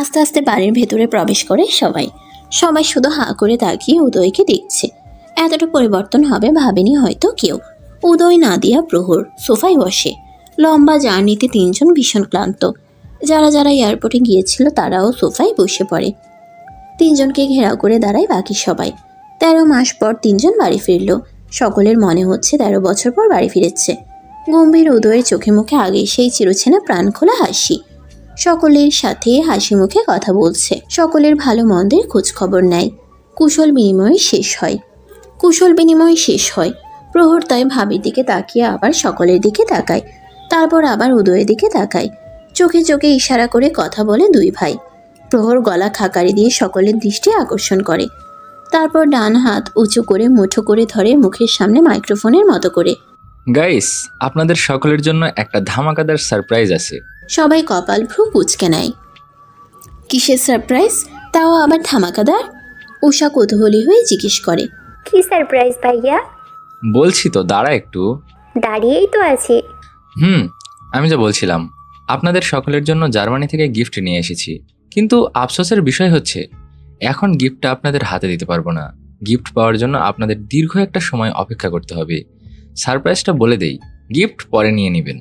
আস্তে আস্তে বাড়ির ভেতরে প্রবেশ করে সবাই। সবাই শুধু হাঁ করে তাকিয়ে উদয়কে দেখছে। এতটা পরিবর্তন হবে ভাবেনি হয়তো কেউ। উদয়, নাদিয়া, প্রহর সোফায় বসে। লম্বা জার্নিতে তিনজন ভীষণ ক্লান্ত। যারা যারা এয়ারপোর্টে গিয়েছিল তারাও সোফায় বসে পড়ে। তিনজনকে ঘেরাও করে দাঁড়ায় বাকি সবাই। 13 মাস পর তিনজন বাড়ি ফিরল। সকলের মনে হচ্ছে 13 বছর পর বাড়ি ফিরেছে। গম্ভীর উদয়ের চোখে মুখে আগে সেই চিরচেনা প্রাণ খোলা হাসি। সকলের সাথে হাসি মুখে কথা বলছে। সকলের ভালো মন্দের খোঁজ খবর নেয়। কুশল বিনিময় শেষ হয়। প্রহর তাই ভাবির দিকে তাকিয়ে আবার সকলের দিকে তাকায়। তারপর আবার উদয়ের দিকে তাকায়। চোখে চোখে ইশারা করে কথা বলে দুই ভাই। প্রহর গলা খাকারি দিয়ে সকলের দৃষ্টি আকর্ষণ করে। তারপর ডান হাত উঁচু করে মুঠো করে ধরে মুখের সামনে মাইক্রোফোনের মতো করে। গাইস, আপনাদের সকলের জন্য একটা ধামাকাদার সারপ্রাইজ আছে। সবাই কপাল ভ্রু কুঁচকে নেয়। কিসের সারপ্রাইজ, তাও আবার ধামাকাদার? উষা কৌতূহলী হয়ে জিজ্ঞেস করে। কি সারপ্রাইজ ভাইয়া? বলছি তো, দাঁড়া একটু। দাঁড়িয়েই তো আছি। আমি যা বলছিলাম, আপনাদের সকলের জন্য জার্মানি থেকে গিফট নিয়ে এসেছি। কিন্তু আফসোসের বিষয় হচ্ছে এখন গিফটটা আপনাদের হাতে দিতে পারবো না। গিফট পাওয়ার জন্য আপনাদের দীর্ঘ একটা সময় অপেক্ষা করতে হবে। সারপ্রাইজটা বলে দেই, গিফট পরে নিয়ে নেবেন।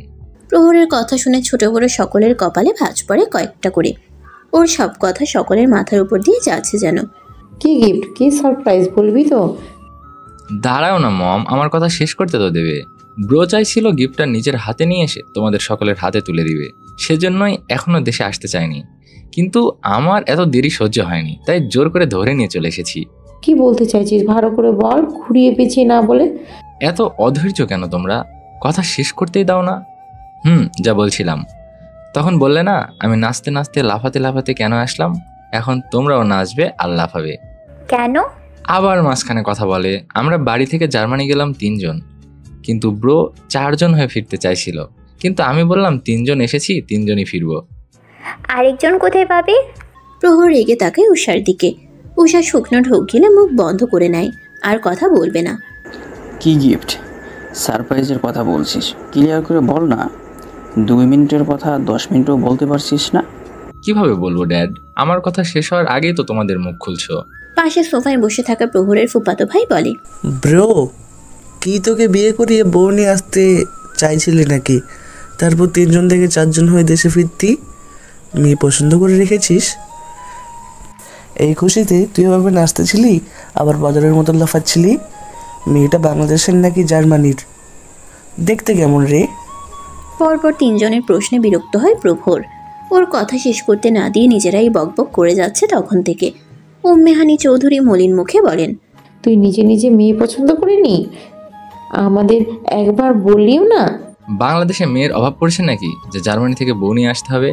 প্রহরের কথা শুনে ছোট বড় সকলের কপালে ভাঁজ পড়ে কয়েকটা করে। ওর সব কথা সকলের মাথার উপর দিয়ে যাচ্ছে যেন। কি গিফট, কি সারপ্রাইজ বলবি তো? দাঁড়াও না মম, আমার কথা শেষ করতে তো দেবে। ব্রো চাইছিল গিফটটা নিজের হাতে নিয়ে এসে তোমাদের সকলের হাতে তুলে দিবে, সেজন্যই এখনো দেশে আসতে চাইনি। কিন্তু আমার এত দেরি সহ্য হয়নি, তাই জোর করে ধরে নিয়ে চলে এসেছি। কি বলতে চাইছিস ভালো করে বল, ঘুরিয়ে পেঁচিয়ে না বলে। এত অধৈর্য কেন তোমরা? কথা শেষ করতেই দাও না। যা বলছিলাম, তখন বললে না আমি নাচতে নাচতে লাফাতে লাফাতে কেন আসলাম। এখন তোমরাও নাচবে আর লাফাবে। কেন? আবার মাঝখানে কথা বলে। আমরা বাড়ি থেকে জার্মানি গেলাম 3 জন, কিন্তু ব্রো 4 জন হয়ে ফিরতে চাইছিল। কিন্তু আমি বললাম 3 জন এসেছি, 3 জনই ফিরবো। আরেকজন কোথায় পাবে? প্রহর রেগে তাকায় উষার দিকে। উষা শুকনো ঢোক গিলে মুখ বন্ধ করে নেয়, আর কথা বলবে না। কি গিফট, সারপ্রাইজের কথা বলছিস? ক্লিয়ার করে বল না। 2 মিনিটের কথা 10 মিনিটও বলতে পারছিস না? কিভাবে বলবো ড্যাড? আমার কথা শেষ হওয়ার আগেই তো তোমাদের মুখ খুলছো। পাশে সোফায় বসে থাকা প্রহরের ফুফাতো ভাই বলে। ব্রো, কি তোকে বিয়ে করিয়ে বউ নিয়ে আসতে চাইছিলি নাকি? তারপর 3 জন থেকে 4 জন হয়ে দেশে ফিরতি? মেয়ে পছন্দ করে রেখেছিস? এই খুশিতে তুই এভাবে নাচতেছিলি, আবার বাজারের মতো লাফাচ্ছিলি। মেয়েটা বাংলাদেশের নাকি জার্মানির? দেখতে কেমন রে? পরপর 3 জনের প্রশ্নে বিরক্ত হয় প্রভর। ওর কথা শেষ করতে না দিয়ে নিজেরাই বকবক করে যাচ্ছে তখন থেকে। উম্মেহানি চৌধুরী মলিন মুখে বলেন। তুই নিজে নিজে মেয়ে পছন্দ করিনি? আমাদের একবার বললিও না? বাংলাদেশে মেয়ের অভাব পড়ছে নাকি যে জার্মানি থেকে বউ নিয়ে আসতে হবে?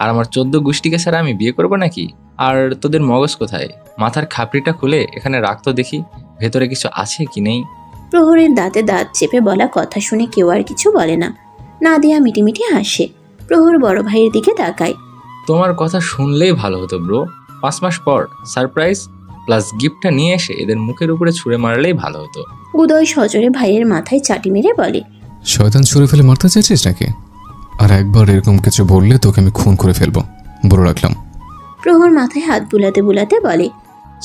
আর আমার 14 গোষ্ঠীকে ছাড়া আমি বিয়ে করবো নাকি? আর তোদের মগজ কোথায়? মাথার খাপড়িটা খুলে এখানে রাখতো দেখি, ভেতরে কিছু আছে কি নেই। প্রহরের দাঁতে দাঁত চেপে বলা কথা শুনে কেউ আর কিছু বলে না। নাদিয়া মিটিমিটি হাসে। প্রহর বড় ভাইয়ের দিকে তাকায়। তোমার কথা শুনলেই ভালো হতো ব্রো। 5 মাস পর সারপ্রাইজ প্লাস গিফটটা নিয়ে এসে এদের মুখের উপরে ছুঁড়ে মারলেই ভালো হতো। উদয় সজোরে ভাইয়ের মাথায় চাটি মেরে বলে। শয়তান ছুঁড়ে ফেলে মারতে চাইছিস নাকি? আর একবার এরকম কিছু বললে তোকে আমি খুন করে ফেলবো, বলে রাখলাম। প্রহর মাথায় হাত বুলাতে বুলাতে বলে।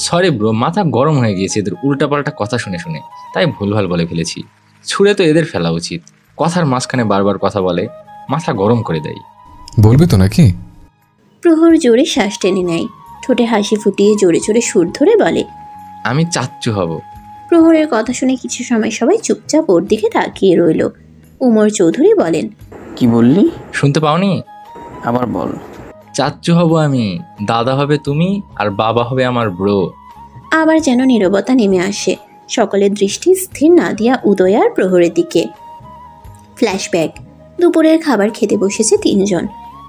সরি ব্রো, মাথা গরম হয়ে গিয়েছে এদের উল্টাপাল্টা কথা শুনে শুনে, তাই ভুলভাল বলে ফেলেছি। ছুঁড়ে তো এদের ফেলা উচিত। কথার মাঝখানে বারবার কথা বলে, মাথা গরম করে দেয়। বলবি তো নাকি? প্রহর জোরে শ্বাস টেনে নেয়। ঠোঁটে হাসি ফুটিয়ে জোরে জোরে সুর ধরে বলে। আমি চাচ্চু হব। প্রহরের কথা শুনে কিছু সময় সবাই চুপচাপ ওর দিকে তাকিয়ে রইল। উমর চৌধুরী বলেন। কি বললি? শুনতে পাওনি? আবার বল। চাচ্চু হব আমি, দাদা হবে তুমি, আর বাবা হবে আমার ব্রো। আবার যেন নীরবতা নেমে আসে। সকলের দৃষ্টি স্থির নাদিয়া, উদয় আর প্রহরের দিকে। ফ্ল্যাশব্যাক। দুপুরের খাবার খেতে বসেছে 3 জন।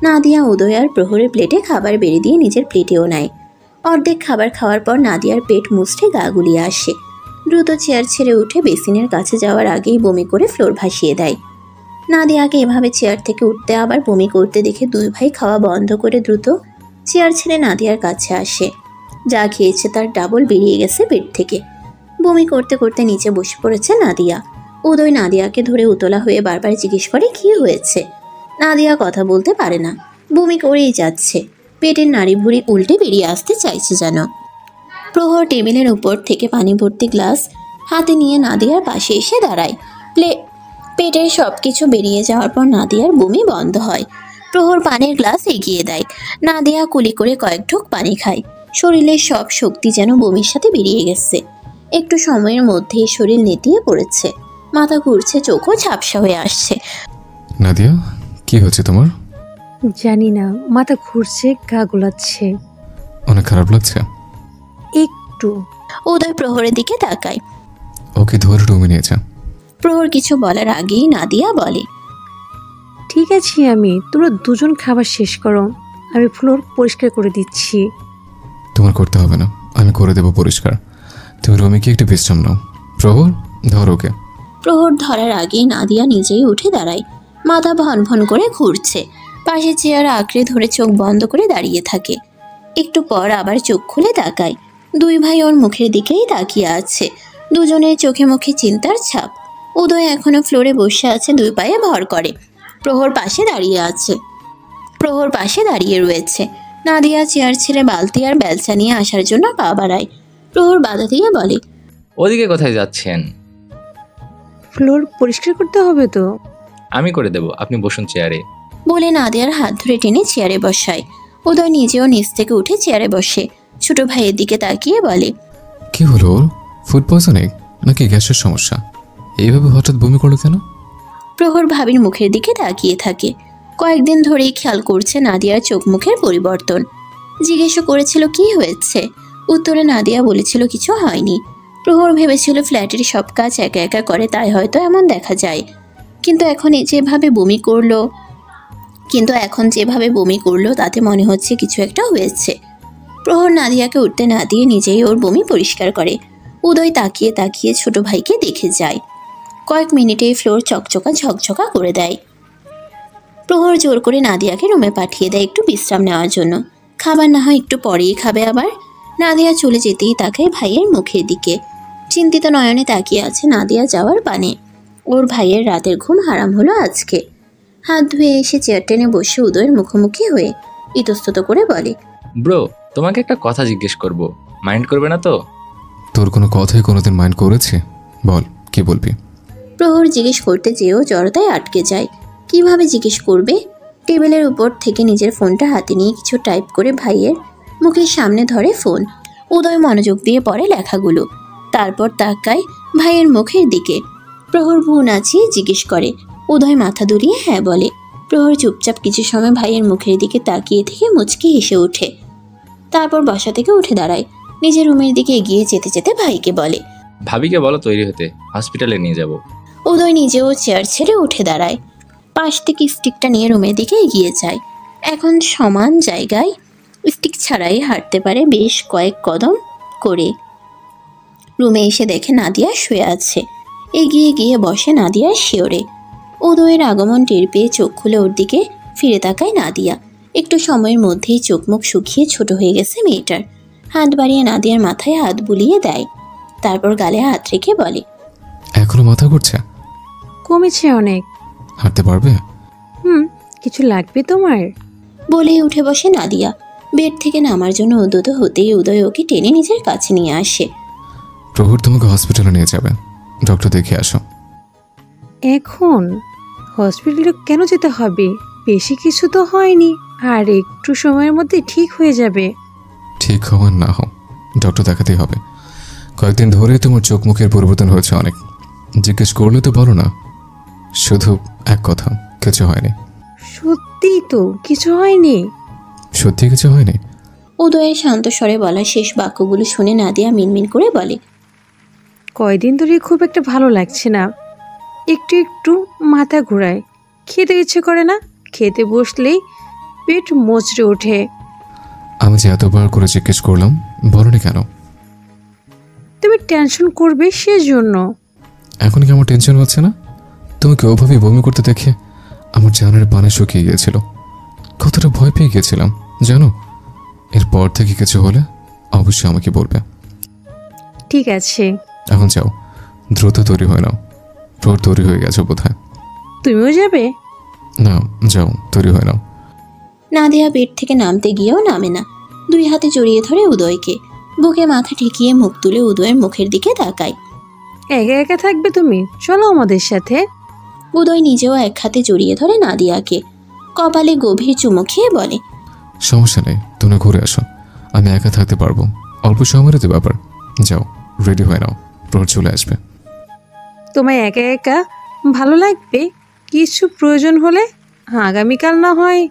নাদিয়া, উদয় আর প্রহরের প্লেটে খাবার বেড়ে দিয়ে নিজের প্লেটেও নেয়। অর্ধেক খাবার খাওয়ার পর নাদিয়ার পেট মুছতে গা গুলিয়ে আসে। দ্রুত চেয়ার ছেড়ে উঠে বেসিনের কাছে যাওয়ার আগেই বমি করে ফ্লোর ভাসিয়ে দেয়। নাদিয়াকে এভাবে চেয়ার থেকে উঠতে আবার বমি করতে দেখে দুই ভাই খাওয়া বন্ধ করে দ্রুত চেয়ার ছেড়ে নাদিয়ার কাছে আসে। যা খেয়েছে তার ডাবল বেরিয়ে গেছে পেট থেকে। বমি করতে করতে নিচে বসে পড়েছে নাদিয়া। উদয় নাদিয়াকে ধরে উতলা হয়ে বারবার জিজ্ঞেস করে কি হয়েছে। নাদিয়া কথা বলতে পারে না, বমি করেই যাচ্ছে। পেটের নাড়ি ভুড়ি উল্টে বেরিয়ে আসতে চাইছে যেন। প্রহর টেবিলের উপর থেকে পানি ভর্তি গ্লাস হাতে নিয়ে নাদিয়ার পাশে এসে দাঁড়ায়। পেটের সব কিছু বেরিয়ে যাওয়ার পর নাদিয়ার বমি বন্ধ হয়। প্রহর পানির গ্লাস এগিয়ে দেয়। নাদিয়া কুলি করে কয়েক ঢোক পানি খায়। শরীরের সব শক্তি যেন বমির সাথে বেরিয়ে গেছে। একটু সময়ের মধ্যেই শরীর নেতিয়ে পড়েছে, মাথা ঘুরছে, চোখও ঝাপসা হয়ে আসছে। নাদিয়া, কি হচ্ছে তোমার? জানি না, মাথা ঘুরছে, গা গোলাচ্ছে। অনেক খারাপ লাগছে? একটু। উদয় প্রহরের দিকে তাকায়। ওকে ধরে রুমে নিয়েছে। প্রহর কিছু বলার আগেই নাদিয়া বলে, ঠিক আছে, তোমরা দুজন খাবার শেষ করো, আমি ফ্লোর পরিষ্কার করে দিচ্ছি। তোমার করতে হবে না, আমি করে দেবো পরিষ্কার। তুমি রুমে গিয়ে একটু বিশ্রাম নাও। প্রহর, ধর ওকে। প্রহর ধরার আগেই নাদিয়া নিজেই উঠে দাঁড়ায়। মাথা ভন ভন করে ঘুরছে। পাশে চেয়ার আঁকড়ে ধরে চোখ বন্ধ করে দাঁড়িয়ে থাকে। একটু পর আবার চোখ খুলে তাকায়। দুই ভাই ওর মুখের দিকেই তাকিয়ে আছে। দুজনের চোখে মুখে চিন্তার ছাপ। উদয় এখনো ফ্লোরে বসে আছে, দুই পায়ে ভর করে। প্রহর পাশে দাঁড়িয়ে রয়েছে। নাদিয়া চেয়ার ছেড়ে বালতি আর বেলচা নিয়ে আসার জন্য পা বাড়ায়। প্রহর বাধা দিয়ে বলে, ওদিকে কোথায় যাচ্ছেন? ফ্লোর পরিষ্কার করতে হবে তো। আমি করে দেব, আপনি বসুন চেয়ারে। বলে নাদিয়ার হাত ধরে টেনে চেয়ারে বসায়। উদয় নিজেও নিচ থেকে উঠে চেয়ারে বসে ছোট ভাইয়ের দিকে তাকিয়ে বলে, কি হলো ওর? ফুড পয়জনিং নাকি গ্যাসের সমস্যা? এইভাবে হঠাৎ বমি করলো কেন? প্রহর ভাবির মুখের দিকে তাকিয়ে থাকে। কয়েকদিন ধরেই খেয়াল করছে নাদিয়ার চোখ মুখের পরিবর্তন। জিজ্ঞেসও করেছিল কি হয়েছে। উত্তরে নাদিয়া বলেছিল কিছু হয়নি। প্রহর ভেবেছিল ফ্ল্যাটের সব কাজ একা একা করে, তাই হয়তো এমন দেখা যায়। কিন্তু এখন যেভাবে বমি করলো তাতে মনে হচ্ছে কিছু একটা হয়েছে। প্রহর নাদিয়াকে উঠতে না দিয়ে নিজেই ওর বমি পরিষ্কার করে। উদয় তাকিয়ে তাকিয়ে ছোট ভাইকে দেখে যায়। কয়েক মিনিটেই ফ্লোর ঝকঝকা করে দেয়। প্রহর জোর করে নাদিয়াকে রুমে পাঠিয়ে দেয় একটু বিশ্রাম নেওয়ার জন্য। খাবার না হয় একটু পরেই খাবে আবার। নাদিয়া চলে যেতেই তাকায় ভাইয়ের মুখের দিকে। চিন্তিত নয়নে তাকিয়ে আছে নাদিয়া যাওয়ার পানে। ওর ভাইয়ের রাতের ঘুম হারাম হলো আজকে। হাত ধুয়ে এসে চেয়ার টেনে বসে উদয়ের মুখোমুখি হয়ে ইতস্তত করে বলে, ব্রো, তোমাকে একটা কথা জিজ্ঞেস করব, মাইন্ড করবে না তো? তোর কোনো কথাই কোনোদিন মাইন্ড করেছে? বল, কি বলবি? প্রহর জিজ্ঞেস করতে যেও জড়তায় আটকে যায়। কিভাবে জিজ্ঞেস করবে? টেবিলের উপর থেকে নিজের ফোনটা হাতে নিয়ে কিছু টাইপ করে ভাইয়ের মুখের সামনে ধরে ফোন। উদয় মনোযোগ দিয়ে পড়ে লেখাগুলো। তারপর তাকায় ভাইয়ের মুখের দিকে। প্রহর ভ্রু নাচিয়ে জিজ্ঞেস করে। উদয় মাথা দুলিয়ে হ্যাঁ বলে। প্রহর চুপচাপ কিছু সময় ভাইয়ের মুখের দিকে তাকিয়ে থেকে মুচকি হেসে ওঠে। তারপর বসা থেকে উঠে দাঁড়ায়। নিজের রুমের দিকে এগিয়ে যেতে যেতে ভাইকে বলে, ভাবিকে বলো তৈরি হতে, হসপিটালে নিয়ে যাব। উদয় নিজেও চেয়ার ছেড়ে উঠে দাঁড়ায়। পাশ থেকে স্টিকটা নিয়ে রুমের দিকে এগিয়ে যায়। এখন সমান জায়গায় স্টিক ছাড়াই হাঁটতে পারে বেশ কয়েক কদম করে। রুমে এসে দেখে নাদিয়া শুয়ে আছে। এগিয়ে গিয়ে বসে নাদিয়ার শিওরে। উদয়ের আগমন টের পেয়ে চোখ খুলে ওর দিকে ফিরে তাকায় নাদিয়া। একটু সময়ের মধ্যেই চোখ মুখ শুকিয়ে ছোট হয়ে গেছে মেয়েটার। হাত বাড়িয়ে নাদিয়ার মাথায় হাত বুলিয়ে দেয়। তারপর গালে হাত রেখে বলে, এখনো মাথা ঘুরছে? কমেছে অনেক। হাঁটতে পারবে? কিছু লাগবে তোমার? বলেই উঠে বসে নাদিয়া। বেড থেকে নামার জন্য উদ্যত হতেই উদয় ওকে টেনে নিজের কাছে নিয়ে আসে। প্রহর তোমাকে হসপিটালে নিয়ে যাবে, ডক্টর দেখে আসো। এখন হসপিটালে কেন যেতে হবে? বেশি কিছু তো হয়নি, আর একটু সময়ের মধ্যে ঠিক হয়ে যাবে। ঠিক হওয়ার না হোক, ডক্টর দেখাতেই হবে। কয়েকদিন ধরে তোমার চোখ মুখের পরিবর্তন হয়েছে অনেক। জিজ্ঞেস করলে তো বলো না, শুধু এক কথা, কিছু হয়নি। সত্যি তো কিছু হয়নি? সত্যি কিছু হয়নি? উদয়ের শান্ত স্বরে বলা শেষ বাক্যগুলো শুনে নাদিয়া মিনমিন করে বলে, কয়দিন ধরে খুব একটা ভালো লাগছে না, একটু একটু মাথা ঘোরায়, খেতে ইচ্ছে করে না, খেতে বসলেই পেট মোচড়ে ওঠে। আমি যে এতবার করে জিজ্ঞেস করলাম, বলনি কেন? তুমি টেনশন করবে সেজন্য। এখন কি আমার টেনশন হচ্ছে না? তোমাকে ওভাবে বমি করতে দেখে আমার জানের পানে শুকিয়ে গিয়েছিল। কতটা ভয় পেয়ে গিয়েছিলাম জানো। এরপর থেকে কিছু হলে অবশ্যই আমাকে বলবে। ঠিক আছে, এখন যাও, দ্রুত তৈরি হয়ে নাও। প্রহর তৈরি হয়ে গেছে বোধহয়। তুমিও যাবে? না, যাও তৈরি হয়ে নাও। নাদিয়া বেড থেকে নামতে গিয়েও নামে না, 2 হাতে জড়িয়ে ধরে উদয়কে, বুকে মাথা ঠেকিয়ে মুখ তুলে উদয়ের মুখের দিকে তাকায়। একা একা থাকবে তুমি, চলো আমাদের সাথে। উদয় নিজেও এক হাতে জড়িয়ে ধরে নাদিয়াকে, কপালে গভীর চুমু খেয়ে বলে, সমস্যা নেই, তোমরা ঘুরে আসো, আমি একা থাকতে পারবো, অল্প সময়ের তো ব্যাপার। যাও, রেডি হয়ে নাও, প্রহর চলে আসবে। তোমায় একা একা ভালো লাগবে, কিছু প্রয়োজন হলে আগামীকাল না হয়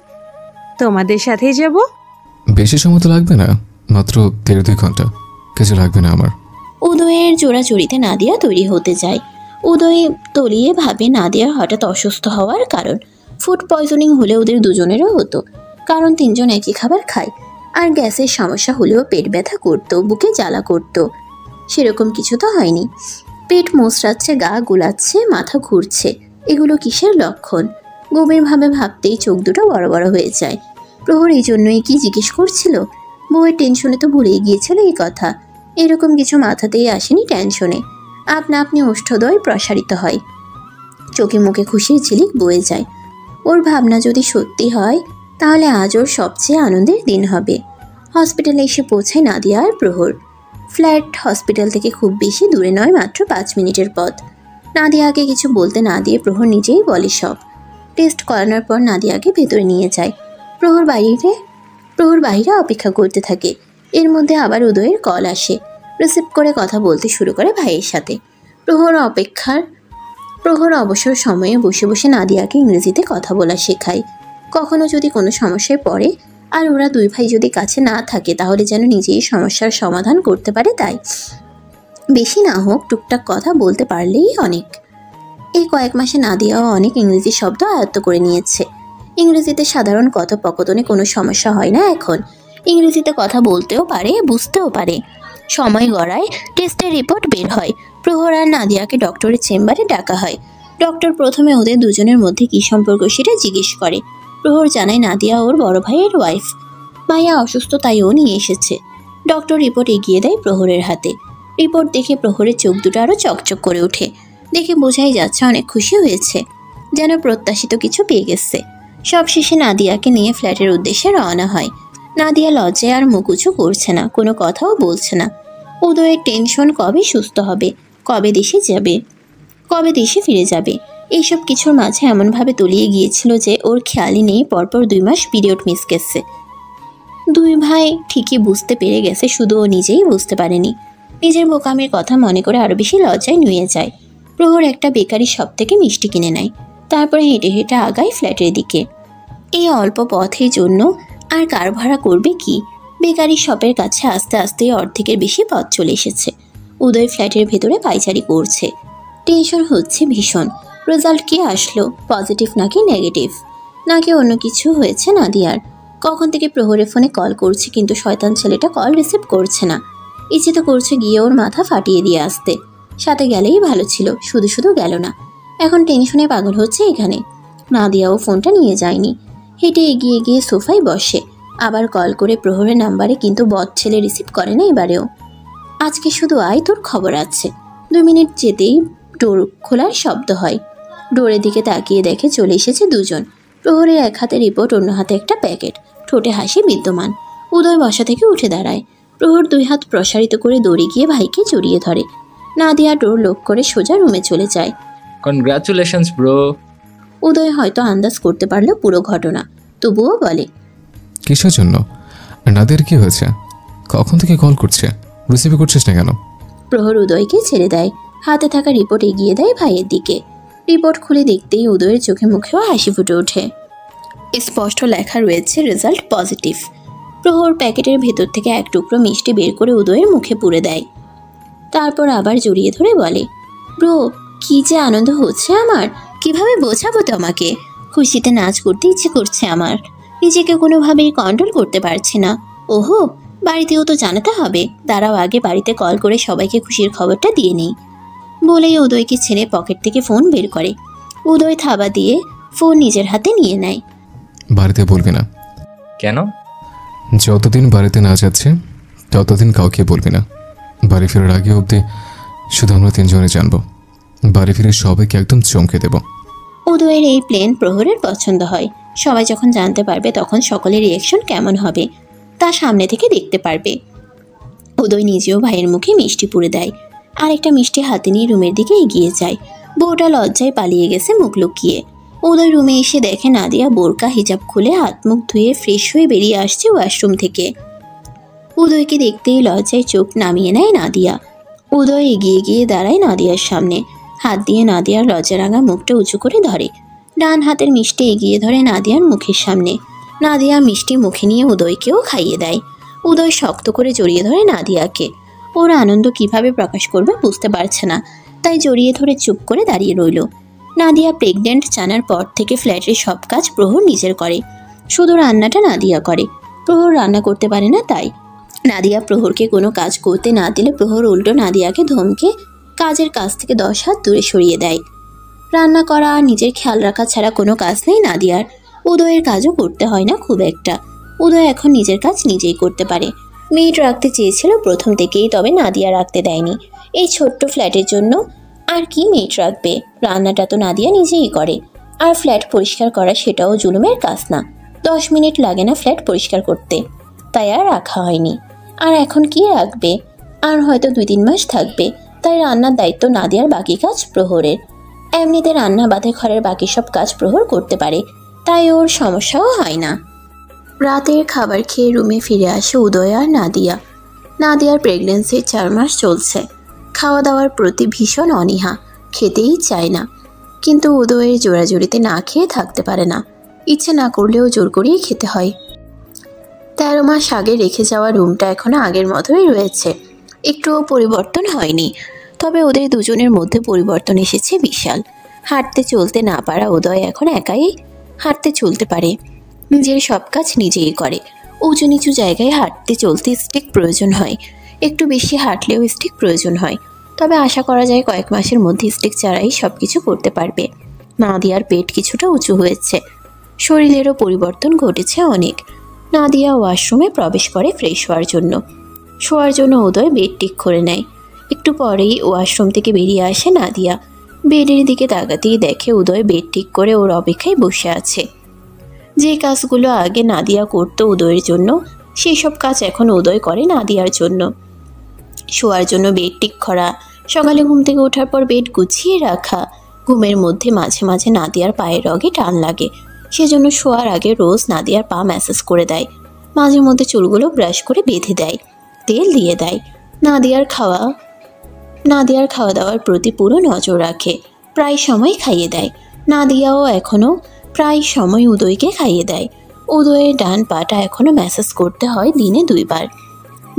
তোমাদের সাথেই যাব। বেশি সময় তো লাগবে না, মাত্র 1.5-2 ঘন্টা, কিছু লাগবে না আমার। উদয়ের জোড়াজড়িতে নাদিয়া তৈরি হতে যায়। উদয় তলিয়ে ভাবে নাদিয়ার হঠাৎ অসুস্থ হওয়ার কারণ। ফুড পয়জনিং হলে ওদের দুজনেরও হতো, কারণ 3 জন একই খাবার খায়। আর গ্যাসের সমস্যা হলেও পেট ব্যথা করতো, বুকে জ্বালা করতো। সেরকম কিছু তো হয়নি। পেট মোচড়াচ্ছে, গা গুলাচ্ছে, মাথা ঘুরছে, এগুলো কিসের লক্ষণ? গভীরভাবে ভাবতেই চোখ দুটো বড় বড় হয়ে যায়। প্রহর এই জন্যই কি জিজ্ঞেস করছিল? বউয়ের টেনশনে তো ভুলেই গিয়েছিল এই কথা। এরকম কিছু মাথাতেই আসেনি টেনশনে। আপনা আপনি ওষ্ঠদ্বয় প্রসারিত হয়, চোখে মুখে খুশির ঝিলিক বয়ে যায়। ওর ভাবনা যদি সত্যি হয় তাহলে আজ ওর সবচেয়ে আনন্দের দিন হবে। হসপিটালে এসে পৌঁছায় নাদিয়া আর প্রহর। ফ্ল্যাট হসপিটাল থেকে খুব বেশি দূরে নয়, মাত্র 5 মিনিটের পথ। নাদিয়াকে কিছু বলতে না দিয়ে প্রহর নিজেই বলে সব। টেস্ট করানোর পর নাদিয়াকে ভেতরে নিয়ে যায়। প্রহর বাইরে অপেক্ষা করতে থাকে। এর মধ্যে আবার উদয়ের কল আসে। রিসিভ করে কথা বলতে শুরু করে ভাইয়ের সাথে। প্রহর অবসর সময়ে বসে বসে নাদিয়াকে ইংরেজিতে কথা বলা শেখায়। কখনো যদি কোনো সমস্যায় পড়ে আর ওরা 2 ভাই যদি কাছে না থাকে তাহলে যেন নিজেই সমস্যার সমাধান করতে পারে, তাই বেশি না হোক টুকটাক কথা বলতে পারলেই অনেক। এই কয়েক মাসে নাদিয়াও অনেক ইংরেজি শব্দ আয়ত্ত করে নিয়েছে। ইংরেজিতে সাধারণ কথোপকথনে কোনো সমস্যা হয় না এখন। ইংরেজিতে কথা বলতেও পারে, বুঝতেও পারে। সময় গড়ায় টেস্টের রিপোর্ট বের হয়। প্রহর আর নাদিয়াকে ডক্টরের চেম্বারে ডাকা হয়। ডক্টর প্রথমে ওদের দুজনের মধ্যে কী সম্পর্ক সেটা জিজ্ঞেস করে। প্রহর জানায় নাদিয়া ওর বড় ভাইয়ের ওয়াইফ। ভাইয়া অসুস্থ, তাই ও নিয়ে এসেছে। ডক্টর রিপোর্ট এগিয়ে দেয় প্রহরের হাতে। রিপোর্ট দেখে প্রহরের চোখ দুটো আরও চকচক করে ওঠে। দেখে বোঝাই যাচ্ছে অনেক খুশি হয়েছে, যেন প্রত্যাশিত কিছু পেয়ে গেছে। সবশেষে নাদিয়াকে নিয়ে ফ্ল্যাটের উদ্দেশ্যে রওনা হয়। নাদিয়া লজ্জায় আর মুখ উঁচু করছে না, কোনো কথাও বলছে না। উদয়ের টেনশন, কবে সুস্থ হবে, কবে দেশে ফিরে যাবে, এইসব কিছুর মাঝে এমনভাবে তলিয়ে গিয়েছিল যে ওর খেয়ালই নেই পরপর 2 মাস পিরিয়ড মিস গেছে। 2 ভাই ঠিকই বুঝতে পেরে গেছে, শুধু ও নিজেই বুঝতে পারেনি। নিজের বোকামির কথা মনে করে আরও বেশি লজ্জায় নুয়ে যায়। প্রহর একটা বেকারি শপ থেকে মিষ্টি কিনে নেয়, তারপরে হেঁটে হেঁটে আগায় ফ্ল্যাটের দিকে। এই অল্প পথের জন্য আর কার ভাড়া করবে কি? বেকারি শপের কাছে আস্তে আস্তে অর্ধেকের বেশি পথ চলে এসেছে। উদয় ফ্ল্যাটের ভেতরে পায়চারি করছে। টেনশন হচ্ছে ভীষণ। রেজাল্ট কি আসলো? পজিটিভ নাকি নেগেটিভ, নাকি অন্য কিছু হয়েছে নাদিয়ার? কখন থেকে প্রহরের ফোনে কল করছে, কিন্তু শয়তান ছেলেটা কল রিসিভ করছে না। ইচ্ছে তো করছে গিয়ে ওর মাথা ফাটিয়ে দিয়ে আসতে। সাথে গেলেই ভালো ছিল, শুধু শুধু গেল না। এখন টেনশনে পাগল হচ্ছে এখানে। নাদিয়াও ফোনটা নিয়ে যায়নি। হেঁটে এগিয়ে গিয়ে সোফায় বসে। আবার কল করে প্রহরের নাম্বারে, কিন্তু বদ ছেলে রিসিভ করে না এবারেও। আজকে শুধু আয়, তোর খবর আছে। 2 মিনিট যেতেই ডোর খোলার শব্দ হয়। ডোরের দিকে তাকিয়ে দেখে চলে এসেছে 2 জন। প্রহরের এক হাতে রিপোর্ট, অন্য হাতে একটা প্যাকেট, ঠোঁটে হাসি বিদ্যমান। উদয় বসা থেকে উঠে দাঁড়ায়। প্রহর 2 হাত প্রসারিত করে দৌড়ে গিয়ে ভাইকে জড়িয়ে ধরে। নাদিয়া ডোর লক করে সোজা রুমে চলে যায়। Congratulations bro. উদয় হয়তো আন্দাজ করতে পারলো পুরো ঘটনা, তবুও বলে, কিসের জন্য? নাদের কি হয়েছে? কখন থেকে কল করছে, রিসিভ করছিস না কেন? প্রহর উদয়কে ছেড়ে দেয়। হাতে থাকা রিপোর্ট এগিয়ে দেয় ভাইয়ের দিকে। রিপোর্ট খুলে দেখতেই উদয়ের চোখে মুখেও হাসি ফুটে ওঠে। স্পষ্ট লেখা রয়েছে রেজাল্ট পজিটিভ। প্রহর প্যাকেটের ভেতর থেকে এক টুকরো মিষ্টি বের করে উদয়ের মুখে পুরে দেয়। তারপর আবার জড়িয়ে ধরে বলে, ব্রো, কি যে আনন্দ হচ্ছে আমার, কিভাবে বোঝাবো তোমাকে। খুশিতে নাচ করতে ইচ্ছে করছে আমার, নিজেকে কোনোভাবেই কন্ট্রোল করতে পারছি না। ওহো, বাড়িতেও তো জানাতে হবে। দাঁড়াও, আগে বাড়িতে কল করে সবাইকে খুশির খবরটা দিয়ে নেই। বলেই উদয়কে ছেড়ে পকেট থেকে ফোন বের করে। উদয় থাবা দিয়ে ফোন নিজের হাতে নিয়ে নেয়। বাড়িতে বলবি না। কেন? যতদিন বাড়িতে না যাচ্ছে ততদিন কাউকে বলবি না। বাড়ি ফেরার আগে অবধি শুধু আমরা 3 জনে জানবো। বাড়ি ফিরে সবাইকে একদম চমকে দেব। উদয়ের এই প্ল্যান প্রহরের পছন্দ হয়। সবাই যখন জানতে পারবে তখন সকলের রিয়াকশন কেমন হবে তা সামনে থেকে দেখতে পারবে। উদয় নিজেও ভাইয়ের মুখে মিষ্টি পুড়ে দেয়, আর একটা মিষ্টি হাতে নিয়ে রুমের দিকে এগিয়ে যায়। বউটা লজ্জায় পালিয়ে গেছে মুখ লুকিয়ে। উদয় রুমে এসে দেখে নাদিয়া বোরকা হিজাব খুলে হাত মুখ ধুয়ে ফ্রেশ হয়ে বেরিয়ে আসছে ওয়াশরুম থেকে। উদয়কে দেখতেই লজ্জায় চোখ নামিয়ে নেয় নাদিয়া। উদয় এগিয়ে গিয়ে দাঁড়ায় নাদিয়ার সামনে, হাত দিয়ে নাদিয়ার লজ্জারাঙা মুখটা উঁচু করে ধরে। ডান হাতের মিষ্টি এগিয়ে ধরে নাদিয়ার মুখের সামনে। নাদিয়া মিষ্টি মুখে নিয়ে উদয়কেও খাইয়ে দেয়। উদয় শক্ত করে জড়িয়ে ধরে নাদিয়াকে। ওর আনন্দ কিভাবে প্রকাশ করবে বুঝতে পারছে না, তাই জড়িয়ে ধরে চুপ করে দাঁড়িয়ে রইল। নাদিয়া প্রেগনেন্ট জানার পর থেকে ফ্ল্যাটের সব কাজ প্রহর নিজের করে, শুধু রান্নাটা নাদিয়া করে। প্রহর রান্না করতে পারে না, তাই নাদিয়া প্রহরকে কোনো কাজ করতে না দিলে প্রহর উল্টো নাদিয়াকে ধমকে কাজের কাজ থেকে 10 হাত দূরে সরিয়ে দেয়। রান্না করা আর নিজের খেয়াল রাখা ছাড়া কোনো কাজ নেই নাদিয়ার। উদয়ের কাজও করতে হয় না খুব একটা। উদয় এখন নিজের কাজ নিজেই করতে পারে। মেড রাখতে চেয়েছিল প্রথম থেকেই, তবে নাদিয়া রাখতে দেয়নি। এই ছোট্ট ফ্ল্যাটের জন্য আর কি মেড রাখবে? রান্নাটা তো নাদিয়া নিজেই করে। আর ফ্ল্যাট পরিষ্কার করা সেটাও জুলুমের কাজ না, 10 মিনিট লাগে না ফ্ল্যাট পরিষ্কার করতে, তাই আর রাখা হয়নি। আর এখন কি রাখবে? আর হয়তো 2-3 মাস থাকবে, তাই রান্নার দায়িত্ব নাদিয়ার, বাকি কাজ প্রহরের। এমনিতে রান্না বাদে ঘরের বাকি সব কাজ প্রহর করতে পারে, তাই ওর সমস্যাও হয় না। রাতের খাবার খেয়ে রুমে ফিরে আসে উদয় আর নাদিয়া। নাদিয়ার প্রেগনেন্সির 4 মাস চলছে। খাওয়া দাওয়ার প্রতি ভীষণ অনীহা, খেতেই চায় না। কিন্তু উদয়ের জোড়াজুড়িতে না খেয়ে থাকতে পারে না, ইচ্ছে না করলেও জোর করেই খেতে হয়। 13 মাস আগে রেখে যাওয়া রুমটা এখনো আগের মতোই রয়েছে, একটুও পরিবর্তন হয়নি। তবে ওদের দুজনের মধ্যে পরিবর্তন এসেছে বিশাল। হাঁটতে চলতে না পারা উদয় এখন একাই হাঁটতে চলতে পারে, নিজের সব কাজ নিজেই করে। উঁচু নিচু জায়গায় হাঁটতে চলতে স্টিক প্রয়োজন হয়, একটু বেশি হাঁটলেও স্টিক প্রয়োজন হয়। তবে আশা করা যায় কয়েক মাসের মধ্যে স্টিক ছাড়াই সব কিছু করতে পারবে। নাদিয়ার পেট কিছুটা উঁচু হয়েছে, শরীরেরও পরিবর্তন ঘটেছে অনেক। নাদিয়া ওয়াশরুমে প্রবেশ করে ফ্রেশ হওয়ার জন্য। শোয়ার জন্য উদয় বেড ঠিক করে নেয়। একটু পরেই ওয়াশরুম থেকে বেরিয়ে আসে নাদিয়া। বেডের দিকে তাকাতেই দেখে উদয় বেড ঠিক করে ওর অপেক্ষায় বসে আছে। যে কাজগুলো আগে নাদিয়া করতো উদয়ের জন্য, সেই সব কাজ এখন উদয় করে নাদিয়ার জন্য। শোয়ার জন্য বেড ঠিক করা, সকালে ঘুম থেকে ওঠার পর বেড গুছিয়ে রাখা। ঘুমের মধ্যে মাঝে মাঝে নাদিয়ার পায়ের রগে টান লাগে, সেজন্য শোয়ার আগে রোজ নাদিয়ার পা ম্যাসাজ করে দেয়। মাঝে মধ্যে চুলগুলো ব্রাশ করে বেঁধে দেয়, তেল দিয়ে দেয়। নাদিয়ার খাওয়া দাওয়ার প্রতি পুরো নজর রাখে, প্রায় সময় খাইয়ে দেয়। নাদিয়াও এখনও প্রায় সময় উদয়কে খাইয়ে দেয়। উদয়ের ডান পাটা এখনও ম্যাসাজ করতে হয় দিনে 2 বার।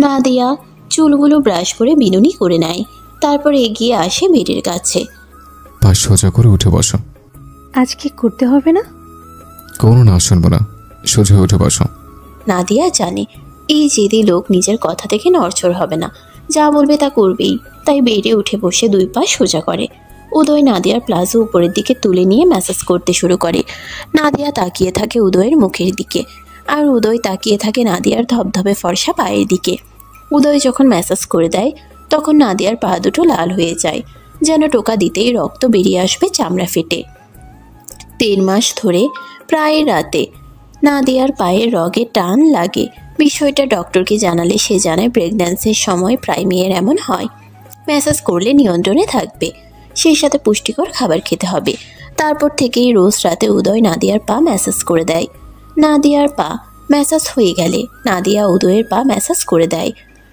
নাদিয়া চুলগুলো ব্রাশ করে বিনুনি করে নেয়, তারপর এগিয়ে আসে বেডের কাছে। পা সোজা করে উঠে বসো। আজকে করতে হবে না? কোনো না, শুনবো না, সোজা হয়ে উঠে বসো। নাদিয়া জানে এই জেদি লোক নিজের কথা থেকে নড়চড় হবে না, যা বলবে তা করবেই, তাই বেডে উঠে বসে 2 পা সোজা করে। উদয় নাদিয়ার প্লাজো উপরের দিকে তুলে নিয়ে ম্যাসাজ করতে শুরু করে। নাদিয়া তাকিয়ে থাকে উদয়ের মুখের দিকে, আর উদয় তাকিয়ে থাকে নাদিয়ার ধবধবে ফর্সা পায়ের দিকে। উদয় যখন ম্যাসাজ করে দেয় তখন নাদিয়ার পা দুটো লাল হয়ে যায়, যেন টোকা দিতেই রক্ত বেরিয়ে আসবে চামড়া ফেটে। 3 মাস ধরে প্রায় রাতে নাদিয়ার পায়ের রগে টান লাগে। বিষয়টা ডক্টরকে জানালে সে জানে প্রেগন্যান্সির সময় প্রায় মেয়ের এমন হয়। ম্যাসাজ করলে নিয়ন্ত্রণে থাকবে, সেই সাথে পুষ্টিকর খাবার খেতে হবে। তারপর থেকেই রোজ রাতে উদয় নাদিয়ার পা ম্যাসাজ করে দেয়। নাদিয়ার পা ম্যাসাজ হয়ে গেলে নাদিয়া উদয়ের পা ম্যাসাজ করে দেয়।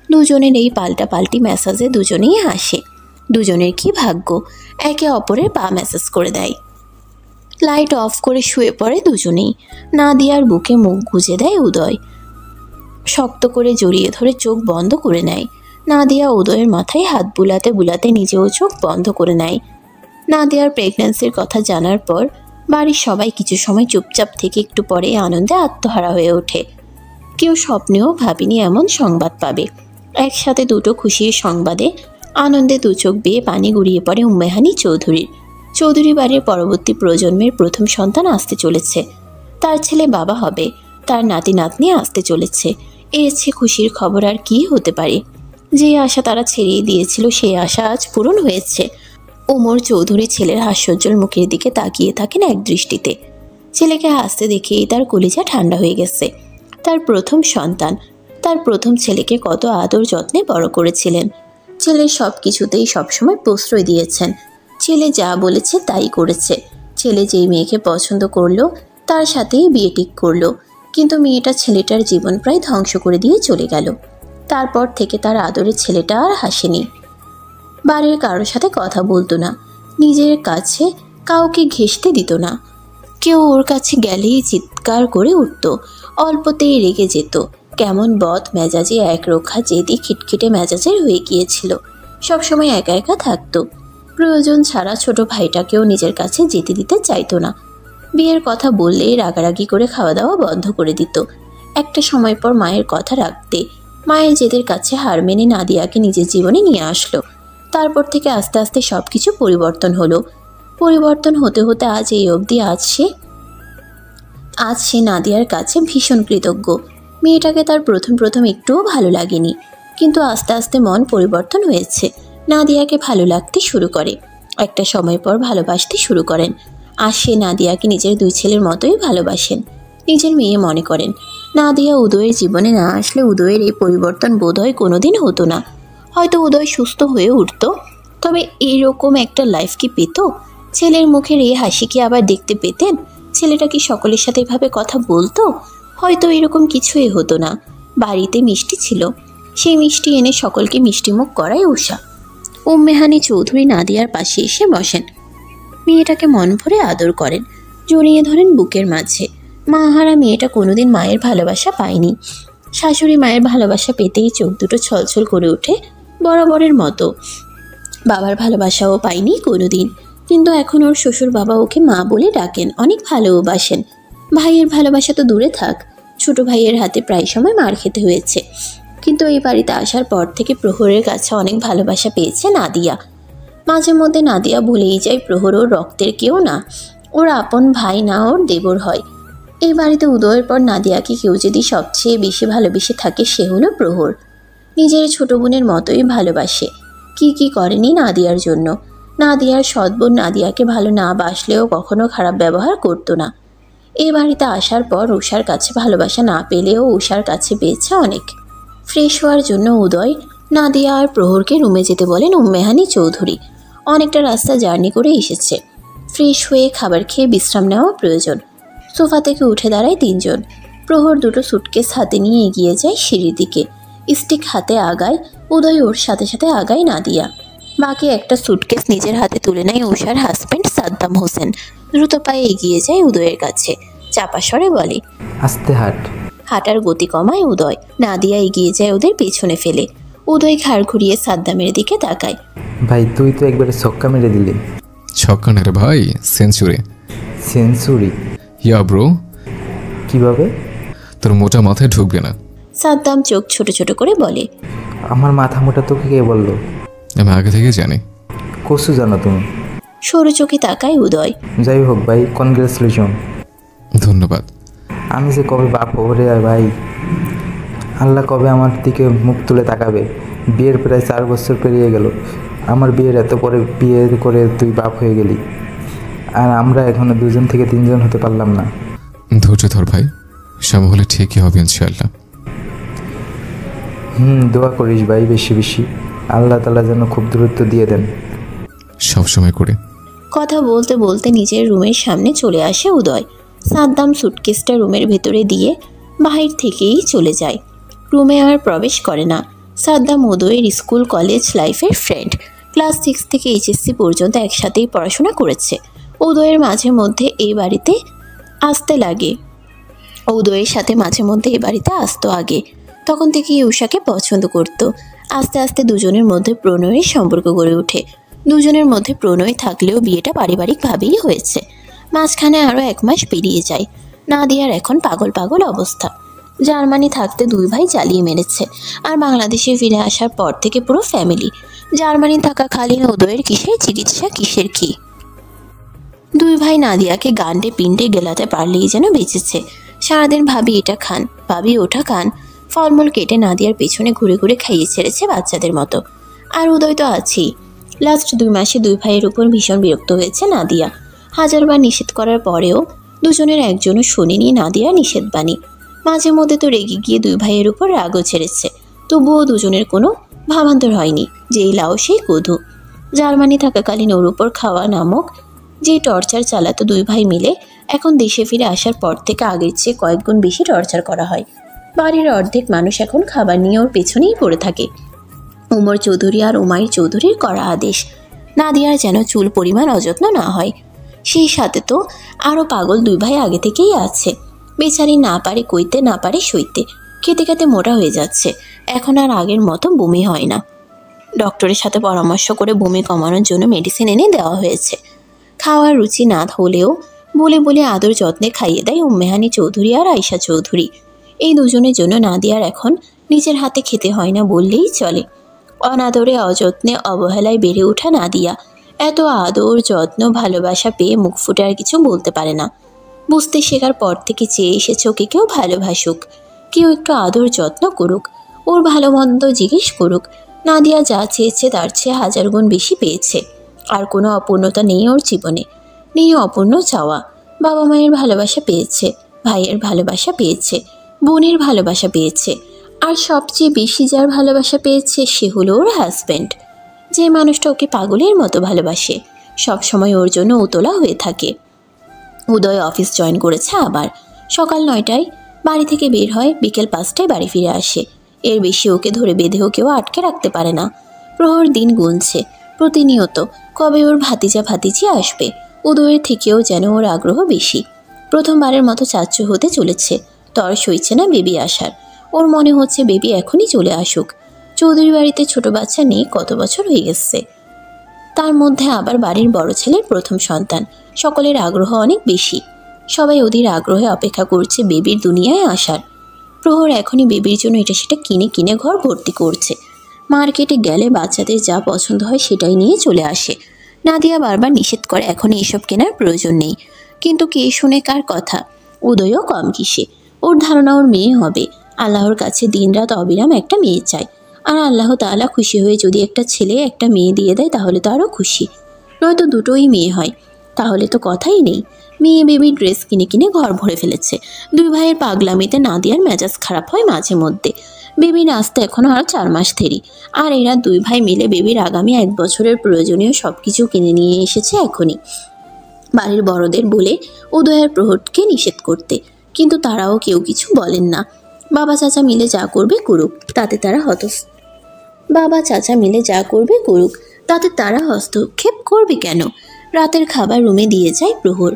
দুজনের এই পাল্টাপাল্টি ম্যাসাজে দুজনেই হাসে। দুজনের কি ভাগ্য, একে অপরের পা ম্যাসাজ করে দেয়। লাইট অফ করে শুয়ে পড়ে দুজনেই। নাদিয়ার বুকে মুখ গুজে দেয় উদয়, শক্ত করে জড়িয়ে ধরে চোখ বন্ধ করে নেয়। নাদিয়া উদয়ের মাথায় হাত বুলাতে বুলাতে নিজেও চোখ বন্ধ করে নেয়। নাদিয়ার প্রেগন্যান্সির কথা জানার পর বাড়ির সবাই কিছু সময় চুপচাপ থেকে একটু পরে আনন্দে আত্মহারা হয়ে ওঠে। কেউ স্বপ্নেও ভাবেনি এমন সংবাদ পাবে। একসাথে দুটো খুশির সংবাদে আনন্দে 2 চোখ বেয়ে পানি গড়িয়ে পড়ে উম্মেহানি চৌধুরীর। চৌধুরী বাড়ির পরবর্তী প্রজন্মের প্রথম সন্তান আসতে চলেছে, তার ছেলে বাবা হবে, তার নাতি নাতনি আসতে চলেছে। এর চেয়ে খুশির খবর আর কি হতে পারে? যে আশা তারা ছেড়িয়ে দিয়েছিল সেই আশা আজ পূরণ হয়েছে। ওমর চৌধুরী ছেলের হাস্যোজ্জ্বল মুখের দিকে তাকিয়ে থাকেন এক দৃষ্টিতে। ছেলেকে হাসতে দেখেই তার কলিজা ঠান্ডা হয়ে গেছে। তার প্রথম সন্তান, তার প্রথম ছেলেকে কত আদর যত্নে বড় করেছিলেন। ছেলের সব কিছুতেই সবসময় প্রশ্রয় দিয়েছেন। ছেলে যা বলেছে তাই করেছে। ছেলে যেই মেয়েকে পছন্দ করলো তার সাথেই বিয়ে ঠিক করলো, কিন্তু মেয়েটা ছেলেটার জীবন প্রায় ধ্বংস করে দিয়ে চলে গেল। তারপর থেকে তার আদরের ছেলেটা আর হাসেনি, বাড়ির কারোর সাথে কথা বলতো না, নিজের কাছে কাউকে ঘেঁষতে দিত না। কেউ ওর কাছে গেলেই চিৎকার করে উঠত, অল্পতেই রেগে যেত। কেমন বদ মেজাজে একরক্ষা জেদি খিটখিটে মেজাজের হয়ে গিয়েছিল। সবসময় একা একা থাকতো। প্রয়োজন ছাড়া ছোট ভাইটাকেও নিজের কাছে যেতে দিতে চাইতো না। বিয়ের কথা বললেই রাগারাগি করে খাওয়া দাওয়া বন্ধ করে দিত। একটা সময় পর মায়ের কথা রাখতে মায়ের জেদের কাছে হার মেনে নাদিয়াকে নিজের জীবনে নিয়ে আসলো। তারপর থেকে আস্তে আস্তে সব কিছু পরিবর্তন হলো। পরিবর্তন হতে হতে আজ এই অবধি। আজ সে নাদিয়ার কাছে ভীষণ কৃতজ্ঞ। মেয়েটাকে তার প্রথম একটুও ভালো লাগেনি, কিন্তু আস্তে আস্তে মন পরিবর্তন হয়েছে। নাদিয়াকে ভালো লাগতে শুরু করে। একটা সময় পর ভালোবাসতে শুরু করেন। আর সে নাদিয়াকে নিজের দুই ছেলের মতোই ভালোবাসেন, নিজের মেয়ে মনে করেন। নাদিয়া উদয়ের জীবনে না আসলে উদয়ের এই পরিবর্তন বোধহয় কোনোদিন হতো না। হয়তো উদয় সুস্থ হয়ে উঠত, তবে এইরকম একটা লাইফ কি পেত? ছেলের মুখের এই হাসি কি আবার দেখতে পেতেন? ছেলেটা কি সকলের সাথে এভাবে কথা বলতো? হয়তো এরকম কিছুই হতো না। বাড়িতে মিষ্টি ছিল, সেই মিষ্টি এনে সকলকে মিষ্টিমুখ করায় উষা। উম্মেহানি চৌধুরী নাদিয়ার পাশে এসে বসেন। মেয়েটাকে মন ভরে আদর করেন, জড়িয়ে ধরেন বুকের মাঝে। মাহারা মেয়েটা কোনোদিন মায়ের ভালোবাসা পায়নি। শাশুড়ি মায়ের ভালোবাসা পেতেই চোখ দুটো ছলছল করে ওঠে বরাবরের মতো। বাবার ভালোবাসাও পায়নি কোনোদিন, কিন্তু এখন ওর শ্বশুর বাবা ওকে মা বলে ডাকেন, অনেক ভালোবাসেন। ভাইয়ের ভালোবাসা তো দূরে থাক, ছোট ভাইয়ের হাতে প্রায় সময় মার খেতে হয়েছে। কিন্তু এই বাড়িতে আসার পর থেকে প্রহরের কাছে অনেক ভালোবাসা পেয়েছে নাদিয়া। মাঝে মধ্যে নাদিয়া ভুলেই যায় প্রহর ওর রক্তের কেউ না, ওর আপন ভাই না, ওর দেবর হয়। এই বাড়িতে উদয়ের পর নাদিয়াকে কেউ যদি সবচেয়ে বেশি ভালোবেসে থাকে সে হলো প্রহর। নিজের ছোট বোনের মতোই ভালোবাসে। কি করেনি নাদিয়ার জন্য। নাদিয়ার সৎ বোন নাদিয়াকে ভালো না বাসলেও কখনো খারাপ ব্যবহার করতো না। এই বাড়িতে আসার পর উষার কাছে ভালোবাসা না পেলেও উষার কাছে পেয়েছে অনেক। ফ্রেশ হওয়ার জন্য উদয় নাদিয়া আর প্রহরকে রুমে যেতে বলেন উম্মেহানি চৌধুরী। অনেকটা রাস্তা জার্নি করে এসেছে, ফ্রেশ হয়ে খাবার খেয়ে বিশ্রাম নেওয়া প্রয়োজন। সোফা থেকে উঠে দাঁড়ায় তিনজন। প্রহর দুটো সুটকেস হাতে নিয়ে এগিয়ে যায় সিঁড়ির দিকে। স্টিক হাতে আগায় উদয়, ওর সাথে সাথে আগায় নাদিয়া। বাকি একটা সুটকেস নিজের হাতে তুলে নেয় উষার হাজব্যান্ড সাদ্দাম হোসেন। দ্রুত পায়ে এগিয়ে যায় উদয়ের কাছে, চাপা স্বরে বলে, আস্তে হাঁট। হাঁটার গতি কমায় উদয়। নাদিয়া এগিয়ে যায় ওদের পেছনে ফেলে। উদয় ঘাড় ঘুরিয়ে সাদ্দামের দিকে তাকায়। ভাই তুই তো একবারে ছক্কা মেরে দিলি। ছক্কা না রে ভাই, সেঞ্চুরি। সেঞ্চুরি? Yeah bro. কিভাবে? তোর মোটা মাথায় ঢুকবে না। সাদ্দাম চোখ ছোট ছোট করে বলে, আমার মাথা মোটা তোকে কে বললো? আমি আগে থেকে জানি। কসু জানো তুমি? সরু চোখে তাকায় উদয়। যাই হোক ভাই, কনগ্রেচুলেশন। ধন্যবাদ। আমি যে কবে বাপ হব রে ভাই, আল্লাহ কবে আমার দিকে মুখ তুলে তাকাবে। বিয়ের প্রায় 4 বছর পেরিয়ে গেল। আমার বিয়ের এত পরে বিয়ে করে তুই বাপ হয়ে গেলি, আর আমরা এখনো 2জন থেকে 3জন হতে পারলাম না। ধৈর্য ধর ভাই, সময় হলে ঠিকই হবে ইনশাআল্লাহ। দোয়া করিস ভাই বেশি বেশি, আল্লাহ তাআলা যেন খুব দূরত্ব দিয়ে দেন। সবসময় করে। কথা বলতে বলতে নিজের রুমের সামনে চলে আসে উদয়। সাদ্দাম সুটকেসটা রুমের ভেতরে দিয়ে বাহির থেকেই চলে যায়, রুমে আর প্রবেশ করে না। সাদ্দাম উদয়ের স্কুল কলেজ লাইফের ফ্রেন্ড। ক্লাস 6 থেকে HSC পর্যন্ত একসাথেই পড়াশোনা করেছে। উদয়ের মাঝে মধ্যে এই বাড়িতে আসতে লাগে, উদয়ের সাথে মাঝে মধ্যে এই বাড়িতে আসতো আগে। তখন থেকেই উষাকে পছন্দ করত। আস্তে আস্তে দুজনের মধ্যে প্রণয়ের সম্পর্ক গড়ে ওঠে। দুজনের মধ্যে প্রণয় থাকলেও বিয়েটা পারিবারিকভাবেই হয়েছে। মাঝখানে আরও 1 মাস পেরিয়ে যায়। নাদিয়ার এখন পাগল পাগল অবস্থা। জার্মানি থাকতে 2 ভাই জ্বালিয়ে মেরেছে, আর বাংলাদেশে ফিরে আসার পর থেকে পুরো ফ্যামিলি। জার্মানি থাকাকালীন উদয়ের কিসের চিকিৎসা, কিসের কি। 2 ভাই নাদিয়াকে গান্ডে পিণ্ডে গেলাতে পারলেই যেন বেঁচেছে। সারাদিন ভাবি এটা খান, ভাবি ওটা খান, ফলমূল কেটে নাদিয়ার পেছনে ঘুরে ঘুরে খাইয়ে ছেড়েছে বাচ্চাদের মতো। আর উদয় তো আছেই। লাস্ট 2 মাসে 2 ভাইয়ের উপর ভীষণ বিরক্ত হয়েছে নাদিয়া। হাজারবার নিষেধ করার পরেও দুজনের একজনও শোনেনি নাদিয়ার নিষেধ বাণী। মাঝে মধ্যে তো রেগে গিয়ে দুই ভাইয়ের উপর রাগও ছেড়েছে, তবুও দুজনের কোনো ভাবান্তর হয়নি। যেই লাও সেই কধু। জার্মানি থাকাকালীন ওর উপর খাওয়া নামক যে টর্চার চালাতো দুই ভাই মিলে, এখন দেশে ফিরে আসার পর থেকে আগের চেয়ে কয়েক গুণ বেশি টর্চার করা হয়। বাড়ির অর্ধেক মানুষ এখন খাবার নিয়ে ওর পেছনেই পড়ে থাকে। ওমর চৌধুরী আর উমাইর চৌধুরীর করা আদেশ নাদিয়ার যেন চুল পরিমাণ অযত্ন না হয়। সেই সাথে তো আরও পাগল দুই ভাই আগে থেকেই আছে। বেচারি না পারে কইতে, না পারে সইতে, খেতে খেতে মোটা হয়ে যাচ্ছে। এখন আর আগের মতো বমি হয় না। ডক্টরের সাথে পরামর্শ করে বমি কমানোর জন্য মেডিসিন এনে দেওয়া হয়েছে। খাওয়ার রুচি না হলেও বলে বলে আদর যত্নে খাইয়ে দেয় উম্মেহানি চৌধুরী আর আয়শা চৌধুরী। এই দুজনের জন্য নাদিয়ার এখন নিজের হাতে খেতে হয় না বললেই চলে। অনাদরে, অযত্নে, অবহেলায় বেড়ে ওঠা নাদিয়া এত আদর, যত্ন, ভালোবাসা পেয়ে মুখ ফুটে আর কিছু বলতে পারে না। বুঝতে শেখার পর থেকে চেয়ে এসেছে ওকে কেউ ভালোবাসুক, কেউ একটু আদর যত্ন করুক, ওর ভালো মন্দ জিজ্ঞেস করুক। নাদিয়া যা চেয়েছে তার চেয়ে 1000 গুণ বেশি পেয়েছে। আর কোনো অপূর্ণতা নেই ওর জীবনে, নেই অপূর্ণ চাওয়া। বাবা মায়ের ভালোবাসা পেয়েছে, ভাইয়ের ভালোবাসা পেয়েছে, বোনের ভালোবাসা পেয়েছে, আর সবচেয়ে বেশি যার ভালোবাসা পেয়েছে সে হলো ওর হাজব্যান্ড, যে মানুষটা ওকে পাগলের মতো ভালোবাসে, সব সময় ওর জন্য উতলা হয়ে থাকে। উদয় অফিস জয়েন করেছে আবার। সকাল 9টায় বাড়ি থেকে বের হয়, বিকেল 5টায় বাড়ি ফিরে আসে। এর বেশি ওকে ধরে বেঁধেও কেউ আটকে রাখতে পারে না। প্রহর দিন গুনছে প্রতিনিয়ত, কবে ওর ভাতিজা ভাতিজি আসবে। উদয়ের থেকেও যেন ওর আগ্রহ বেশি। প্রথমবারের মতো চাচ্চু হতে চলেছে, তর সইছে না বেবি আসার। ওর মনে হচ্ছে বেবি এখনই চলে আসুক। চৌধুরী বাড়িতে ছোট বাচ্চা নেই কত বছর হয়ে গেছে। তার মধ্যে আবার বাড়ির বড় ছেলের প্রথম সন্তান। সকলের আগ্রহ অনেক বেশি। সবাই ওদের আগ্রহে অপেক্ষা করছে বেবির দুনিয়ায় আসার। প্রহর এখনই বেবির জন্য এটা সেটা কিনে কিনে ঘর ভর্তি করছে। মার্কেটে গেলে বাচ্চাদের যা পছন্দ হয় সেটাই নিয়ে চলে আসে। নাদিয়া বারবার নিষেধ করে এখনই এসব কেনার প্রয়োজন নেই, কিন্তু কে শুনে কার কথা। উদয়ও কম কিসে। ওর ধারণা ওর মেয়ে হবে। আল্লাহর কাছে দিনরাত অবিরাম একটা মেয়ে চায়। আর আল্লাহ তাআলা খুশি হয়ে যদি একটা ছেলে একটা মেয়ে দিয়ে দেয় তাহলে তো আরও খুশি। নয়তো দুটোই মেয়ে হয়, তাহলে তো কথাই নেই। মেয়ে বেবির ড্রেস কিনে কিনে ঘর ভরে ফেলেছে। দুই ভাইয়ের পাগলামিতে নাদিয়ার মেজাজ খারাপ হয় মাঝে মধ্যে। বেবির আসতে এখনও আরও 4 মাস দেরি, আর এরা দুই ভাই মিলে বেবির আগামী 1 বছরের প্রয়োজনীয় সব কিছু কিনে নিয়ে এসেছে এখনই। বাড়ির বড়দের বলে উদয়ের প্রহরকে নিষেধ করতে, কিন্তু তারাও কেউ কিছু বলেন না। বাবা চাচা মিলে যা করবে করুক, তাতে তারা হস্তক্ষেপ করবে কেন? রাতের খাবার রুমে দিয়ে যায় প্রহর।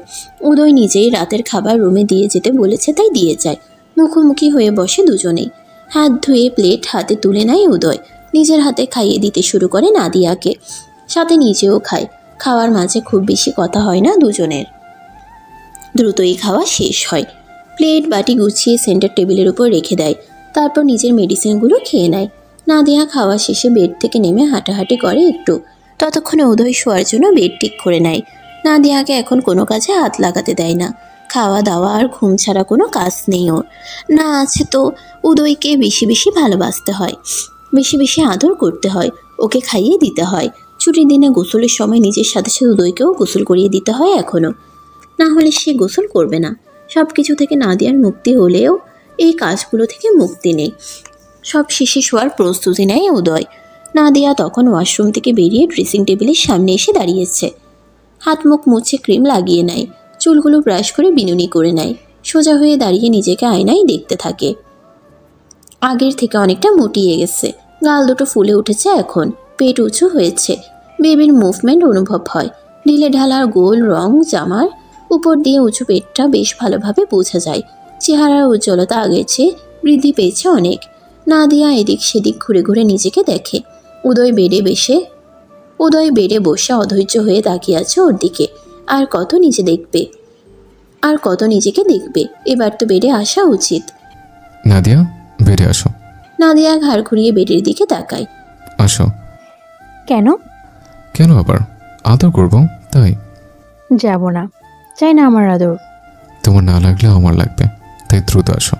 উদয় নিজেই রাতের খাবার রুমে দিয়ে যেতে বলেছে, তাই দিয়ে যায়। মুখোমুখি হয়ে বসে দুজনেই। হাত ধুয়ে প্লেট হাতে তুলে নেয় উদয়। নিজের হাতে খাইয়ে দিতে শুরু করে নাদিয়াকে, সাথে নিজেও খায়। খাওয়ার মাঝে খুব বেশি কথা হয় না দুজনের। দ্রুতই খাওয়া শেষ হয়। প্লেট বাটি গুছিয়ে সেন্টার টেবিলের উপর রেখে দেয়। তারপর নিজের মেডিসিনগুলো খেয়ে নেয়। নাদিয়া খাওয়া শেষে বেড থেকে নেমে হাঁটাহাঁটি করে একটু। ততক্ষণে উদয় শোয়ার জন্য বেড ঠিক করে নেয়। নাদিয়াকে এখন কোনো কাজে হাত লাগাতে দেয় না। খাওয়া দাওয়া আর ঘুম ছাড়া কোনো কাজ নেই ওর। না আছে তো উদয়কে বেশি বেশি ভালোবাসতে হয়, বেশি বেশি আদর করতে হয়, ওকে খাইয়ে দিতে হয়। ছুটির দিনে গোসলের সময় নিজের সাথে সাথে উদয়কেও গোসল করিয়ে দিতে হয় এখনও। না হলে সে গোসল করবে না। সব কিছু থেকে নাদিয়ার মুক্তি হলেও এই কাজগুলো থেকে মুক্তি নেই। সব শেষে শোয়ার প্রস্তুতি নেয় উদয়। নাদিয়া তখন ওয়াশরুম থেকে বেরিয়ে ড্রেসিং টেবিলের সামনে এসে দাঁড়িয়েছে। হাত মুখ মুছে ক্রিম লাগিয়ে নেয়, চুলগুলো ব্রাশ করে বিনুনি করে নেয়। সোজা হয়ে দাঁড়িয়ে নিজেকে আয়নায় দেখতে থাকে। আগের থেকে অনেকটা মুটিয়ে গেছে। গাল দুটো ফুলে উঠেছে এখন, পেট উঁচু হয়েছে। বেবির মুভমেন্ট অনুভব হয়। ঢিলে ঢালার গোল রং জামার উপর দিয়ে উঁচু পেটটা বেশ ভালোভাবে বোঝা যায়। চেহারার উজ্জ্বলতা আগের চেয়ে বৃদ্ধি পেয়েছে অনেক। নাদিয়া এদিক সেদিক ঘুরে ঘুরে নিজেকে দেখে। উদয় বেডে বসে অধৈর্য হয়ে তাকিয়ে আছে ওর দিকে। আর কত নিজেকে দেখবে। এবার তো বেডে আসা উচিত। নাদিয়া, বেডে আসো। নাদিয়া ঘাড় ঘুরিয়ে বেডের দিকে তাকায়। আসো। কেন? কেন আবার? আদর করবো তাই। যাব না, চাই না আমার আদর। তোমার না লাগলে আমার লাগবে, তাই দ্রুত আসো।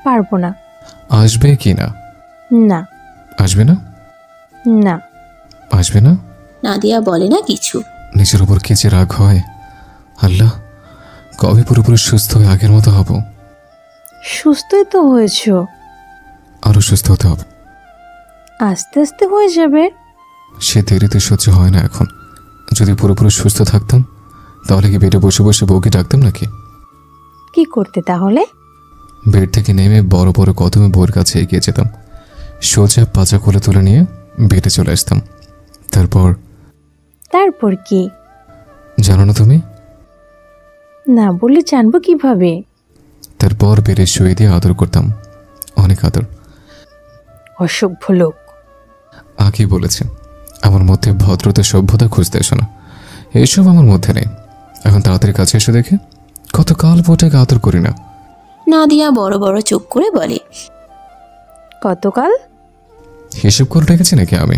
পারবো না। আসবে কি না? না। আসবে না? না। আসবে না? নাদিয়া বলে না কিছু। নিজের উপর কি যে রাগ হয়। আল্লাহ, কবে পুরোপুরি সুস্থ হয়ে আগের মতো হব? সুস্থই তো হয়েছ, আরও সুস্থ হতে হবে। আস্তে আস্তে হয়ে যাবে। সে দেরিতে সহ্য হয় না এখন। যদি পুরোপুরি সুস্থ থাকতাম তাহলে কি বেডে বসে বসে বউকে ডাকতাম নাকি? কি করতে তাহলে? বেড থেকে নেমে বড় বড় কদমে বউর কাছে এগিয়ে যেতাম, সোজা পাচা কোলে তুলে নিয়ে বেডে চলে আসতাম। তারপর কি জানো না তুমি? না বললে জানবো কিভাবে? তারপর বেডে শুয়ে দিয়ে আদর করতাম, অনেক আদর। অসভ্য লোক। আগে বলেছে আমার মধ্যে ভদ্রতা সভ্যতা খুঁজতে এসো না, এসব আমার মধ্যে নেই। এখন তাড়াতাড়ি কাছে এসে দেখে কত কাল পোটাকে আদর করি না। নাদিয়া বড় বড় চোখ করে বলে, কতকাল হিসেব করে রেখেছি নাকি আমি?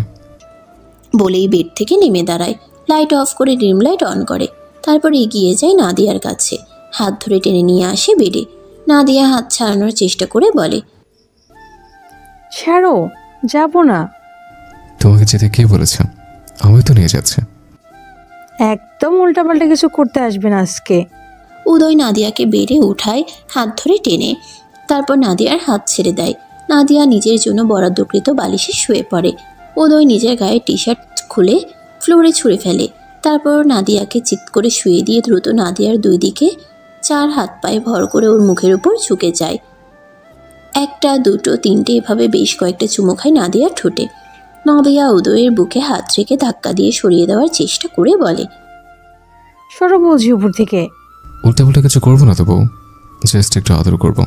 বলেই বেড থেকে নেমে দাঁড়ায়, লাইট অফ করে ড্রিম লাইট অন করে। তারপর এগিয়ে যায় নাদিয়ার কাছে, হাত ধরে টেনে নিয়ে আসে বেডে। নাদিয়া হাত ছাড়ানোর চেষ্টা করে বলে, ছাড়ো, যাবো না। তোমাকে যেতে কে বলেছে? আমি তো নিয়ে যাচ্ছে। একদম উল্টাপাল্টা কিছু করতে আসবে না আজকে। উদয় নাদিয়াকে বেডে উঠায় হাত ধরে টেনে, তারপর নাদিয়ার হাত ছেড়ে দেয়। নাদিয়া নিজের জন্য বরাদ্দকৃত বালিশে শুয়ে পড়ে। উদয় নিজের গায়ে টি শার্ট খুলে ফ্লোরে ছুঁড়ে ফেলে। তারপর নাদিয়াকে চিৎ করে শুয়ে দিয়ে দ্রুত নাদিয়ার দুই দিকে 4 হাত পায়ে ভর করে ওর মুখের উপর ঝুঁকে যায়। 1, 2, 3 এভাবে বেশ কয়েকটা চুমু খায় নাদিয়ার ঠোঁটে। নাদিয়া উদয়ের বুকে হাত রেখে ধাক্কা দিয়ে সরিয়ে দেওয়ার চেষ্টা করে বলে, সরো বলছি উপর থেকে। উল্টাপাল্টা কিছু করবো না তো বউ, জাস্ট একটু আদর করবো।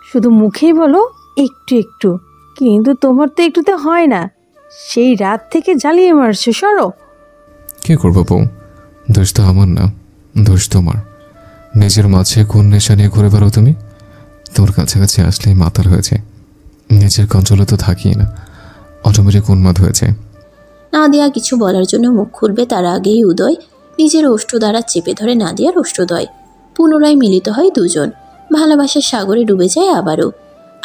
শুধু মুখেই বলো একটু একটু, কিন্তু তোমার তো একটুতে হয় না। সেই রাত থেকে জ্বালিয়ে মারছো, সরো। কি করবো বউ, দোষ তো আমার না, দোষ তোমার। নিজের মাঝে কোন নেশা নিয়ে ঘুরে বেড়াও তুমি? তোমার কাছাকাছি আসলেই মাতাল হয়েছে, নিজের কন্ট্রোলে তো থাকি না, অটোমেটিক উন্মাদ হয়েছে। নাদিয়া কিছু বলার জন্য মুখ খুলবে তার আগেই উদয় নিজের ওষ্ঠ দ্বারা চেপে ধরে নাদিয়ার ওষ্ঠদ্বয়। পুনরায় মিলিত হয় দুজন, ভালোবাসার সাগরে ডুবে যায় আবারও।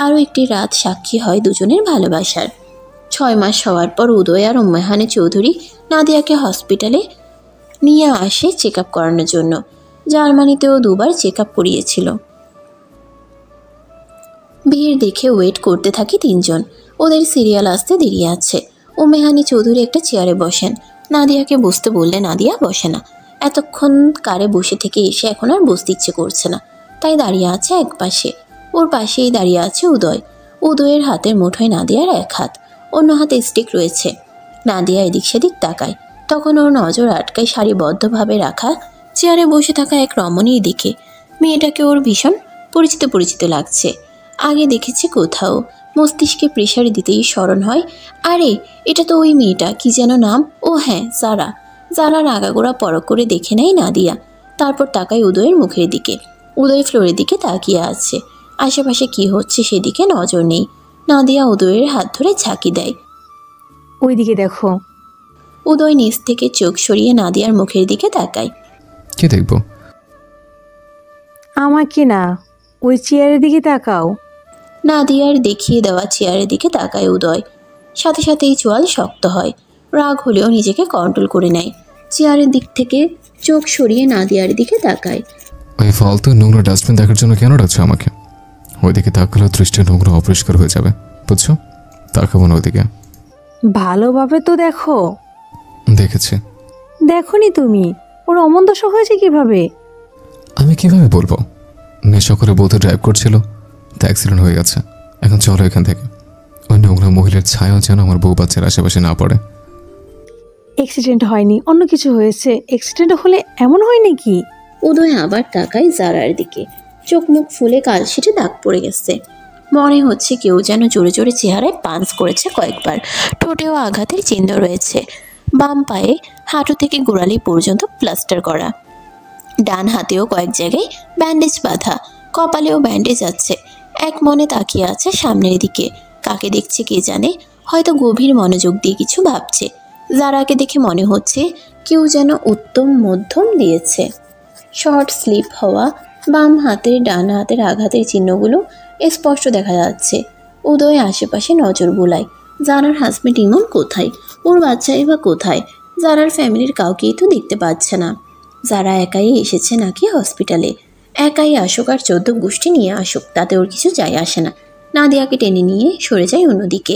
আরও একটি রাত সাক্ষী হয় দুজনের ভালোবাসার। 6 মাস হওয়ার পর উদয় আর উম্মেহানে চৌধুরী নাদিয়াকে হসপিটালে নিয়ে আসে চেক আপ করানোর জন্য। জার্মানিতেও 2 বার চেক আপ করিয়েছিল। ভিড় দেখে ওয়েট করতে থাকে 3 জন। ওদের সিরিয়াল আসতে দেরি আছে। উম্মেহানি চৌধুরী একটা চেয়ারে বসেন। নাদিয়াকে বসতে বললে নাদিয়া বসে না। এতক্ষণ কারে বসে থেকে এসে এখন আর বসতে ইচ্ছে করছে না, তাই দাঁড়িয়ে আছে এক পাশে। ওর পাশেই দাঁড়িয়ে আছে উদয়। উদয়ের হাতের মুঠোয় নাদিয়ার এক হাত, অন্য হাতে স্টিক রয়েছে। নাদিয়া এদিক সেদিক তাকায়, তখন ওর নজর আটকায় সারিবদ্ধভাবে রাখা চেয়ারে বসে থাকা এক রমণীর দিকে। মেয়েটাকে ওর ভীষণ পরিচিত পরিচিত লাগছে, আগে দেখেছি কোথাও। মস্তিষ্কে প্রেশার দিতেই স্মরণ হয়, আরে এটা তো ওই মেয়েটা, কি যেন নাম? ও হ্যাঁ, জারা। জারার আগাগোড়া পরখ করে দেখে নেয় নাদিয়া। তারপর তাকায় উদয়ের মুখের দিকে। উদয় ফ্লোরের দিকে তাকিয়ে আছে, আশেপাশে কি হচ্ছে সেদিকে নজর নেই। নাদিয়া উদয়ের হাত ধরে ঝাঁকি দেয়, ওইদিকে দেখো। উদয় নিচ থেকে চোখ সরিয়ে নাদিয়ার মুখের দিকে তাকায়। কি দেখবো? আমাকে না, ওই চেয়ারের দিকে তাকাও। নাদিয়ার দেখিয়ে দেওয়া চেয়ারের দিকে তাকায় উদয়। সাথে সাথেই চোয়াল শক্ত হয়, রাগ হলেও নিজেকে কন্ট্রোল করে নেয়। চেয়ারের দিক থেকে চোখ সরিয়ে নাদিয়ার দিকে তাকায়। ওই ফালতু নোংরা ডাস্টবিন দেখার জন্য কেন ডাকছো আমাকে? ওইদিকে তাকালে দৃষ্টি নোংরা অপরিষ্কার হয়ে যাবে, বুঝছো? তাকাবো না ওইদিকে। ভালোভাবে তো দেখো। দেখেছি। দেখোনি তুমি? ওর অমন দশা হয়েছে কিভাবে? আমি কিভাবে বলবো? নেশা করে বোধহয় ড্রাইভ করছিল, তা অ্যাক্সিডেন্ট হয়ে গেছে। এখন চলো এখান থেকে, ওই নোংরা মহিলার ছায়া যেন আমার বউ বাচ্চার আশেপাশে না পড়ে। অ্যাক্সিডেন্ট হয়নি, অন্য কিছু হয়েছে। অ্যাক্সিডেন্ট হলে এমন হয় নাকি? উদয় আবার তাকায় জারার দিকে, চোখ মুখ ফুলে কালশিটে দাগ পড়ে গেছে। মনে হচ্ছে কেউ যেন জোরে জোরে চেহারায় পাঞ্চ করেছে কয়েকবার। ঠোঁটেও আঘাতের চিহ্ন রয়েছে। বাম পায়ে হাঁটু থেকে গোড়ালি পর্যন্ত প্লাস্টার করা। ডান হাতেও কয়েক জায়গায় ব্যান্ডেজ বাঁধা, কপালেও ব্যান্ডেজ আছে। এক মনে তাকিয়ে আছে সামনের দিকে, কাকে দেখছে কে জানে, হয়তো গভীর মনোযোগ দিয়ে কিছু ভাবছে। জারাকে দেখে মনে হচ্ছে কেউ যেন উত্তম মধ্যম দিয়েছে। শর্ট স্লিপ হওয়া বাম হাতের ডান হাতের আঘাতের চিহ্নগুলো স্পষ্ট দেখা যাচ্ছে। উদয় আশেপাশে নজর বোলায়, জারার হাজবেন্ড ইমন কোথায়, ওর বাচ্চাই বা কোথায়? জারার ফ্যামিলির কাউকেই তো দেখতে পাচ্ছে না। যারা একাই এসেছে নাকি হসপিটালে। একাই আসুক আর 14 গোষ্ঠী নিয়ে আসুক, তাতে ওর কিছু যায় আসে না। নাদিয়াকে টেনে নিয়ে সরে যায় অন্যদিকে।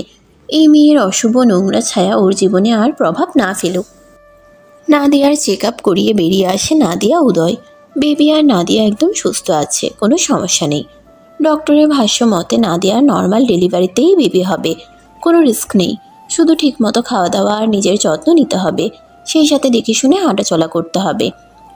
এই মেয়ের অশুভ নোংরা ছায়া ওর জীবনে আর প্রভাব না ফেলুক। নাদিয়ার চেক আপ করিয়ে বেরিয়ে আসে নাদিয়া, উদয়। বেবি আর নাদিয়া একদম সুস্থ আছে, কোনো সমস্যা নেই। ডক্টরের ভাষ্য মতে নাদিয়ার নর্মাল ডেলিভারিতেই বেবি হবে, কোনো রিস্ক নেই। শুধু ঠিকমতো খাওয়া দাওয়া আর নিজের যত্ন নিতে হবে, সেই সাথে দেখে শুনে হাঁটাচলা করতে হবে।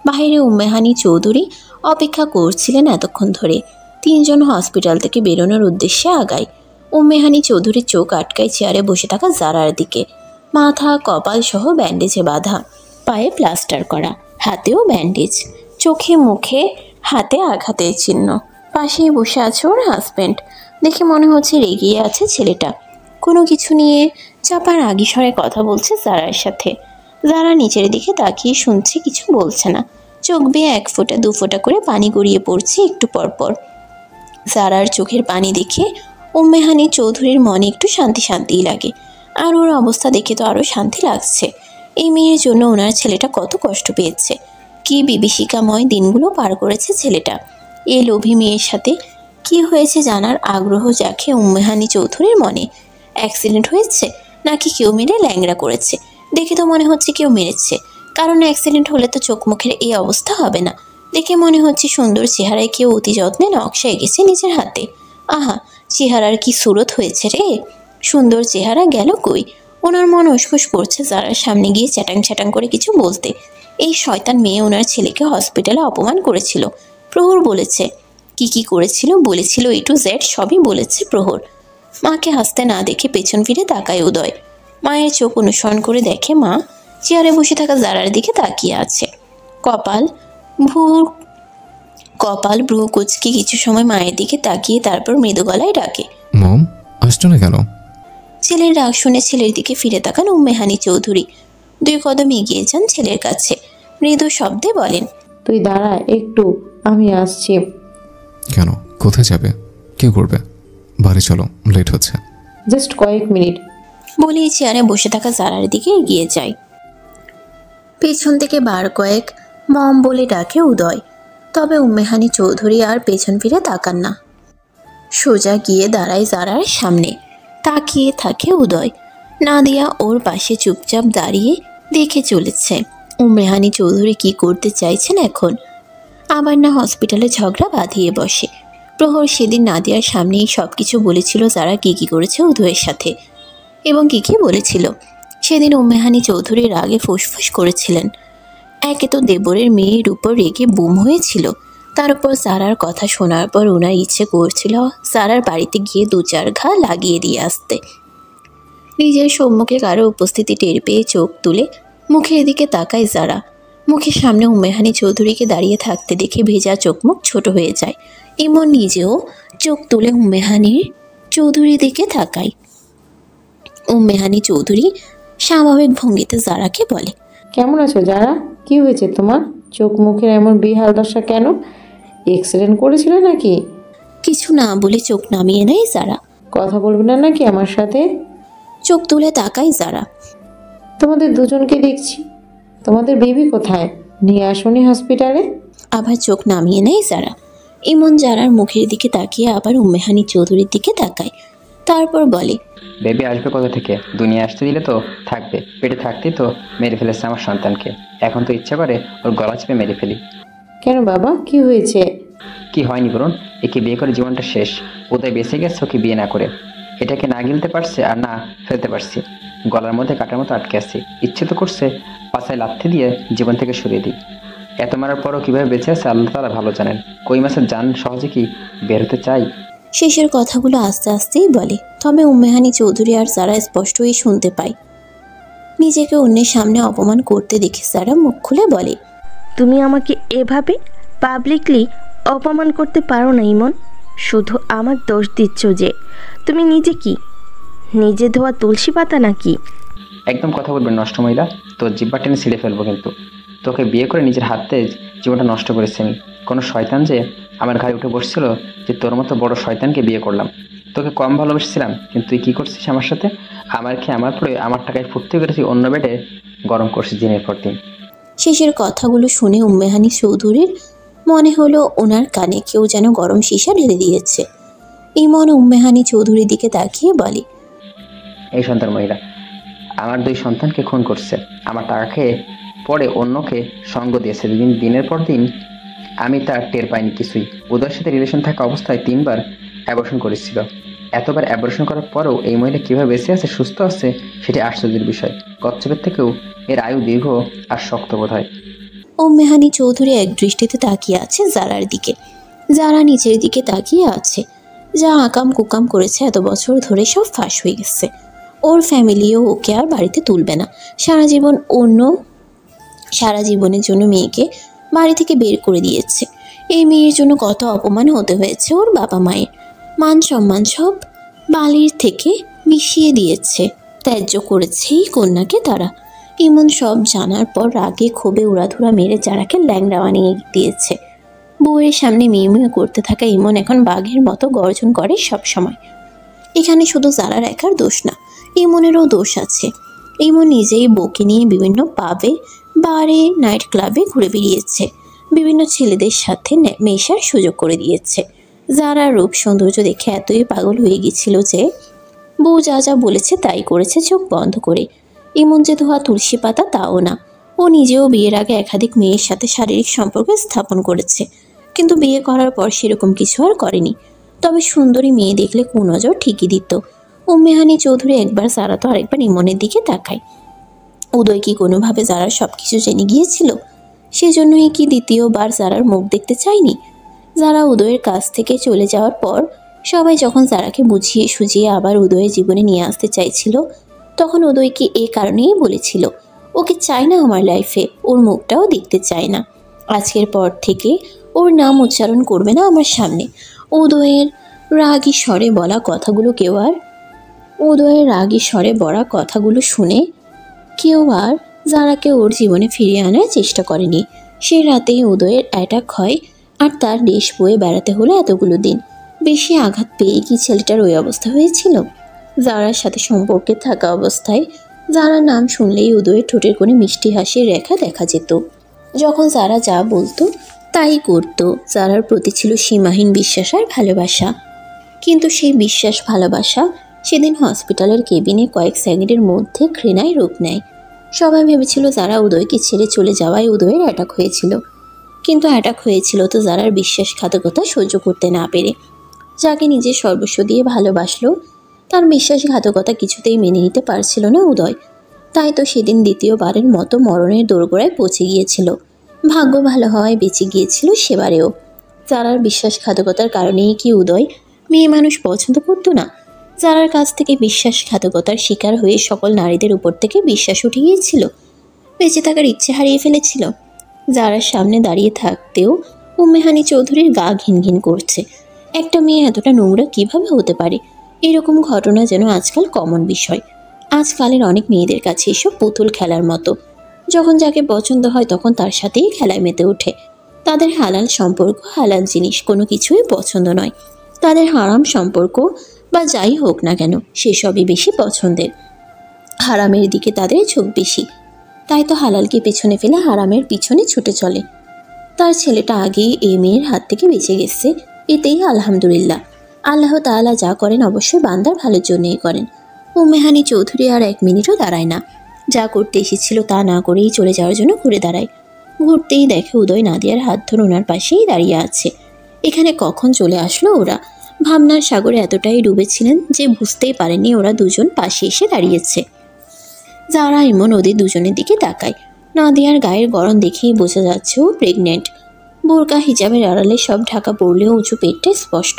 বাইরে উম্মেহানি চৌধুরী অপেক্ষা করছিলেন এতক্ষণ ধরে। 3 জন হসপিটাল থেকে বেরোনোর উদ্দেশ্যে আগায়। উম্মেহানি চৌধুরীর চোখ আটকায় চেয়ারে বসে থাকা জারার দিকে। মাথা কপাল সহ ব্যান্ডেজে বাঁধা, পায়ে প্লাস্টার করা, হাতেও ব্যান্ডেজ, চোখে মুখে হাতে আঘাতের চিহ্ন। পাশেই বসে আছে ওর হাজব্যান্ড। দেখে মনে হচ্ছে রেগিয়ে আছে ছেলেটা। কোনো কিছু নিয়ে চাপার আগিস্বরে কথা বলছে জারার সাথে। জারা নিচের দিকে তাকিয়ে শুনছে, কিছু বলছে না। চোখ বেয়ে 1 ফোঁটা 2 ফোঁটা করে পানি গড়িয়ে পড়ছে একটু পরপর। জারার চোখের পানি দেখে উম্মেহানি চৌধুরীর মনে একটু শান্তি শান্তিই লাগে। আর ওর অবস্থা দেখে তো আরও শান্তি লাগছে। এই মেয়ের জন্য ওনার ছেলেটা কত কষ্ট পেয়েছে, কী বিভীষিকাময় দিনগুলো পার করেছে ছেলেটা। এই লোভী মেয়ের সাথে কি হয়েছে জানার আগ্রহ জাগে উম্মেহানি চৌধুরীর মনে। অ্যাক্সিডেন্ট হয়েছে নাকি কেউ মেরে ল্যাংড়া করেছে? দেখে তো মনে হচ্ছে কেউ মেরেছে, কারণ অ্যাক্সিডেন্ট হলে তো চোখ মুখের এই অবস্থা হবে না। দেখে মনে হচ্ছে সুন্দর চেহারায় কেউ অতি যত্নে নকশা এঁকেছে নিজের হাতে। আহা, চেহারার কি সুরত হয়েছে রে! সুন্দর চেহারা গেল কই? ওনার মন উসখুস করছে যারার সামনে গিয়ে চ্যাটাং চ্যাটাং করে কিছু বলতে। এই শয়তান মেয়ে ওনার ছেলেকে হসপিটালে অপমান করেছিল, প্রহর বলেছে। কি করেছিল বলেছিল, A to Z সবই বলেছে প্রহর। মাকে হাসতে না দেখে পেছন ফিরে তাকায় উদয়। মায়ের চোখ অনুসরণ করে দেখে মা চেয়ারে বসে থাকা জারার দিকে তাকিয়ে আছে। কপাল ভ্রু কুচকে কিছু সময় মায়ের দিকে তাকিয়ে তারপর মৃদু গলায় ডাকে, মম, আসছো না কেন? ছেলের ডাক শুনে ছেলের দিকে ফিরে তাকান উম্মেহানি চৌধুরী। 2 কদম এগিয়ে যান ছেলের কাছে, মৃদু শব্দে বলেন, তুই দাঁড়া একটু, আমি আসছি। কেন, কোথায় যাবে? কি করবে? বাড়ি চলো, লেট হচ্ছে। জাস্ট কয়েক মিনিট। বলেই চেয়ারে বসে থাকা জারার দিকে এগিয়ে যায়। পেছন থেকে বার কয়েক মম বলে ডাকে উদয়। তবে উম্মেহানি চৌধুরী আর পেছন ফিরে তাকান না, সোজা গিয়ে দাঁড়ায় জারার সামনে। তাকিয়ে থাকে উদয়। নাদিয়া ওর পাশে চুপচাপ দাঁড়িয়ে দেখে চলেছে উম্মেহানি চৌধুরী কি করতে চাইছেন এখন। আবার না হসপিটালে ঝগড়া বাঁধিয়ে বসে। প্রহর সেদিন নাদিয়ার সামনেই সব কিছু বলেছিল যারা কি করেছে উদয়ের সাথে, এবং কি বলেছিল। সেদিন উম্মেহানি চৌধুরী রাগে ফুসফুস করেছিলেন। একে তো দেবরের মেয়ের উপর রেগে বুম হয়েছিল, তার উপর সারার কথা শোনার পর ওনার ইচ্ছে করছিল সারার বাড়িতে গিয়ে 2-4 ঘা লাগিয়ে দিয়ে আসতে। নিজের সম্মুখে কারো উপস্থিতি টের পেয়ে চোখ তুলে মুখের দিকে তাকায় যারা। মুখের সামনে উম্মেহানি চৌধুরীকে দাঁড়িয়ে থাকতে দেখে ভেজা চোখ মুখ ছোট হয়ে যায়। ইমন নিজেও চোখ তুলে উম্মেহানির চৌধুরীর দিকে তাকায়। উম্মেহানি চৌধুরী স্বাভাবিক ভঙ্গিতে জারাকে বলে, কেমন আছো যারা? কি হয়েছে তোমার? চোখ মুখের এমন বেহাল দশা কেন? অ্যাক্সিডেন্ট করেছিল নাকি? কিছু না বলে চোখ নামিয়ে নেয় যারা। কথা বলবে না নাকি আমার সাথে? চোখ তুলে তাকায় যারা। তোমাদের দুজনকে দেখছি, তোমাদের বেবি কোথায়? নিয়ে আসোনি হসপিটালে? আবার চোখ নামিয়ে নেয় যারা। ইমন জারার মুখের দিকে তাকিয়ে আবার উম্মেহানি চৌধুরীর দিকে তাকায়, তারপর বলে, বেবি আসবে কোথা থেকে? দুনিয়া আসতে দিলে তো থাকবে, পেটে থাকতেই তো মেরে ফেলেছে আমার সন্তানকে। এখন তো ইচ্ছা করে ওর গলা চেপে মেরে ফেলি। কেন বাবা, কি হয়েছে? কি হয়নি বলুন? একে বিয়ে করে জীবনটা শেষ। ওদের বেঁচে গেছে ওকে বিয়ে না করে। এটাকে না গিলতে পারছে আর না ফেলতে পারছি, গলার মধ্যে কাটার মতো আটকে আসছি। ইচ্ছে তো করছে পাছায় লাথি দিয়ে জীবন থেকে সরিয়ে দিই। এত মারার পরও কীভাবে বেঁচে আছে আল্লাহ তাআলা ভালো জানেন। কই মাছের জান সহজে কি বের হতে চাই? শেষের কথাগুলো আস্তে আস্তেই বলে, তবে উম্মেহানি চৌধুরী আর যারা স্পষ্টই শুনতে পায়। নিজেকে অন্যের সামনে অপমান করতে দেখে যারা মুখ খুলে বলে, তুমি আমাকে এভাবে পাবলিকলি অপমান করতে পারো না ইমন। শুধু আমার দোষ দিচ্ছ যে। তুমি নিজে কি নিজে ধোয়া তুলসী পাতা নাকি? একদম কথা বলবেন নষ্ট মহিলা, তোর জিব্বা টেনে ছিঁড়ে ফেলবো কিন্তু। তোকে বিয়ে করে নিজের হাতে জীবনটা নষ্ট করেছি আমি। কোনো শয়তান যে আমার ঘাড়ে উঠে বসছিল যে তোর মতো বড় শয়তানকে বিয়ে করলাম। তোকে কম ভালোবেসেছিলাম, কিন্তু তুই কী করছিস আমার সাথে? আমার খেয়ে আমার পরে আমার টাকায় ফুটতে করেছি, অন্য বেডে গরম করছিস দিনের পর দিন। শেষের কথাগুলো শুনে উম্মেহানি চৌধুরীর মনে হলো ওনার কানে কেউ যেন গরম সীসা ঢেলে দিয়েছে। ইমন উম্মেহানি চৌধুরীর দিকে তাকিয়ে বলে, এই সন্তান মহিলা আমার 2 সন্তানকে খুন করছে, আমার টাকা খেয়ে পরে অন্যকে সঙ্গ দিয়েছে। দিনের পর দিন আমি তার টের পাইনি কিছুই। উদয়ের সাথে রিলেশন থাকা অবস্থায় 3বার অ্যাবর্শন করেছিল। এতবার অ্যাবর্শন করার পরেও এই মহিলা কীভাবে বেঁচে আছে, সুস্থ আছে, সেটি আশ্চর্যের বিষয়। কচ্ছপের থেকেও এর আয়ু দীর্ঘ আর শক্ত বোধ হয়। উম্মেহানি চৌধুরী এক দৃষ্টিতে তাকিয়ে আছে জারার দিকে। যারা নিচের দিকে তাকিয়ে আছে। যা আকাম কুকাম করেছে এত বছর ধরে সব ফাঁস হয়ে গেছে। ওর ফ্যামিলিও ওকে আর বাড়িতে তুলবে না। সারা জীবনের জন্য মেয়েকে বাড়ি থেকে বের করে দিয়েছে। এই মেয়ের জন্য কত অপমান হতে হয়েছে ওর বাবা মায়ের। মান সম্মান সব বালির থেকে মিশিয়ে দিয়েছে, ত্যায্য করেছে এই কন্যাকে তারা। ইমন সব জানার পর রাগে ক্ষোভে উড়াধুরা মেরে যারাকে ল্যাংড়া বানিয়ে দিয়েছে। বউয়ের সামনে মেয়ে করতে থাকা ইমন এখন বাঘের মতো গর্জন করে সব সময়। এখানে শুধু যারার একার দোষ না, ইমনেরও দোষ আছে। ইমন নিজেই বউকে নিয়ে বিভিন্ন পাবে, বারে, নাইট ক্লাবে ঘুরে বেরিয়েছে। বিভিন্ন ছেলেদের সাথে মেশার সুযোগ করে দিয়েছে। যারা রূপ সৌন্দর্য দেখে এতই পাগল হয়ে গেছিল যে বউ যা যা বলেছে তাই করেছে চোখ বন্ধ করে। ইমন যে ধোয়া তুলসী পাতা তাও না। ও নিজেও বিয়ের আগে একাধিক মেয়ের সাথে শারীরিক সম্পর্ক স্থাপন করেছে, কিন্তু বিয়ে করার পর সেরকম কিছু আর করেনি। তবে সুন্দরী মেয়ে দেখলে কুনজর ঠিকই দিত। উম্মেহানি চৌধুরী একবার যারা তো আরেকবার ইমনের দিকে তাকায়। উদয় কি কোনোভাবে যারার সব কিছু জেনে গিয়েছিল? সেজন্যই কি দ্বিতীয়বার যারার মুখ দেখতে চায়নি? যারা উদয়ের কাছ থেকে চলে যাওয়ার পর সবাই যখন যারাকে বুঝিয়ে সুঝিয়ে আবার উদয়ের জীবনে নিয়ে আসতে চাইছিল, তখন উদয় কি এ কারণেই বলেছিল ওকে চায় না আমার লাইফে, ওর মুখটাও দেখতে চায় না। আজকের পর থেকে ওর নাম উচ্চারণ করবে না আমার সামনে। উদয়ের রাগী স্বরে বলা কথাগুলো শুনে কেউ আর যারাকে ওর জীবনে ফিরিয়ে আনার চেষ্টা করেনি। সে রাতেই উদয়ের অ্যাটাক হয় আর তার দেশ বয়ে বেড়াতে হলো এতগুলো দিন। বেশি আঘাত পেয়ে কি ছেলেটার ওই অবস্থা হয়েছিল? যারার সাথে সম্পর্কে থাকা অবস্থায় যারার নাম শুনলেই উদয়ের ঠোঁটের কোণে মিষ্টি হাসির রেখা দেখা যেত। যখন যারা যা বলতো তাই করত। যারার প্রতি ছিল সীমাহীন বিশ্বাস আর ভালোবাসা। কিন্তু সেই বিশ্বাস ভালোবাসা সেদিন হসপিটালের কেবিনে কয়েক সেকেন্ডের মধ্যে ঘৃণায় রূপ নেয়। সবাই ভেবেছিল যারা উদয়কে ছেড়ে চলে যাওয়ায় উদয়ের অ্যাটাক হয়েছিল, কিন্তু অ্যাটাক হয়েছিল তো যারার বিশ্বাসঘাতকতা সহ্য করতে না পেরে। যাকে নিজের সর্বস্ব দিয়ে ভালোবাসলো তার বিশ্বাসঘাতকতা কিছুতেই মেনে নিতে পারছিল না উদয়। তাই তো সেদিন দ্বিতীয়বারের মতো মরণের দোরগোড়ায় পৌঁছে গিয়েছিল। ভাগ্য ভালো হওয়ায় বেঁচে গিয়েছিল সেবারেও। যারার বিশ্বাসঘাতকতার কারণেই কি উদয় মেয়ে মানুষ পছন্দ করতো না? যারার কাছ থেকে বিশ্বাসঘাতকতার শিকার হয়ে সকল নারীদের উপর থেকে বিশ্বাস উঠে গিয়েছিল, বেঁচে থাকার ইচ্ছে হারিয়ে ফেলেছিল। যারার সামনে দাঁড়িয়ে থাকতেও উম্মেহানি চৌধুরীর গা ঘিন ঘিন করছে। একটা মেয়ে এতটা নোংরা কিভাবে হতে পারে? এরকম ঘটনা যেন আজকাল কমন বিষয়। আজকালের অনেক মেয়েদের কাছে এসব পুতুল খেলার মতো। যখন যাকে পছন্দ হয় তখন তার সাথেই খেলায় মেতে ওঠে। তাদের হালাল সম্পর্ক, হালাল জিনিস কোনো কিছুই পছন্দ নয়। তাদের হারাম সম্পর্ক বা যাই হোক না কেন সেসবই বেশি পছন্দের। হারামের দিকে তাদের ঝোঁক বেশি। তাই তো হালালকে পেছনে ফেলে হারামের পিছনে ছুটে চলে। তার ছেলেটা আগেই এই মেয়ের হাত থেকে বেঁচে গেছে, এতেই আলহামদুলিল্লাহ। আল্লাহ তাআলা যা করেন অবশ্যই বান্দার ভালোর জন্যই করেন। উম্মেহানি চৌধুরী আর 1 মিনিটও দাঁড়ায় না। যা করতে এসেছিল তা না করেই চলে যাওয়ার জন্য ঘুরে দাঁড়ায়। ঘুরতেই দেখে উদয় নাদিয়ার হাত ধরে ওনার পাশেই দাঁড়িয়ে আছে। এখানে কখন চলে আসলো ওরা? ভাবনার সাগরে এতটাই ডুবেছিলেন যে বুঝতেই পারেননি ওরা দুজন পাশে এসে দাঁড়িয়েছে। যারা এমন ওদের দুজনের দিকে তাকায়। নাদিয়ার গায়ের গরম দেখেই বোঝা যাচ্ছে ও প্রেগনেন্ট। বোরকা হিজাবের আড়ালে সব ঢাকা পড়লেও উঁচু পেটটা স্পষ্ট।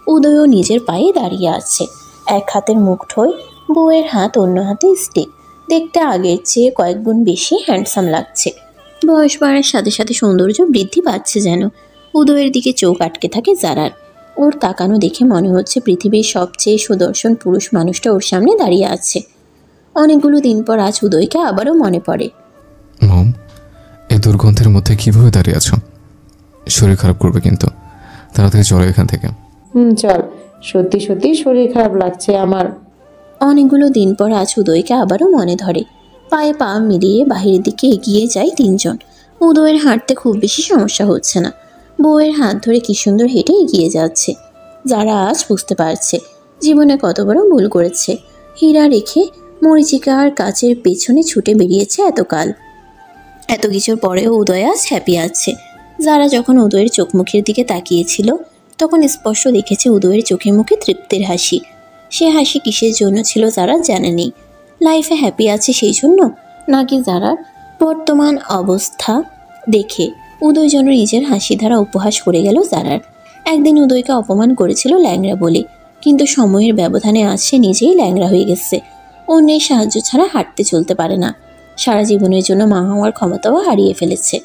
উদয়ও নিজের পায়ে দাঁড়িয়ে আছে। এক হাতের মুঠোয় বউয়ের হাত, অন্য হাতে স্টিক। দেখতে আগের চেয়ে কয়েক গুণ বেশি হ্যান্ডসাম লাগছে। বয়স বাড়ার সাথে সাথে সৌন্দর্য বৃদ্ধি পাচ্ছে যেন। উদয়ের দিকে চোখ আটকে থাকে যারার। ওর তাকানো দেখে মনে হচ্ছে পৃথিবীর সবচেয়ে সুদর্শন পুরুষ মানুষটা ওর সামনে দাঁড়িয়ে আছে। অনেকগুলো দিন পর আজ উদয়কে আবারও মনে পড়ে। মম, এই দুর্গন্ধের মধ্যে কিভাবে দাঁড়িয়ে আছো? শরীর খারাপ করবে কিন্তু। তাড়াতাড়ি চলো এখান থেকে। চল, সত্যি সত্যি শরীর খারাপ লাগছে আমার। অনেকগুলো দিন পর আজ উদয়কে আবারও মনে ধরে। পায়ে পা মিলিয়ে বাহিরের দিকে এগিয়ে যায় তিনজন। উদয়ের হাঁটতে খুব বেশি সমস্যা হচ্ছে না। বউয়ের হাত ধরে কি সুন্দর হেঁটে এগিয়ে যাচ্ছে। যারা আজ বুঝতে পারছে জীবনে কত বড় ভুল করেছে। হীরা রেখে মরিচিকা আর কাচের পেছনে ছুটে বেরিয়েছে এতকাল। এত কিছুর পরেও উদয় আজ হ্যাপি আছে। যারা যখন উদয়ের চোখ মুখের দিকে তাকিয়েছিল তখন স্পষ্ট দেখেছে উদয়ের চোখে মুখে তৃপ্তির হাসি। সে হাসি কিসের জন্য ছিল যারা জানেনি। লাইফে হ্যাপি আছে সেই জন্য, নাকি যারার বর্তমান অবস্থা দেখে উদয় যেন নিজের হাসি দ্বারা উপহাস করে গেল যারার। একদিন উদয়কে অপমান করেছিল ল্যাংড়া বলে, কিন্তু সময়ের ব্যবধানে আজ সে নিজেই ল্যাংড়া হয়ে গেছে। অন্যের সাহায্য ছাড়া হাঁটতে চলতে পারে না। সারা জীবনের জন্য মা হওয়ার ক্ষমতাও হারিয়ে ফেলেছে।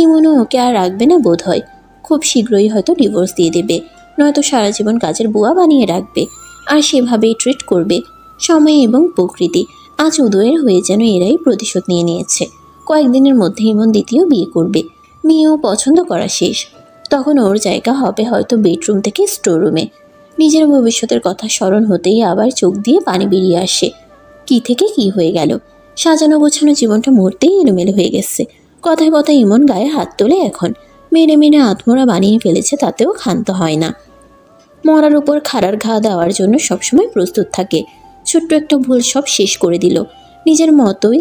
ইমনও ওকে আর রাখবে না বোধ হয়। খুব শীঘ্রই হয়তো ডিভোর্স দিয়ে দেবে, নয়তো সারা জীবন কাজের বুয়া বানিয়ে রাখবে, আর সেভাবেই ট্রিট করবে। সময় এবং প্রকৃতি আজ উদয়ের হয়ে যেন এরাই প্রতিশোধ নিয়ে নিয়েছে। কয়েকদিনের মধ্যে ইমন দ্বিতীয় বিয়ে করবে। মেয়েও পছন্দ করা শেষ। তখন ওর জায়গা হবে হয়তো বেডরুম থেকে স্টোররুমে। নিজের ভবিষ্যতের কথা স্মরণ হতেই আবার চোখ দিয়ে পানি বেরিয়ে আসে। কি থেকে কি হয়ে গেল। সাজানো গোছানো জীবনটা মুহূর্তেই এলোমেলো হয়ে গেছে। কথায় কথায় ইমন গায়ে হাত তোলে এখন। মেরে মেরে আত্মরা বানিয়ে ফেলেছে, তাতেও ক্ষান্ত হয় না। মরার উপর খাড়ার ঘা দেওয়ার জন্য সবসময় প্রস্তুত থাকে। ছোট্ট একটা ভুল সব শেষ করে দিল। নিজের মতোই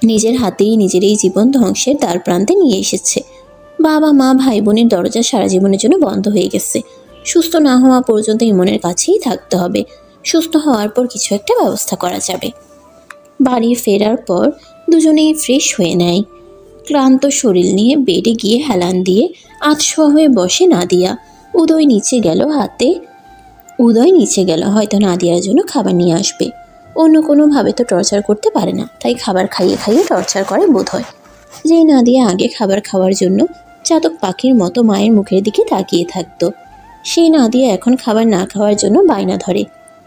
নিজের হাতেই নিজের এই জীবন ধ্বংসের দ্বার প্রান্তে নিয়ে এসেছে। বাবা মা ভাই বোনের দরজা সারা জীবনের জন্য বন্ধ হয়ে গেছে। সুস্থ না হওয়া পর্যন্ত ইমনের কাছেই থাকতে হবে। সুস্থ হওয়ার পর কিছু একটা ব্যবস্থা করা যাবে। বাড়ি ফেরার পর দুজনেই ফ্রেশ হয়ে নেয়। ক্লান্ত শরীর নিয়ে বেডে গিয়ে হেলান দিয়ে আতশোয়া হয়ে বসে নাদিয়া। উদয় নিচে গেল হয়তো নাদিয়ার জন্য খাবার নিয়ে আসবে। অন্য কোনোভাবে তো টর্চার করতে পারে না, তাই খাবার খাইয়ে খাইয়ে টর্চার করে বোধ হয়। যেই নাদিয়া আগে খাবার খাওয়ার জন্য চাতক পাখির মতো মায়ের মুখের দিকে তাকিয়ে থাকতো, সেই নাদিয়া এখন খাবার না খাওয়ার জন্য বায়না ধরে।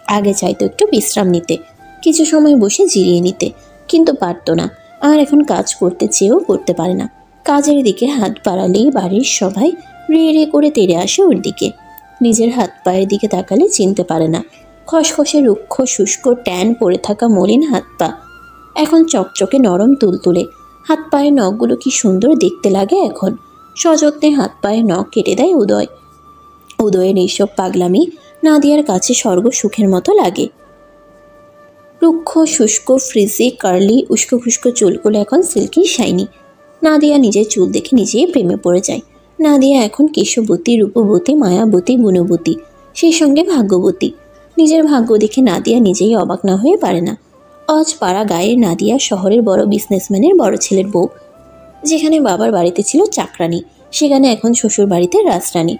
আগে চাইতো একটু বিশ্রাম নিতে, কিছু সময় বসে জিরিয়ে নিতে, কিন্তু পারত না। আর এখন কাজ করতে চেয়েও করতে পারে না। কাজের দিকে হাত বাড়ালেই বাড়ির সবাই রে রে করে তেড়ে আসে ওর দিকে। নিজের হাত পায়ের দিকে তাকালে চিনতে পারে না। খসখসে রুক্ষ শুষ্ক ট্যান পড়ে থাকা মলিন হাত পা এখন চকচকে নরম তুলতুলে। হাত পায়ের নখগুলো কি সুন্দর দেখতে লাগে এখন। সযত্নে হাত পায়ের নখ কেটে দেয় উদয়। উদয়ের এইসব পাগলামি নাদিয়ার কাছে স্বর্গ সুখের মতো লাগে। রুক্ষ শুষ্ক ফ্রিজি কার্লি উস্কো খুস্কো চুলগুলো এখন সিল্কি শাইনি। নাদিয়া নিজের চুল দেখে নিজেই প্রেমে পড়ে যায়। নাদিয়া এখন কেশবতী, রূপবতী, মায়াবতী, গুণবতী, সেই সঙ্গে ভাগ্যবতী। নিজের ভাগ্য দেখে নাদিয়া নিজেই অবাক না হয়ে পারে না। আজ পাড়া গায়ের নাদিয়া শহরের বড় বিজনেসম্যানের বড় ছেলের বউ। যেখানে বাবার বাড়িতে ছিল চাকরানি, সেখানে এখন শ্বশুর বাড়িতে রাজরানী।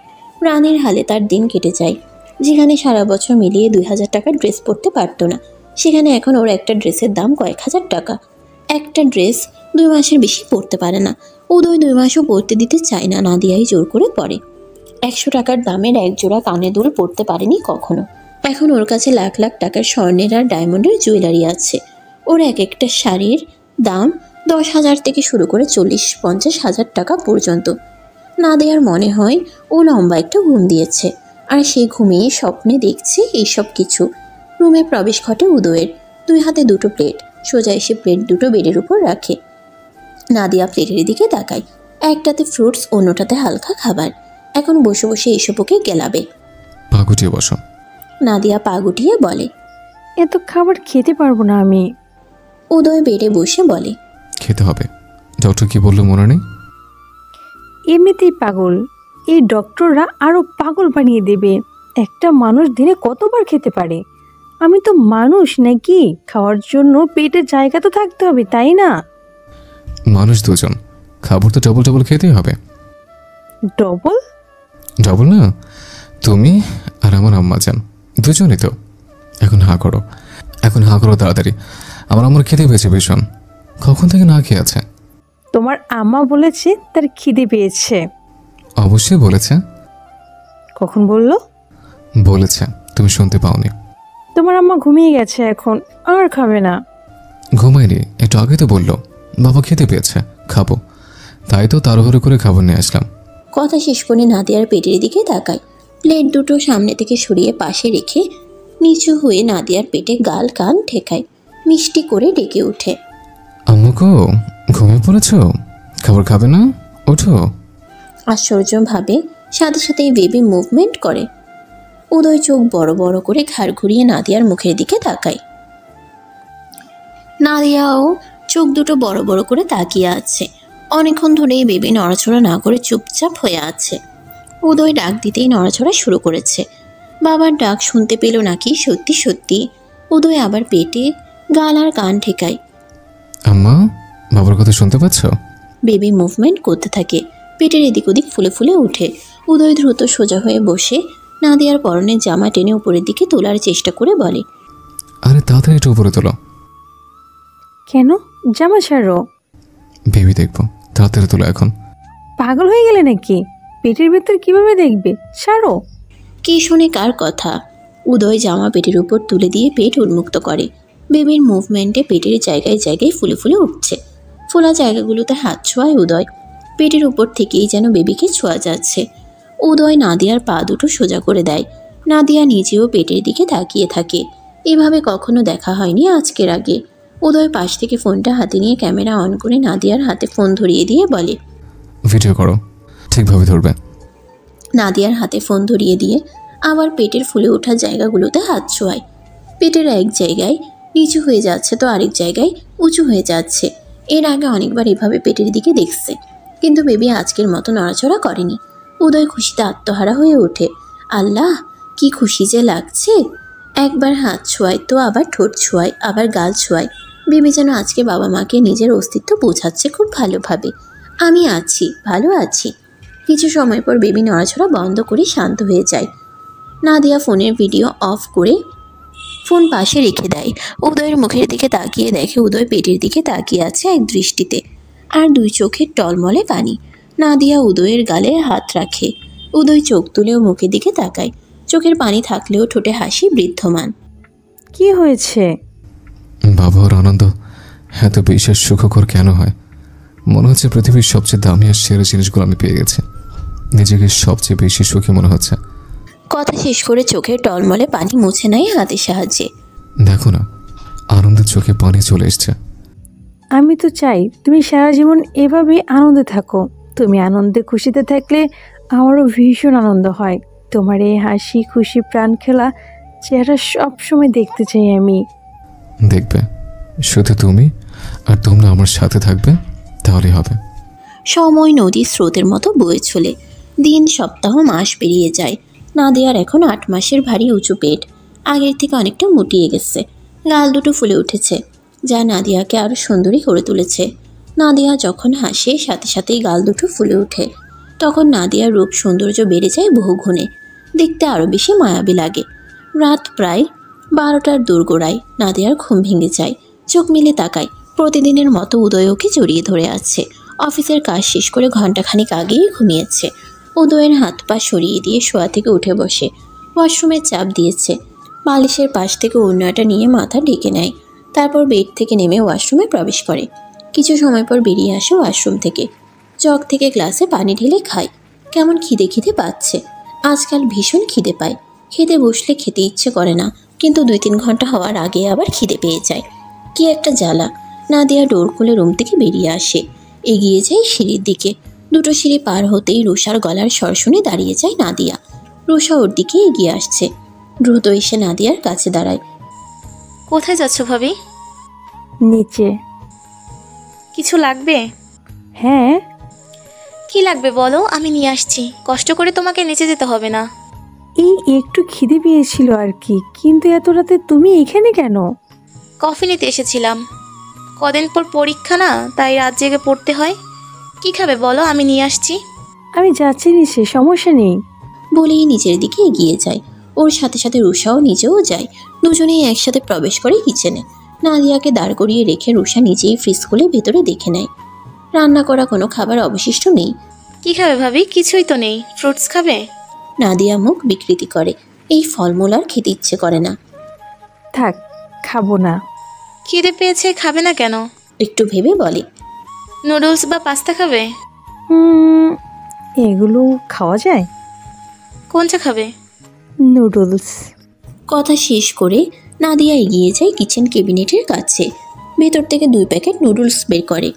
রানীর হালে তার দিন কেটে যায়। যেখানে সারা বছর মিলিয়ে 2000 টাকার ড্রেস পরতে পারত না, সেখানে এখন ওর একটা ড্রেসের দাম কয়েক হাজার টাকা। একটা ড্রেস 2 মাসের বেশি পরতে পারে না। উদয় 2 মাসও পরতে দিতে চায় না, নাদিয়াই জোর করে পরে। 100 টাকার দামের এক জোড়া কানে দুল পরতে পারেনি কখনো। এখন ওর কাছে লাখ লাখ টাকার স্বর্ণের আর ডায়মন্ডের জুয়েলারি আছে। ওর এক একটা শাড়ির দাম 10,000 থেকে শুরু করে 40-50 হাজার টাকা পর্যন্ত। নাদিয়ার মনে হয় ও লম্বা একটা ঘুম দিয়েছে, আর সেই ঘুমিয়ে স্বপ্নে দেখছে এইসব কিছু। রুমে প্রবেশ ঘটে উদয়ের। 2 হাতে 2টো প্লেট। সোজা এসে প্লেট দুটো বেডের উপর রাখে। নাদিয়া প্লেটের দিকে তাকায়। একটাতে ফ্রুটস, অন্যটাতে হালকা খাবার। এখন বসে বসে এসব ওকে গেলাবে। পা গুটিয়ে বসো। নাদিয়া পা গুটিয়ে বলে, এত খাবার খেতে পারবো না আমি। উদয় বেডে বসে বলে, খেতে হবে। ডক্টর কি বললো মনে নেই? এমনিতেই পাগল, এই ডক্টররা আরো পাগল বানিয়ে দেবে। একটা মানুষ দিনে কতবার খেতে পারে? আমি তো মানুষ নাকি? খাওয়ার জন্য পেটে জায়গা তো থাকতে হবে, তাই না? মানুষ দুজন, খাবার তো ডবল ডবল খেতেই হবে। ডবল? ডবল না, তুমি আর আমার আম্মা যান, দুজনই তো। এখন হাঁ করো, তাড়াতাড়ি। আমার আম্মার খেতে পেয়েছে ভীষণ। কখন থেকে না খেয়ে আছে? তোমার আম্মা বলেছে তার খিদে পেয়েছে। অবশ্যই বলেছে। কখন বললো? বলেছে, তুমি শুনতে পাওনি। তোমার আম্মা ঘুমিয়ে গেছে, এখন আর খাবে না। ঘুমাইনি, একটু আগে তো বললো বাবা খেতে পেয়েছে, খাবো। তাই তো তাড়াহুড়ো করে খাবার নিয়ে আসলাম। কথা শেষ করে নাদিয়ার পেটের দিকে তাকায়। প্লেট দুটো সামনে থেকে সরিয়ে পাশে রেখে নিচু হয়ে নাদিয়ার পেটে গাল কান ঠেকায়। মিষ্টি করে ডেকে ওঠে, আম্মুকো ঘুমিয়ে পড়েছ? খাবার খাবে না? ওঠো। আশ্চর্যভাবে সাথে সাথেই বেবি মুভমেন্ট করে। উদয় চোখ বড় বড় করে ঘাড় ঘুরিয়ে নাদিয়ার মুখের দিকে তাকায়। নাদিয়াও চোখ দুটো বড় বড় করে তাকিয়ে আছে। অনেকক্ষণ ধরেই বেবি নড়াচড়া না করে চুপচাপ হয়ে আছে। উদয় ডাক দিতেই নড়াচড়া শুরু করেছে। বাবার ডাক শুনতে পেল নাকি সত্যি সত্যি। উদয় আবার পেটে গাল আর কান ঠেকায়। আম্মা, বাবার কথা শুনতে পাচ্ছ? বেবি মুভমেন্ট করতে থাকে, পেটের এদিক ওদিক ফুলে ফুলে ওঠে। উদয় দ্রুত সোজা হয়ে বসে নাদিয়ার পরনের জামা টেনে উপরের দিকে তোলার চেষ্টা করে বলে, আরে তাড়াতাড়ি একটু উপরে তোলো। কেন? জামা ছাড়ো। বেবি দেখবো, তাড়াতাড়ি তোলো এখন। পাগল হয়ে গেলে নাকি? পেটের ভেতর কিভাবে দেখবে? ছাড়ো। কি শুনে কার কথা? উদয় জামা পেটের উপর তুলে দিয়ে পেট উন্মুক্ত করে। বেবির মুভমেন্টে পেটের জায়গায় জায়গায় ফুলে ফুলে উঠছে। ফোলা জায়গাগুলোতে হাত ছোঁয়ায় উদয়। পেটের উপর থেকেই যেন বেবিকে ছোঁয়া যাচ্ছে। উদয় নাদিয়ার পা দুটো সোজা করে দেয়। নাদিয়া নিজেও পেটের দিকে তাকিয়ে থাকে। এভাবে কখনো দেখা হয়নি আজকের আগে। উদয় পাশ থেকে ফোনটা হাতে নিয়ে ক্যামেরা অন করে নাদিয়ার হাতে ফোন ধরিয়ে দিয়ে বলে, ভিডিও করো, ঠিকভাবে ধরবে। নাদিয়ার হাতে ফোন ধরিয়ে দিয়ে আবার পেটের ফুলে ওঠা জায়গাগুলোতে হাত ছোঁয়ায়। পেটের এক জায়গায় নিচু হয়ে যাচ্ছে তো আরেক জায়গায় উঁচু হয়ে যাচ্ছে। এর আগে অনেকবার এভাবে পেটের দিকে দেখছে, কিন্তু বেবি আজকের মতো নড়াচড়া করেনি। উদয় খুশিতে আত্মহারা হয়ে ওঠে। আল্লাহ, কি খুশি যে লাগছে! একবার হাত ছোঁয়ায় তো আবার ঠোঁট ছোঁয়ায়, আবার গাল ছোঁয়ায়। বেবি যেন আজকে বাবা মাকে নিজের অস্তিত্ব বোঝাচ্ছে খুব ভালোভাবে। আমি আছি, ভালো আছি। কিছু সময় পর বেবি নড়াচড়া বন্ধ করে শান্ত হয়ে যায়। নাদিয়া ফোনের ভিডিও অফ করে ফোন পাশে রেখে দেয়। উদয়ের মুখের দিকে তাকিয়ে দেখে উদয় পেটের দিকে তাকিয়ে আছে এক দৃষ্টিতে, আর দুই চোখের টলমলে পানি। নাদিয়া উদয়ের গালে হাত রাখে। উদয় চোখ তুলেও মুখের দিকে তাকায়। চোখের পানি থাকলেও ঠোঁটে হাসি বৃদ্ধমান। কি হয়েছে? বাবা ওর আনন্দ এত বিশেষ সুখকর কেন হয়? মনে হচ্ছে পৃথিবীর সবচেয়ে দামি আর সেরা জিনিসগুলো আমি পেয়ে গেছি। নিজেকে সবচেয়ে বেশি সুখী মনে হচ্ছে। কথা শেষ করে চোখের টলমলে পানি মুছে নেয় হাতের সাহায্যে। দেখো না, আনন্দের চোখে পানি চলে এসছে। আমি তো চাই তুমি সারা জীবন এভাবেই আনন্দে থাকো। তুমি আনন্দে খুশিতে থাকলে আমারও ভীষণ আনন্দ হয়। তোমার এই হাসি খুশি প্রাণ খেলা চেহারা সবসময় দেখতে চাই আমি। দেখবে, শুধু তুমি আর তোমরা আমার সাথে থাকবে, তাহলেই হবে। সময় নদীর স্রোতের মতো বয়ে চলে। দিন, সপ্তাহ, মাস পেরিয়ে যায়। নাদিয়ার এখন 8 মাসের ভারী উঁচু পেট। আগের থেকে অনেকটা মুটিয়ে গেছে। গাল দুটো ফুলে উঠেছে, যা নাদিয়াকে আরও সুন্দরী করে তুলেছে। নাদিয়া যখন হাসে সাথে সাথেই গাল দুটো ফুলে ওঠে। তখন নাদিয়ার রূপ সৌন্দর্য বেড়ে যায় বহুগুণে। দেখতে আরও বেশি মায়াবী লাগে। রাত প্রায় 12টার দোরগোড়ায় নাদিয়ার ঘুম ভেঙে যায়। চোখ মেলে তাকায়। প্রতিদিনের মতো উদয় ওকে জড়িয়ে ধরে আছে। অফিসের কাজ শেষ করে ঘণ্টাখানিক আগেই ঘুমিয়েছে। উদয়ের হাত পা সরিয়ে দিয়ে শোয়া থেকে উঠে বসে। ওয়াশরুমের চাপ দিয়েছে। বালিশের পাশ থেকে ওড়নাটা নিয়ে মাথা ঢেকে নেয়। তারপর বেড থেকে নেমে ওয়াশরুমে প্রবেশ করে। কিছু সময় পর বেরিয়ে আসে ওয়াশরুম থেকে। জগ থেকে গ্লাসে পানি ঢেলে খায়। কেমন খিদে খিদে পাচ্ছে। আজকাল ভীষণ খিদে পায়। খেতে বসলে খেতে ইচ্ছে করে না, কিন্তু 2-3 ঘন্টা হওয়ার আগে আবার খিদে পেয়ে যায়। কি একটা জ্বালা। নাদিয়া ডোর খুলে রুম থেকে বেরিয়ে আসে। এগিয়ে যায় সিঁড়ির দিকে। 2টো সিঁড়ি পার হতেই রুষার গলার স্বর শুনে দাঁড়িয়ে যায় নাদিয়া। রুষা ওর দিকে এগিয়ে আসছে। দ্রুত এসে নাদিয়ার কাছে দাঁড়ায়। কোথায় যাচ্ছ ভাবি? নিচে। কিছু লাগবে? হ্যাঁ। কি লাগবে বলো, আমি নিয়ে আসছি। কষ্ট করে তোমাকে নিচে যেতে হবে না। এই একটু খিদে পেয়েছিল আর কি, কিন্তু এত রাতে তুমি এখানে কেন? কফি নিতে এসেছিলাম। কদিন পর পরীক্ষা না, তাই রাত জেগে পড়তে হয়। কি খাবে বলো, আমি নিয়ে আসছি। আমি যাচ্ছি নিচে, সমস্যা নেই। বলেই নিচের দিকে এগিয়ে যায়। ওর সাথে সাথে রুষাও নিজেও যায়। দুজনেই একসাথে প্রবেশ করে কিচেনে। নাদিয়াকে দাঁড় করিয়ে রেখে রুষা নিজেই ফ্রিজ খুলে ভেতরে দেখে নেয়। রান্না করা কোনো খাবার অবশিষ্ট নেই। কি খাবে ভাবি? কিছুই তো নেই। ফ্রুটস খাবে? নাদিয়া মুখ বিকৃতি করে। এই ফলমূল আর খেতে ইচ্ছে করে না। থাক, খাবো না। খিদে পেয়েছে, খাবে না কেন? একটু ভেবে বলে। নুডলস বা পাস্তা খাবে? এগুলো খাওয়া যায়। কোনটা খাবে? নুডলস। কথা শেষ করে নাদিয়া এগিয়ে যায় কিচেন ক্যাবিনেটের কাছে। ভেতর থেকে 2 প্যাকেট নুডলস বের করে।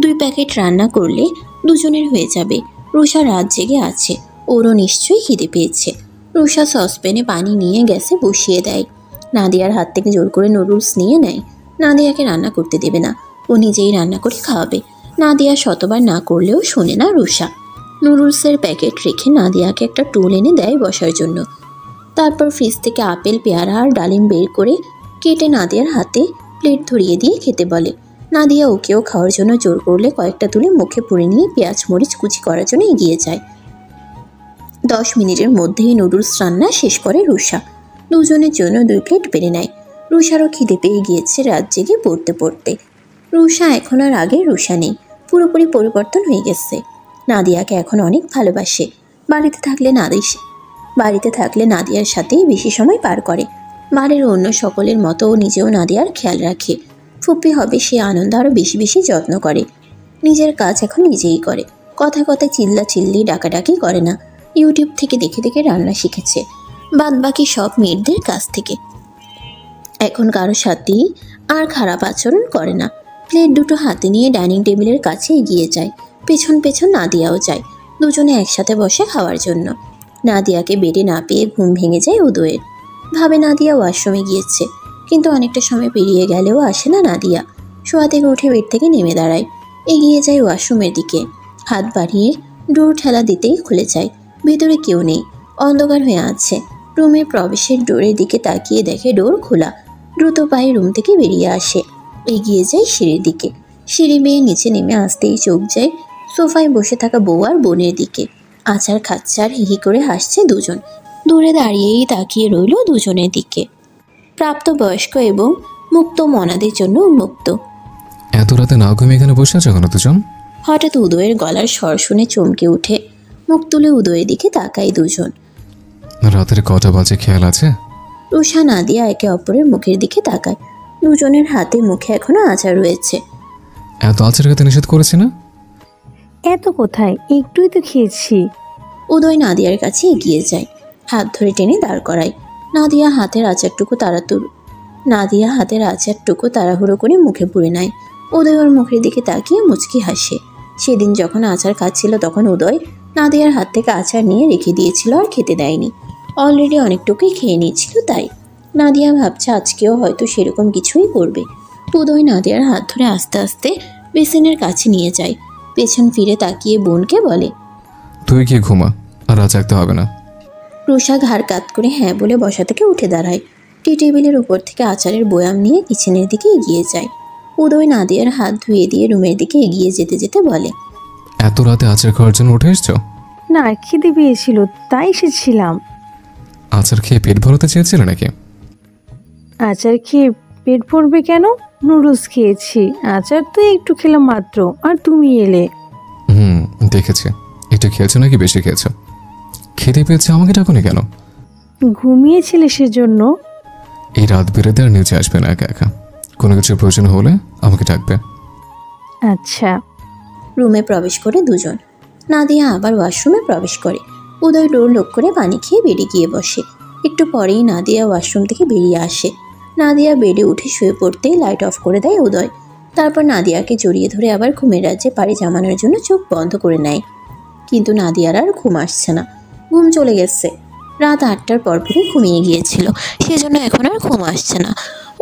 2 প্যাকেট রান্না করলে দুজনের হয়ে যাবে। রুষা রাত জেগে আছে, ওরও নিশ্চয়ই খিদে পেয়েছে। রুষা সসপ্যানে পানি নিয়ে গ্যাসে বসিয়ে দেয়। নাদিয়ার হাত থেকে জোর করে নুডলস নিয়ে নেয়। নাদিয়াকে রান্না করতে দেবে না, ও নিজেই রান্না করে খাওয়াবে। নাদিয়া শতবার না করলেও শোনে না রুষা। নুডলসের প্যাকেট রেখে নাদিয়াকে একটা টুল এনে দেয় বসার জন্য। তারপর ফ্রিজ থেকে আপেল, পেয়ারা আর ডালিম বের করে কেটে নাদিয়ার হাতে প্লেট ধরিয়ে দিয়ে খেতে বলে। নাদিয়া ওকেও খাওয়ার জন্য জোর করলে কয়েকটা তুলে মুখে পুরে নিয়ে পেঁয়াজ মরিচ কুচি করার জন্য এগিয়ে যায়। 10 মিনিটের মধ্যেই নুডলস রান্না শেষ করে রুষা। দুজনের জন্য 2 প্লেট বেড়ে নেয়। রুষারও খিদে পেয়ে গিয়েছে রাত জেগে পড়তে পড়তে। রুষা এখন আর আগের রুষা নেই, পুরোপুরি পরিবর্তন হয়ে গেছে। নাদিয়াকে এখন অনেক ভালোবাসে। বাড়িতে থাকলে নাদিয়ার সাথেই বেশি সময় পার করে। বাড়ির অন্য সকলের মতো ও নিজেও নাদিয়ার খেয়াল রাখে। ফুপ্পি হবে সে আনন্দ আরও বেশি বেশি যত্ন করে। নিজের কাজ এখন নিজেই করে। কথায় কথায় চিল্লি ডাকাডাকি করে না। ইউটিউব থেকে দেখে দেখে রান্না শিখেছে, বাদবাকি সব মেয়েদের কাছ থেকে। এখন কারো সাথেই আর খারাপ আচরণ করে না। প্লেট দুটো হাতে নিয়ে ডাইনিং টেবিলের কাছে এগিয়ে যায়। পেছন পেছন নাদিয়াও যায়। দুজনে একসাথে বসে খাওয়ার জন্য। নাদিয়াকে বেডে না পেয়ে ঘুম ভেঙে যায় উদয়ের। ভাবে নাদিয়া ওয়াশরুমে গিয়েছে, কিন্তু অনেকটা সময় পেরিয়ে গেলেও আসে না নাদিয়া। শোয়া থেকে উঠে বেড থেকে নেমে দাঁড়ায়, এগিয়ে যায় ওয়াশরুমের দিকে। হাত বাড়িয়ে ডোর ঠেলা দিতেই খুলে যায়। ভেতরে কেউ নেই, অন্ধকার হয়ে আছে। রুমের প্রবেশের ডোরের দিকে তাকিয়ে দেখে ডোর খোলা। দ্রুত পায়ে রুম থেকে বেরিয়ে আসে, এগিয়ে যায় সিঁড়ির দিকে। সিঁড়ি বেয়ে নিচে নেমে আসতেই চোখ যায় সোফায় বসে থাকা বউ আর বোনের দিকে। আচার খাচ্ছে আর হিহি করে হাসছে দুজন। দূরে দাঁড়িয়েই তাকিয়ে রইল দুজনের দিকে। প্রাপ্তবয়স্ক এবং মুক্ত মনাদের জন্য উন্মুক্ত। এত রাতে না ঘুমিয়ে এখানে বসে আছো কেন দুজন? হঠাৎ উদয়ের গলার স্বর শুনে চমকে উঠে মুখ তুলে উদয়ের দিকে তাকায় দুজন। রাতের কটা বাজে খেয়াল আছে? রুষা নাদিয়া একে অপরের মুখের দিকে তাকায়। দুজনের হাতে মুখে এখনো আচার রয়েছে। এত আচার খেতে নিষেধ করেছে না? এত কোথায়, একটুই তো খেয়েছি। উদয় নাদিয়ার কাছে এগিয়ে যায়, হাত ধরে টেনে দাঁড় করায়। নাদিয়া হাতের আচারটুকু তাড়াহুড়ো করে মুখে পুরে নেয়। উদয় ওর মুখের দিকে তাকিয়ে মুচকি হাসে। সেদিন যখন আচার খাচ্ছিল তখন উদয় নাদিয়ার হাত থেকে আচার নিয়ে রেখে দিয়েছিল আর খেতে দেয়নি। অলরেডি অনেকটুকুই খেয়ে নিয়েছিল তাই। নাদিয়া ভাবছে আজকেও হয়তো সেরকম কিছুই করবে। উদয় নাদিয়ার হাত ধরে আস্তে আস্তে বেসিনের কাছে নিয়ে যায়। পেছন ফিরে তাকিয়ে বোনকে বলে, তুই গিয়ে ঘুমা, আর আজ জাগতে হবে না। রুষা ঘাড় কাত করে হ্যাঁ বলে বসা থেকে উঠে দাঁড়ায়। টি টেবিলের উপর থেকে আচারের বয়াম নিয়ে কিচেনের দিকে এগিয়ে যায়। উদয় নাদিয়ার হাত ধুয়ে দিয়ে রুমের দিকে এগিয়ে যেতে যেতে বলে, এত রাতে আচার খাওয়ার জন্য উঠে এসছো? না, খিদে পেয়েছিল তাই এসেছিলাম। আচার খেয়ে পেট ভরাতে চেয়েছিলে নাকি? আচার খেয়ে পেট ভরবে কেন? নুডলস খেয়েছি, আচার তো একটু খেলাম মাত্র, আর তুমি এলে। দেখেছি, একটু খেয়েছো নাকি বেশি খেয়েছো? খেতে পেয়েছে আমাকে ডাকুনি কেন? ঘুমিয়েছিলে সেজন্য। এই রাত বেরোতে আর নিচে আসবে না একা একা। কোনো কিছুর প্রয়োজন হলে আমাকে ডাকবে। আচ্ছা। রুমে প্রবেশ করে দুজন। নাদিয়া আবার ওয়াশরুমে প্রবেশ করে। উদয় ডোর লক করে পানি খেয়ে বেডে গিয়ে বসে। একটু পরেই নাদিয়া ওয়াশরুম থেকে বেরিয়ে আসে। নাদিয়া বেডে উঠে শুয়ে পড়তেই লাইট অফ করে দেয় উদয়। তারপর নাদিয়াকে জড়িয়ে ধরে আবার ঘুমের রাজ্যে পাড়ি জমানোর জন্য চোখ বন্ধ করে নেয়। কিন্তু নাদিয়ার আর ঘুম আসছে না, ঘুম চলে গেছে। রাত 8টার পরপরই ঘুমিয়ে গিয়েছিল, সেজন্য এখন আর ঘুম আসছে না।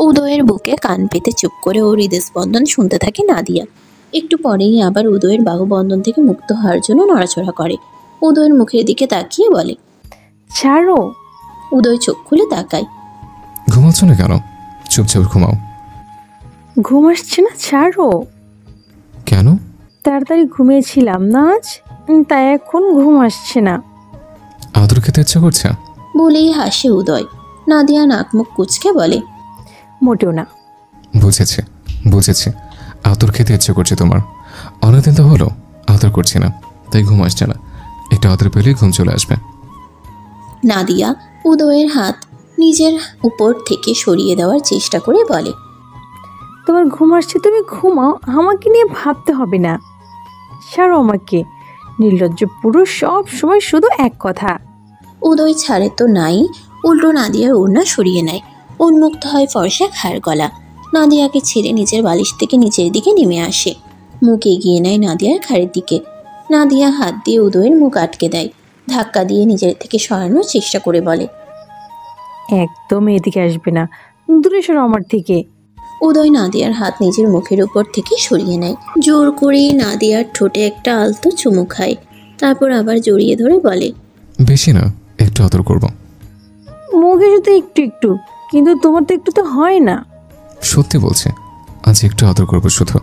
উদয়ের বুকে কান পেতে চুপ করে ওর হৃদস্পন্দন শুনতে থাকে নাদিয়া। একটু পরেই আবার উদয়ের বাহুবন্ধন থেকে মুক্ত হওয়ার জন্য নড়াচড়া করে। উদয়ের মুখের দিকে তাকিয়ে বলে, ছাড়ো। উদয় চোখ খুলে তাকায়। ঘুমাচ্ছ না কেন? চুপচাপ ঘুমাও। ঘুম আসছে না, ছাড়ো। কেন? তাড়াতাড়ি ঘুমিয়েছিলাম না আজ, তাই এখন ঘুম আসছে না। আদর খেতে ইচ্ছা করছে বলেই হাসে উদয়। নাদিয়া নাক মুখ কুচকে বলে, মোটেও না। বুঝেছি বুঝেছি, আদর খেতে ইচ্ছে করছে তোমার। অনেকদিন তো হলো আদর করছি না, তাই ঘুম আসছে না। একটু আদর পেলেই ঘুম চলে আসবে। নাদিয়া উদয়ের হাত নিজের উপর থেকে সরিয়ে দেওয়ার চেষ্টা করে বলে, তোমার ঘুম আসছে, তুমি ঘুমাও, আমাকে নিয়ে ভাবতে হবে না। ছাড়ো আমাকে, নির্লজ্জ পুরুষ সব সময় শুধু এক কথা। উদয় ছাড়ে তো নাই, উল্টো নাদিয়ার ওড়না সরিয়ে নেয়। উন্মুক্ত হয় ফর্সা ঘাড় গলা। নাদিয়াকে ছেড়ে নিচের বালিশ থেকে নিচের দিকে নেমে আসে। মুখ এগিয়ে নেয় নাদিয়ার ঘাড়ের দিকে। নাদিয়া হাত দিয়ে উদয়ের মুখ আটকে দেয়। ধাক্কা দিয়ে নিজের থেকে সরানোর চেষ্টা করে বলে, একদম এদিকে আসবে না, দূরে সরো আমার থেকে। উদয় নাদিয়ার হাত নিজের মুখের উপর থেকে সরিয়ে নেয়। জোর করে নাদিয়ার ঠোঁটে একটা আলতো চুমু খায়। তারপর আবার জড়িয়ে ধরে বলে, বেশি না, একটু আদর করব। মুখে শুধু একটু একটু, কিন্তু তোমার তো একটু তো হয় না। সত্যি বলছে, আজ একটু আদর করবো শুধু।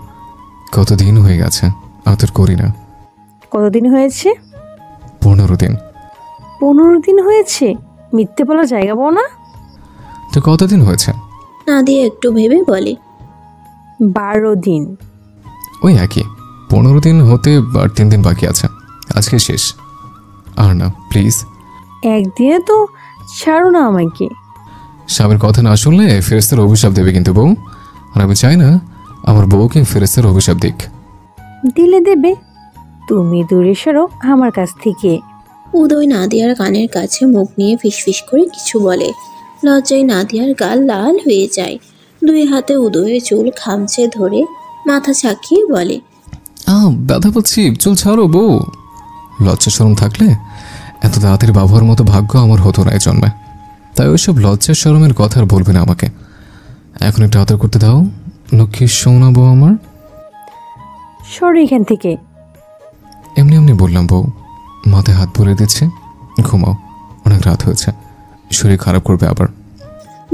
কতদিন হয়ে গেছে আদর করি না। কতদিন হয়েছে? 15 দিন। 15 দিন হয়েছে? মিথ্যে বলার জায়গা পাও না। তো কতদিন হয়েছে? নাদিয়া একটু ভেবে বলে, 12 দিন। ওই একই, 15 দিন হতে আর 3 দিন বাকি আছে, আজকে শেষ। আর না প্লিজ। একদিনে তো ছাড়ো না আমাকে। স্বামীর কথা না শুনলে ফেরেশতার অভিশাপ দেবে কিন্তু বউ, আর আমি চাই না আমার বউকে ফেরেশতার অভিশাপ দিক। দিলে দেবে, তুমি দূরে সরো আমার কাছ থেকে। উদয় নাদিয়ার কানের কাছে মুখ নিয়ে ফিসফিস করে কিছু বলে। লজ্জায় নাদিয়ার গাল লাল হয়ে যায়। 2 হাতে উদয়ের চুল খামচে ধরে মাথা ছাকিয়ে বলে, ব্যথা পাচ্ছি, চুল ছাড়ো বউ। লজ্জা শরম থাকলে এত তাড়াতাড়ি বাবার মতো ভাগ্য আমার হতো না এই জন্মে। তাই ওইসব লজ্জা শরমের কথা আর বলবে না আমাকে। এখন একটু আদর করতে দাও, লক্ষ্মী সোনা বউ আমার। সরো এখান থেকে। এমনি এমনি বললাম বউ, মাথায় হাত ভরে দিচ্ছে, ঘুমাও, অনেক রাত হয়েছে, শরীর খারাপ করবে আবার।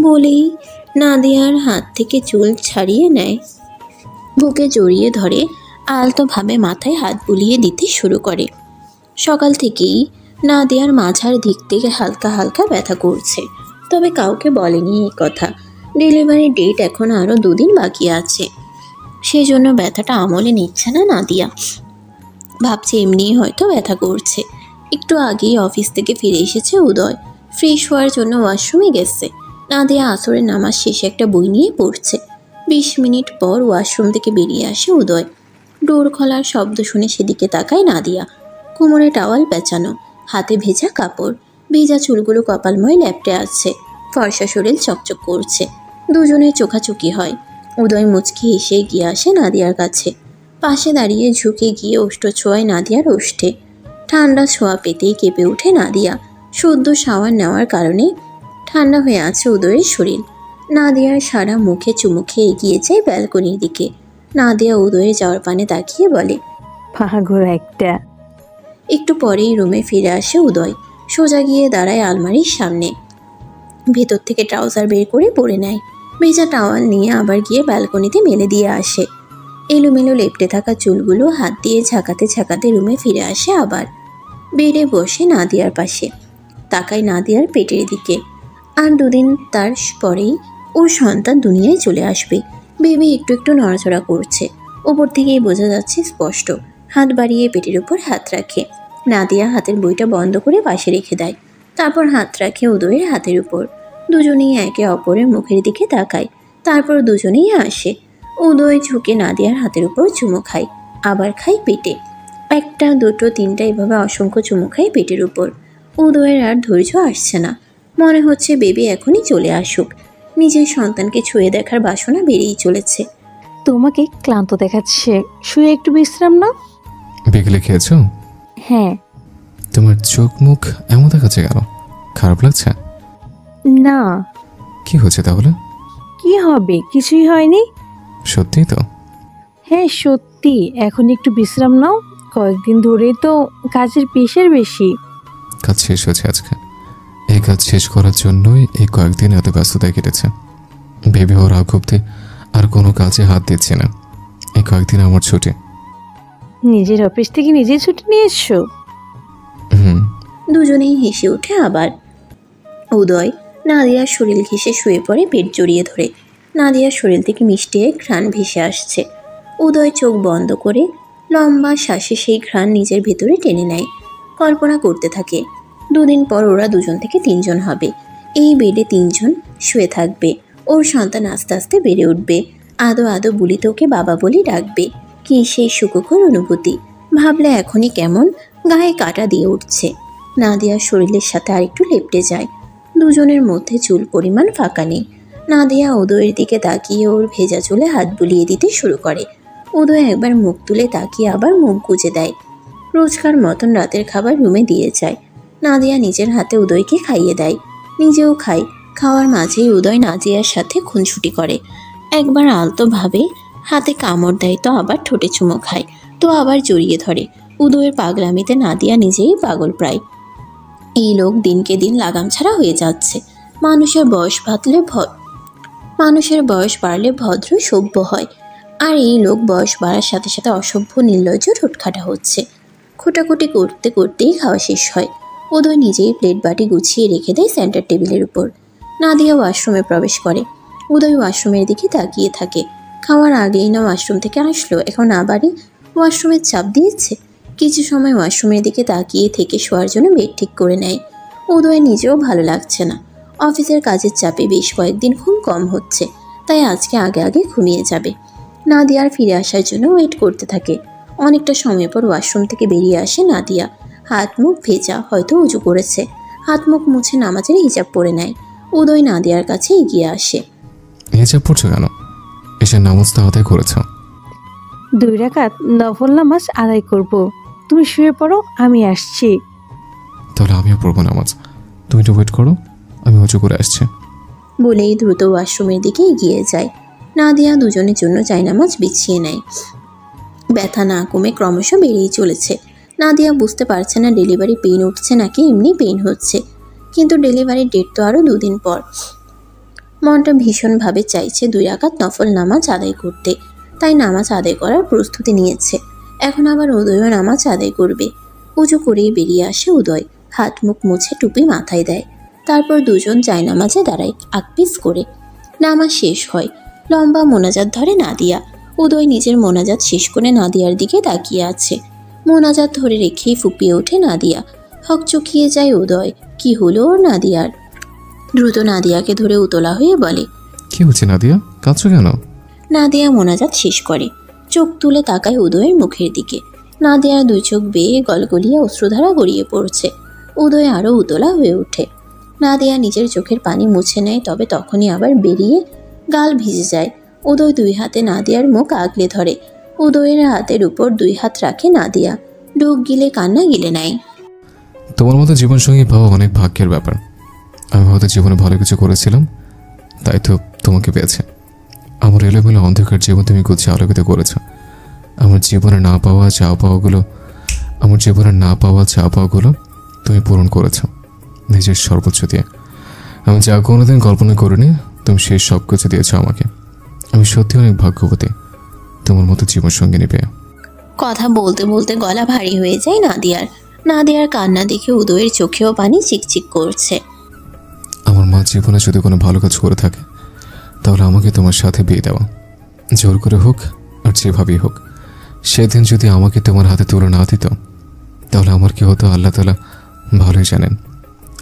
বলেই নাদিয়ার হাত থেকে চুল ছাড়িয়ে নেয়। বুকে জড়িয়ে ধরে আলতোভাবে মাথায় হাত বুলিয়ে দিতে শুরু করে। সকাল থেকেই নাদিয়ার মাঝার দিক থেকে হালকা হালকা ব্যথা করছে, তবে কাউকে বলেনি এই কথা। ডেলিভারি ডেট এখন আরও 2 দিন বাকি আছে, সেজন্য ব্যথাটা আমলে নিচ্ছে না নাদিয়া। ভাবছে এমনিই হয়তো ব্যথা করছে। একটু আগেই অফিস থেকে ফিরে এসেছে উদয়। ফ্রেশ হওয়ার জন্য ওয়াশরুমে গেছে। নাদিয়া আসরের নামাজ শেষে একটা বই নিয়ে পড়ছে। 20 মিনিট পর ওয়াশরুম থেকে বেরিয়ে আসে উদয়। ডোর খোলার শব্দ শুনে সেদিকে তাকায় নাদিয়া। কোমরে টাওয়াল পেঁচানো, হাতে ভেজা কাপড়, ভেজা চুলগুলো কপালময় ল্যাপটে আছে। ফর্সা শরীর চকচক করছে। দুজনের চোখাচোখি হয়। উদয় মুচকি হেসে গিয়ে আসে নাদিয়ার কাছে। পাশে দাঁড়িয়ে ঝুঁকে গিয়ে ওষ্ঠ ছোঁয়ায় নাদিয়ার ওষ্ঠে। ঠান্ডা ছোঁয়া পেতেই কেঁপে ওঠে নাদিয়া। সদ্য শাওয়ার নেওয়ার কারণে ঠান্ডা হয়ে আছে উদয়ের শরীর। নাদিয়ার সারা মুখে চুমু খেয়ে এগিয়ে যায় ব্যালকনির দিকে। নাদিয়া উদয়ের যাওয়ার পানে তাকিয়ে বলে, পাগল একটা। একটু পরেই রুমে ফিরে আসে উদয়। সোজা গিয়ে দাঁড়ায় আলমারির সামনে। ভেতর থেকে ট্রাউজার বের করে পরে নেয়। ভেজা টাওয়াল নিয়ে আবার গিয়ে ব্যালকনিতে মেলে দিয়ে আসে। এলোমেলো লেপটে থাকা চুলগুলো হাত দিয়ে ঝাঁকাতে ঝাঁকাতে রুমে ফিরে আসে আবার। বেডে বসে নাদিয়ার পাশে তাকায় নাদিয়ার পেটের দিকে। আর 2 দিন তার পরেই ওর সন্তান দুনিয়ায় চলে আসবে। বেবি একটু একটু নড়াচড়া করছে, ওপর থেকেই বোঝা যাচ্ছে স্পষ্ট। হাত বাড়িয়ে পেটের উপর হাত রাখে। নাদিয়া হাতের বইটা বন্ধ করে পাশে রেখে দেয়। তারপর হাত রাখে উদয়ের হাতের উপর। দুজনেই একে অপরের মুখের দিকে তাকায়। তারপর দুজনেই আসে। উদয় ঝুঁকে নাদিয়ার হাতের উপর চুমু খায়, আবার খায় পেটে। 1টা 2টো 3টা এভাবে অসংখ্য চুমু খায় পেটের উপর। উদয়ের আর ধৈর্য আসছে না। মনে হচ্ছে বেবি এখনই চলে আসুক। নিজের সন্তানকে ছুঁয়ে দেখার বাসনা বেড়েই চলেছে। তোমাকে ক্লান্ত দেখাচ্ছে, শুয়ে একটু বিশ্রাম নাও। বিকেলে খেয়েছো? হ্যাঁ। তোমার চোখ মুখ এমন দেখাচ্ছে কেন? খারাপ লাগছে? না। কি হচ্ছে তাহলে? কি হবে, কিছুই হয়নি। সত্যি তো? হ্যাঁ সত্যি। এখন একটু বিশ্রাম নাও, কয়েকদিন ধরেই তো কাজের প্রেশার বেশি। কাজ শেষ হয়েছে আজকে। এই কাজ শেষ করার জন্যই এই কয়েকদিন এত ব্যস্ততায় কেটেছে। বেবি হওয়ার আগ অব্দি আর কোনো কাজে হাত দিচ্ছি না। এই কয়েকদিন আমার ছুটি। নিজের অফিস থেকে নিজে ছুটি নিয়ে এসছো? দুজনেই হেসে ওঠে আবার। উদয় নাদিয়ার শরীর ঘেঁষে শুয়ে পড়ে, পেট জড়িয়ে ধরে। নাদিয়ার শরীর থেকে মিষ্টি এক ঘ্রাণ ভেসে আসছে। উদয় চোখ বন্ধ করে লম্বা শ্বাসে সেই ঘ্রাণ নিজের ভেতরে টেনে নেয়। কল্পনা করতে থাকে 2 দিন পর ওরা 2জন থেকে 3জন হবে। এই বেডে 3জন শুয়ে থাকবে। ওর সন্তান আস্তে আস্তে বেড়ে উঠবে। আদো আদো বুলিতে ওকে বাবা বলি ডাকবে। কি সেই সুখকর অনুভূতি! ভাবলে এখনই কেমন গায়ে কাটা দিয়ে উঠছে। নাদিয়ার শরীরের সাথে আরেকটু লেপটে যায়। দুজনের মধ্যে চুল পরিমাণ ফাঁকা নেই। নাদিয়া উদয়ের দিকে তাকিয়ে ওর ভেজা চুলে হাত বুলিয়ে দিতে শুরু করে। উদয় একবার মুখ তুলে তাকিয়ে আবার মুখ গুজে দেয়। রোজকার মতন রাতের খাবার রুমে দিয়ে যায়। নাদিয়া নিজের হাতে উদয়কে খাইয়ে দেয়, নিজেও খায়। খাওয়ার মাঝেই উদয় নাদিয়ার সাথে খুনছুটি করে। একবার আলতোভাবে হাতে কামড় দেয়, তো আবার ঠোঁটে চুমো খায়, তো আবার জড়িয়ে ধরে। উদয়ের পাগলামিতে নাদিয়া নিজেই পাগল প্রায়। এই লোক দিনকে দিন লাগাম ছাড়া হয়ে যাচ্ছে। মানুষের বয়স বাড়লে ভদ্র সভ্য হয়, আর এই লোক বয়স বাড়ার সাথে সাথে অসভ্য, নির্লজ্জ, ঠোঁটখাটা হচ্ছে। খোটাখুটি করতে করতেই খাওয়া শেষ হয়। উদয় নিজেই প্লেট বাটি গুছিয়ে রেখে দেয় সেন্টার টেবিলের উপর। নাদিয়া ওয়াশরুমে প্রবেশ করে। উদয় ওয়াশরুমের দিকে তাকিয়ে থাকে। খাওয়ার আগেই না ওয়াশরুম থেকে আসলো, এখন আবারই ওয়াশরুমের চাপ দিয়েছে। কিছু সময় ওয়াশরুমের দিকে তাকিয়ে থেকে শোয়ার জন্য বেড ঠিক করে নেয়। উদয়ের নিজেও ভালো লাগছে না। অফিসের কাজের চাপে বেশ কয়েকদিন ঘুম কম হচ্ছে, তাই আজকে আগে আগে ঘুমিয়ে যাবে। নাদিয়ার ফিরে আসার জন্য ওয়েট করতে থাকে। অনেকটা সময় পর ওয়াশরুম থেকে বেরিয়ে আসে নাদিয়া। হাত মুখ ভেজা, হয়তো উজু করেছে। হাত মুখ মুছে নামাজের হিজাব পরে নেয়। উদয় নাদিয়ার কাছে এগিয়ে আসে। হিজাব পড়ছো কেন? এসে নামাজ তো আদায় করেছ? 2 রাকাত নফল নামাজ আদায় করব। তুমি শুয়ে পড়ো, আমি আসছি। তাহলে আমিও পড়বো নামাজ, তুমি একটু ওয়েট করো, আমি উজু করে আসছি। বলেই দ্রুত ওয়াশরুমের দিকে এগিয়ে যায়। নাদিয়া দুজনের জন্য জায়নামাজ বিছিয়ে নেয়। ব্যথা না কমে ক্রমশ বেড়েই চলেছে। নাদিয়া বুঝতে পারছে না ডেলিভারি পেইন উঠছে নাকি এমনি পেইন হচ্ছে, কিন্তু ডেলিভারির ডেট তো আরও 2 দিন পর। মনটা ভীষণভাবে চাইছে 2 রাকাত নফল নামাজ আদায় করতে, তাই নামাজ আদায় করার প্রস্তুতি নিয়েছে। এখন আবার উদয়ও নামাজ আদায় করবে। উজু করেই বেরিয়ে আসে উদয়। হাত মুখ মুছে টুপি মাথায় দেয়। তারপর দুজন জায়নামাজে দাঁড়ায় আকপিস করে। নামাজ শেষ হয়। লম্বা মোনাজাত ধরে নাদিয়া। উদয় নিজের মোনাজাত শেষ করে নাদিয়ার দিকে তাকিয়ে আছে। মোনাজাত ধরে রেখেই ফুপিয়ে ওঠে নাদিয়া। হকচকিয়ে যায় উদয়। কি হলো ওর নাদিয়ার? দ্রুত নাদিয়াকে ধরে উতলা হয়ে বলে, কি হচ্ছে নাদিয়া, কাঁদছো কেন? নাদিয়া মোনাজাত শেষ করে চোখ তুলে তাকায় উদয়ের মুখের দিকে। নাদিয়ার 2 চোখ বেয়ে গলগলিয়া অশ্রুধারা গড়িয়ে পড়ছে। উদয় আরও উতলা হয়ে ওঠে। নাদিয়া নিজের চোখের পানি মুছে নেয়, তবে তখনই আবার বেরিয়ে গাল ভিজে যায়। উদয় 2 হাতে নাদিয়ার মুখ আগলে ধরে। উদয়ের হাতের উপর 2 হাত রাখে নাদিয়া। ঢোক গিলে কান্না গিলে নেয়। তোমার মতো জীবনসঙ্গী পাওয়া অনেক ভাগ্যের ব্যাপার। আমি হয়তো জীবনে ভালো কিছু করেছিলাম, তাই তো তোমাকে পেয়েছে। আমার এলোমেলো অন্ধকার জীবন তুমি গুছিয়ে আলোকিত করেছ। আমার জীবনে না পাওয়া চাওয়া পাওয়াগুলো তুমি পূরণ করেছ নিজের সর্বোচ্চ দিয়ে। আমি যা কোনোদিন কল্পনা করিনি, তুমি সেই সব কিছু দিয়েছ আমাকে। আমি সত্যি অনেক ভাগ্যবতী তোমার মতো জীবনসঙ্গিনী পেয়ে। কথা বলতে বলতে গলা ভারী হয়ে যায় নাদিয়ার। নাদিয়ার কান্না দেখে উদয়ের চোখেও পানি চিকচিক করছে। আমার মা জীবনে যদি কোনো ভালো কাজ করে থাকে, তাহলে আমাকে তোমার সাথে বিয়ে দেওয়া, জোর করে হোক আর যেভাবেই হোক। সেদিন যদি আমাকে তোমার হাতে তুলে না দিত, তাহলে আমার কি হতো আল্লাহ তাআলা ভালোই জানেন।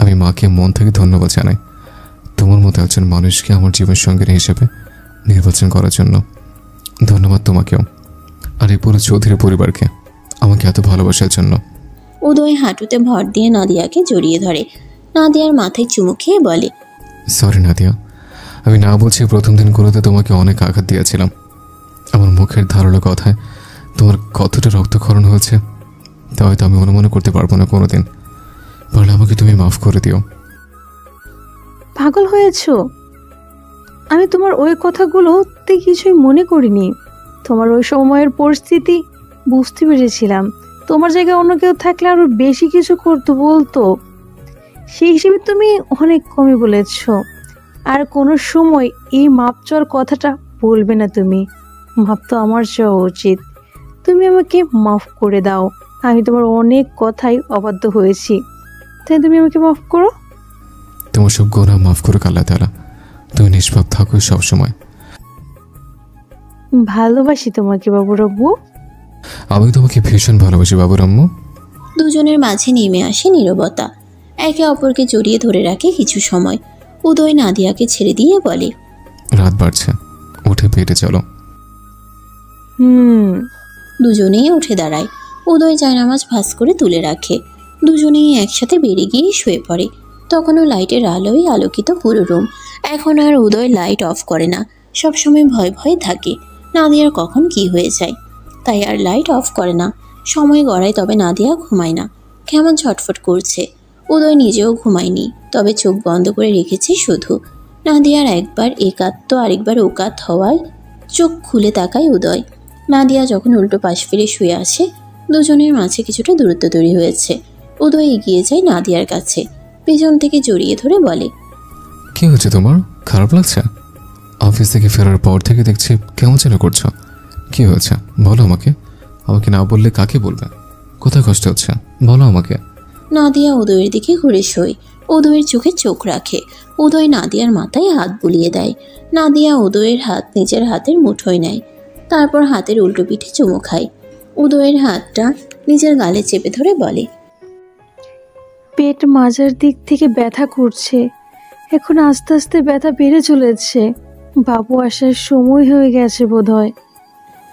আমি মাকে মন থেকে ধন্যবাদ জানাই তোমার মতো একজন মানুষকে আমার জীবনসঙ্গিনী হিসেবে নির্বাচন করার জন্য। ধন্যবাদ তোমাকেও, আর এই পুরো চৌধুরী পরিবারকে আমাকে এত ভালোবাসার জন্য। উদয় হাঁটুতে ভর দিয়ে নাদিয়াকে জড়িয়ে ধরে। নাদিয়ার মাথায় চুমু খেয়ে বলে, সরি নাদিয়া, আমি না বলছি প্রথম দিনগুলোতে তোমাকে অনেক আঘাত দিয়েছিলাম। আমার মুখের ধারালো কথায় তোমার কতটা রক্তক্ষরণ হয়েছে তা হয়তো আমি অনুমান করতে পারবো না কোনোদিন। পারলে আমাকে তুমি মাফ করে দিও। পাগল হয়েছো? আমি তোমার ওই কথাগুলোতে কিছুই মনে করিনি। তোমার ওই সময়ের পরিস্থিতি বুঝতে পেরেছিলাম। তোমার জায়গায় অন্য কেউ থাকলে আরো বেশি কিছু করতে বলতো। সেই হিসেবে তুমি অনেক কমই বলেছ। আর কোনো সময় এই মাপ চাওয়ার কথাটা বলবে না তুমি। মাপ তো আমার চাওয়া উচিত। তুমি আমাকে মাফ করে দাও। আমি তোমার অনেক কথাই অবাধ্য হয়েছি, তাই তুমি আমাকে মাফ করো। তোমার সব গুনাহ মাফ করুক আল্লাহ তাআলা। তুমি নিষ্পাপ থাকো সবসময়। ভালোবাসি তোমাকে বাবুর আব্বু। আমি তোমাকে ভীষণ ভালোবাসি বাবুর আম্মু। দুজনের মাঝে নেমে আসে নীরবতা। একে অপরকে জড়িয়ে ধরে রাখে কিছু সময়। উদয় নাদিয়াকে ছেড়ে দিয়ে বলে, রাত বাড়ছে, উঠে পেটে চলো। দুজনেই উঠে দাঁড়ায়। উদয় জায়নামাজ ভাঁজ করে তুলে রাখে। দুজনেই একসাথে বেরিয়ে গিয়ে শুয়ে পড়ে। তখনও লাইটের আলোয় আলোকিত পুরো রুম। এখন আর উদয় লাইট অফ করে না, সবসময় ভয় ভয় থাকে নাদিয়ার কখন কি হয়ে যায়, তাই আর লাইট অফ করে না। সময় গড়ায়, তবে নাদিয়া ঘুমায় না, কেমন ছটফট করছে। উদয় নিজেও ঘুমায়নি, তবে চোখ বন্ধ করে রেখেছে শুধু। নাদিয়ার একবার একাত তো আরেকবার ওকাত হওয়ায় চোখ খুলে তাকায় উদয়। নাদিয়া যখন উল্টো পাশ ফিরে শুয়ে আছে, দুজনের মাঝে কিছুটা দূরত্ব তৈরি হয়েছে। উদয় এগিয়ে যায় নাদিয়ার কাছে, পেছন থেকে জড়িয়ে ধরে বলে, কি হচ্ছে তোমার? খারাপ লাগছে? অফিস থেকে ফেরার পর থেকে দেখছি কেমন যেন করছো। কি হয়েছে বলো আমাকে। আমাকে না বললে কাকে বলবে? কোথায় কষ্ট হচ্ছে বলো আমাকে। নাদিয়া উদয়ের দিকে ঘুরে শোয়, উদয়ের চোখে চোখ রাখে। উদয় নাদিয়ার মাথায় হাত বুলিয়ে দেয়। নাদিয়া উদয়ের হাত নিজের হাতের মুঠোয় নেয়, তারপর হাতের উল্টো পিঠে চুমু খায়। উদয়ের হাতটা নিজের গালে চেপে ধরে বলে, পেট মাজার দিক থেকে ব্যথা করছে, এখন আস্তে আস্তে ব্যথা বেড়ে চলেছে। বাবু আসার সময় হয়ে গেছে বোধহয়।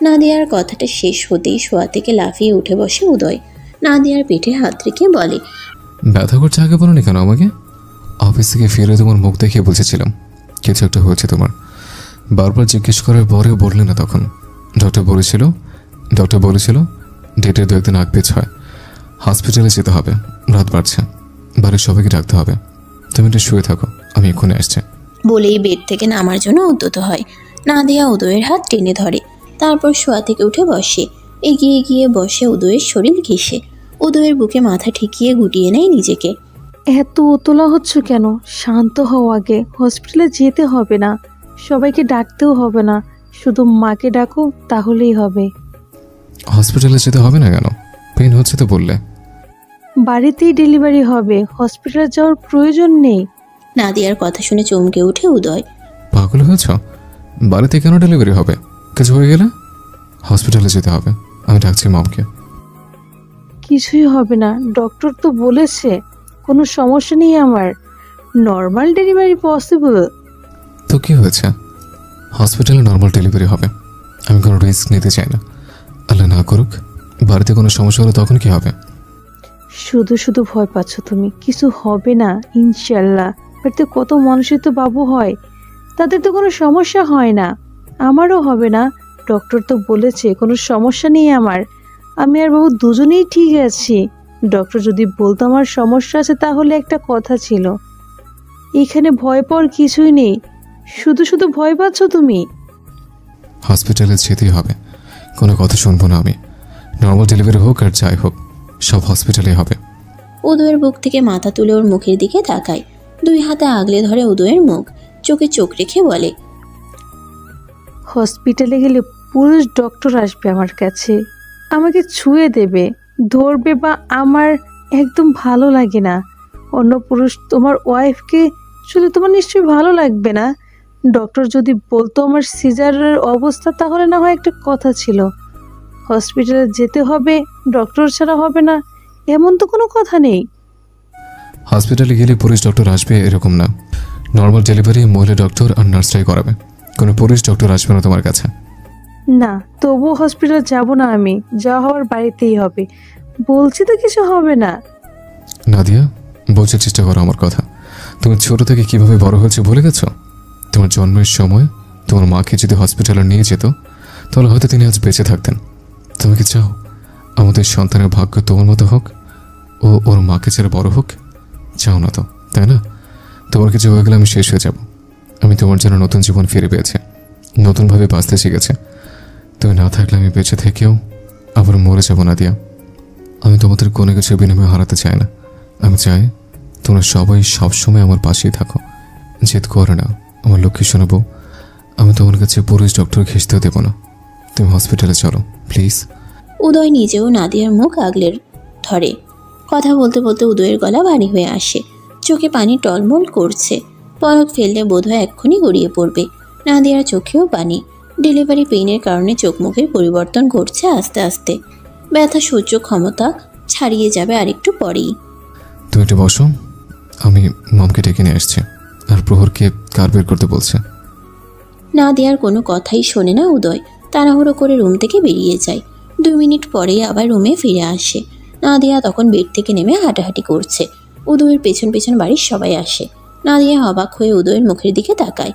নাদিয়ার কথাটা শেষ হতেই শোয়া থেকে লাফিয়ে উঠে বসে উদয়। নাদিয়ার পেটে হাত রেখে বলে, ব্যথা করছে আগে বলোনি কেন আমাকে? অফিস থেকে ফিরে তোমার মুখ দেখে বুঝেছিলাম কিছু একটা হয়েছে তোমার। বারবার জিজ্ঞেস করার পরেও বললে না তখন। ডক্টর বলেছিল ডেটের 2-1 দিন আগ পেছ হয়, হসপিটালে যেতে হবে, রাত বাড়ছে, বাড়ির সবাইকে ডাকতে হবে, তুমি একটু শুয়ে থাকো, আমি এক্ষুনি আসছি। বলেই বেড থেকে নামার জন্য উদ্যত হয়। নাদিয়া উদয়ের হাত টেনে ধরে, তারপর শোয়া থেকে উঠে বসে। এগিয়ে গিয়ে বসে উদয়ের শরীর ঘেঁষে। উদয়ের বুকে মাথা ঠেকিয়ে গুটিয়ে নেয় নিজেকে। এত উতলা হচ্ছ কেন? শান্ত হও আগে। হসপিটালে যেতে হবে না, সবাইকে ডাকতেও হবে না, শুধু মাকে ডাকো তাহলেই হবে। হসপিটালে যেতে হবে না কেন? পেন হচ্ছে তো বললে। বাড়িতেই ডেলিভারি হবে, হসপিটালে যাওয়ার প্রয়োজন নেই। নাদিয়ার কথা শুনে চমকে উঠে উদয়। পাগল হয়েছ? বাড়িতে কেন ডেলিভারি হবে? কিছু হয়ে গেলে হসপিটালে যেতে হবে, আমি ডাকছি মামকে। কিছুই হবে না, ডক্টর তো বলেছে কোনো সমস্যা নেই আমার, নর্মাল ডেলিভারি পসিবল। তো কি হয়েছে? হসপিটালে নর্মাল ডেলিভারি হবে, আমি কোনো রিস্ক নিতে চাই না। আল্লাহ না করুক বাড়িতে কোনো সমস্যা হলে তখন কি হবে? শুধু শুধু ভয় পাচ্ছ তুমি, কিছু হবে না ইনশাল্লাহ। বাড়িতে কত মানুষের তো বাবু হয়, তাদের তো কোনো সমস্যা হয় না, আমারও হবে না। ডক্টর তো বলেছে কোনো সমস্যা নেই আমার, আমি আর বাবু দুজনেই ঠিক আছি। ডক্টর যদি বলতো আমার সমস্যা আছে তাহলে একটা কথা ছিল। এখানে ভয় পাওয়ার কিছুই নেই, শুধু শুধু ভয় পাচ্ছ তুমি। হসপিটালে যেতেই হবে, কোনো কথা শুনবো না আমি। নর্মাল ডেলিভারি হোক আর যাই হোক, সব হসপিটালে হবে। উদয়ের বুক থেকে মাথা তুলে ওর মুখের দিকে তাকায়, 2 হাতে আগলে ধরে উদয়ের মুখ, চোখে চোখ রেখে বলে, হসপিটালে গেলে পুরুষ ডক্টর আসবে আমার কাছে, আমাকে ছুঁয়ে দেবে, ধরবে, বা আমার একদম ভালো লাগে না অন্য পুরুষ। তোমার ওয়াইফকে শুধু তোমার নিশ্চয়ই ভালো লাগবে না। ডক্টর যদি বলতো আমার সিজারের অবস্থা তাহলে না হয় একটা কথা ছিল। হসপিটালে যেতে হবে, ডক্টর ছাড়া হবে না এমন তো কোনো কথা নেই। হসপিটালে গেলে পুরুষ ডক্টর আসবে এরকম না, নর্মাল ডেলিভারি মহিলা ডক্টর আর নার্সরাই করাবে, কোনো পুরুষ ডক্টর আসবে না তোমার কাছে। না, তবুও হসপিটাল যাব না আমি, যা হওয়ার বাড়িতেই হবে, বলছি তো কিছু হবে না। নাদিয়া, বোঝার চেষ্টা করো আমার কথা। তুমি ছোট থেকে কিভাবে বড় হয়েছে ভুলে গেছো? তোমার জন্মের সময় তোমার মাকে যদি হসপিটালে নিয়ে যেত তাহলে হয়তো তিনি আজ বেঁচে থাকতেন। তুমি কি চাও আমাদের সন্তানের ভাগ্য তোমার মতো হোক, ও ওর মাকে ছেড়ে বড় হোক? চাও না তো, তাই না? তোমার কিছু হয়ে গেলে আমি শেষ হয়ে যাব। আমি তোমার জন্য নতুন জীবন ফিরে পেয়েছি, নতুনভাবে বাঁচতে শিখেছে। তুমি না থাকলে আমি বেঁচে থেকেও আবার মরে যাব নাদিয়া। আমি তোমাদের কোনো কিছু বিনিময়ে হারাতে চাই না। আমি চাই তোমরা সবাই সবসময় আমার পাশেই থাকো। জেদ করে না আমার লক্ষ্মী শোনাবো, আমি তোমার কাছে পুরুষ ডক্টর ঘেঁষতেও দেবো না। তুমি হসপিটালে চলো প্লিজ। উদয় নিজেও নাদিয়ার মুখ আগলে ধরে। কথা বলতে বলতে উদয়ের গলা ভারী হয়ে আসে, চোখে পানি টলমল করছে, পলক ফেললে বোধহয় এক্ষুনি গড়িয়ে পড়বে। নাদিয়ার চোখেও পানি। ডেলিভারি পেইনের কারণে চোখ মুখের পরিবর্তন ঘটছে আস্তে আস্তে, ব্যথা সহ্য ক্ষমতা ছাড়িয়ে যাবে আরেকটু পরেই। তুমি একটু বসো, আমি মমকে ডেকে নিয়ে আসছি, আর প্রহরকে কার বের করতে বলছে। নাদিয়ার কোনো কথাই শোনে না উদয়, তাড়াহুড়ো করে রুম থেকে বেরিয়ে যায়। 2 মিনিট পরেই আবার রুমে ফিরে আসে। নাদিয়া তখন বেড থেকে নেমে হাঁটাহাঁটি করছে। উদয়ের পেছন পেছন বাড়ির সবাই আসে। নাদিয়া অবাক হয়ে উদয়ের মুখের দিকে তাকায়।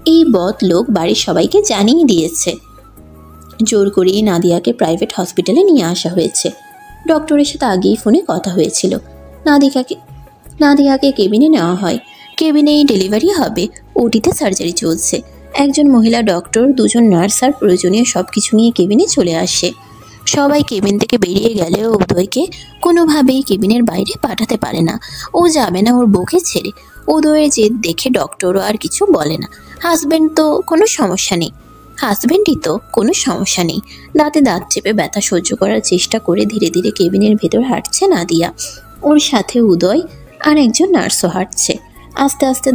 এই বদ লোক বাড়ির সবাইকে জানিয়ে দিয়েছে। জোর করিয়ে নাদিয়াকে প্রাইভেট হসপিটালে নিয়ে আসা হয়েছে। ডক্টরের সাথে আগেই ফোনে কথা হয়েছিল। নাদিয়াকে কেবিনে নেওয়া হয়। কেবিনেই ডেলিভারি হবে। ওটিতে সার্জারি চলছে। একজন মহিলা ডক্টর, দুজন নার্স আর প্রয়োজনীয় সব কিছু নিয়ে কেবিনে চলে আসে। সবাই কেবিন থেকে বেরিয়ে গেলেও উদয়কে কোনোভাবেই কেবিনের বাইরে পাঠাতে পারে না। ও যাবে না ওর বউকে ছেড়ে। উদয়ের জেদ দেখে ডক্টরও আর কিছু বলে না। হাজব্যান্ডই তো কোনো সমস্যা নেই। দাঁতে দাঁত চেপে ব্যথা সহ্য করার চেষ্টা করে ধীরে ধীরে কেবিনের ভেতর হাঁটছে নাদিয়া। ওর সাথে উদয় আর একজন নার্সও হাঁটছে। আস্তে আস্তে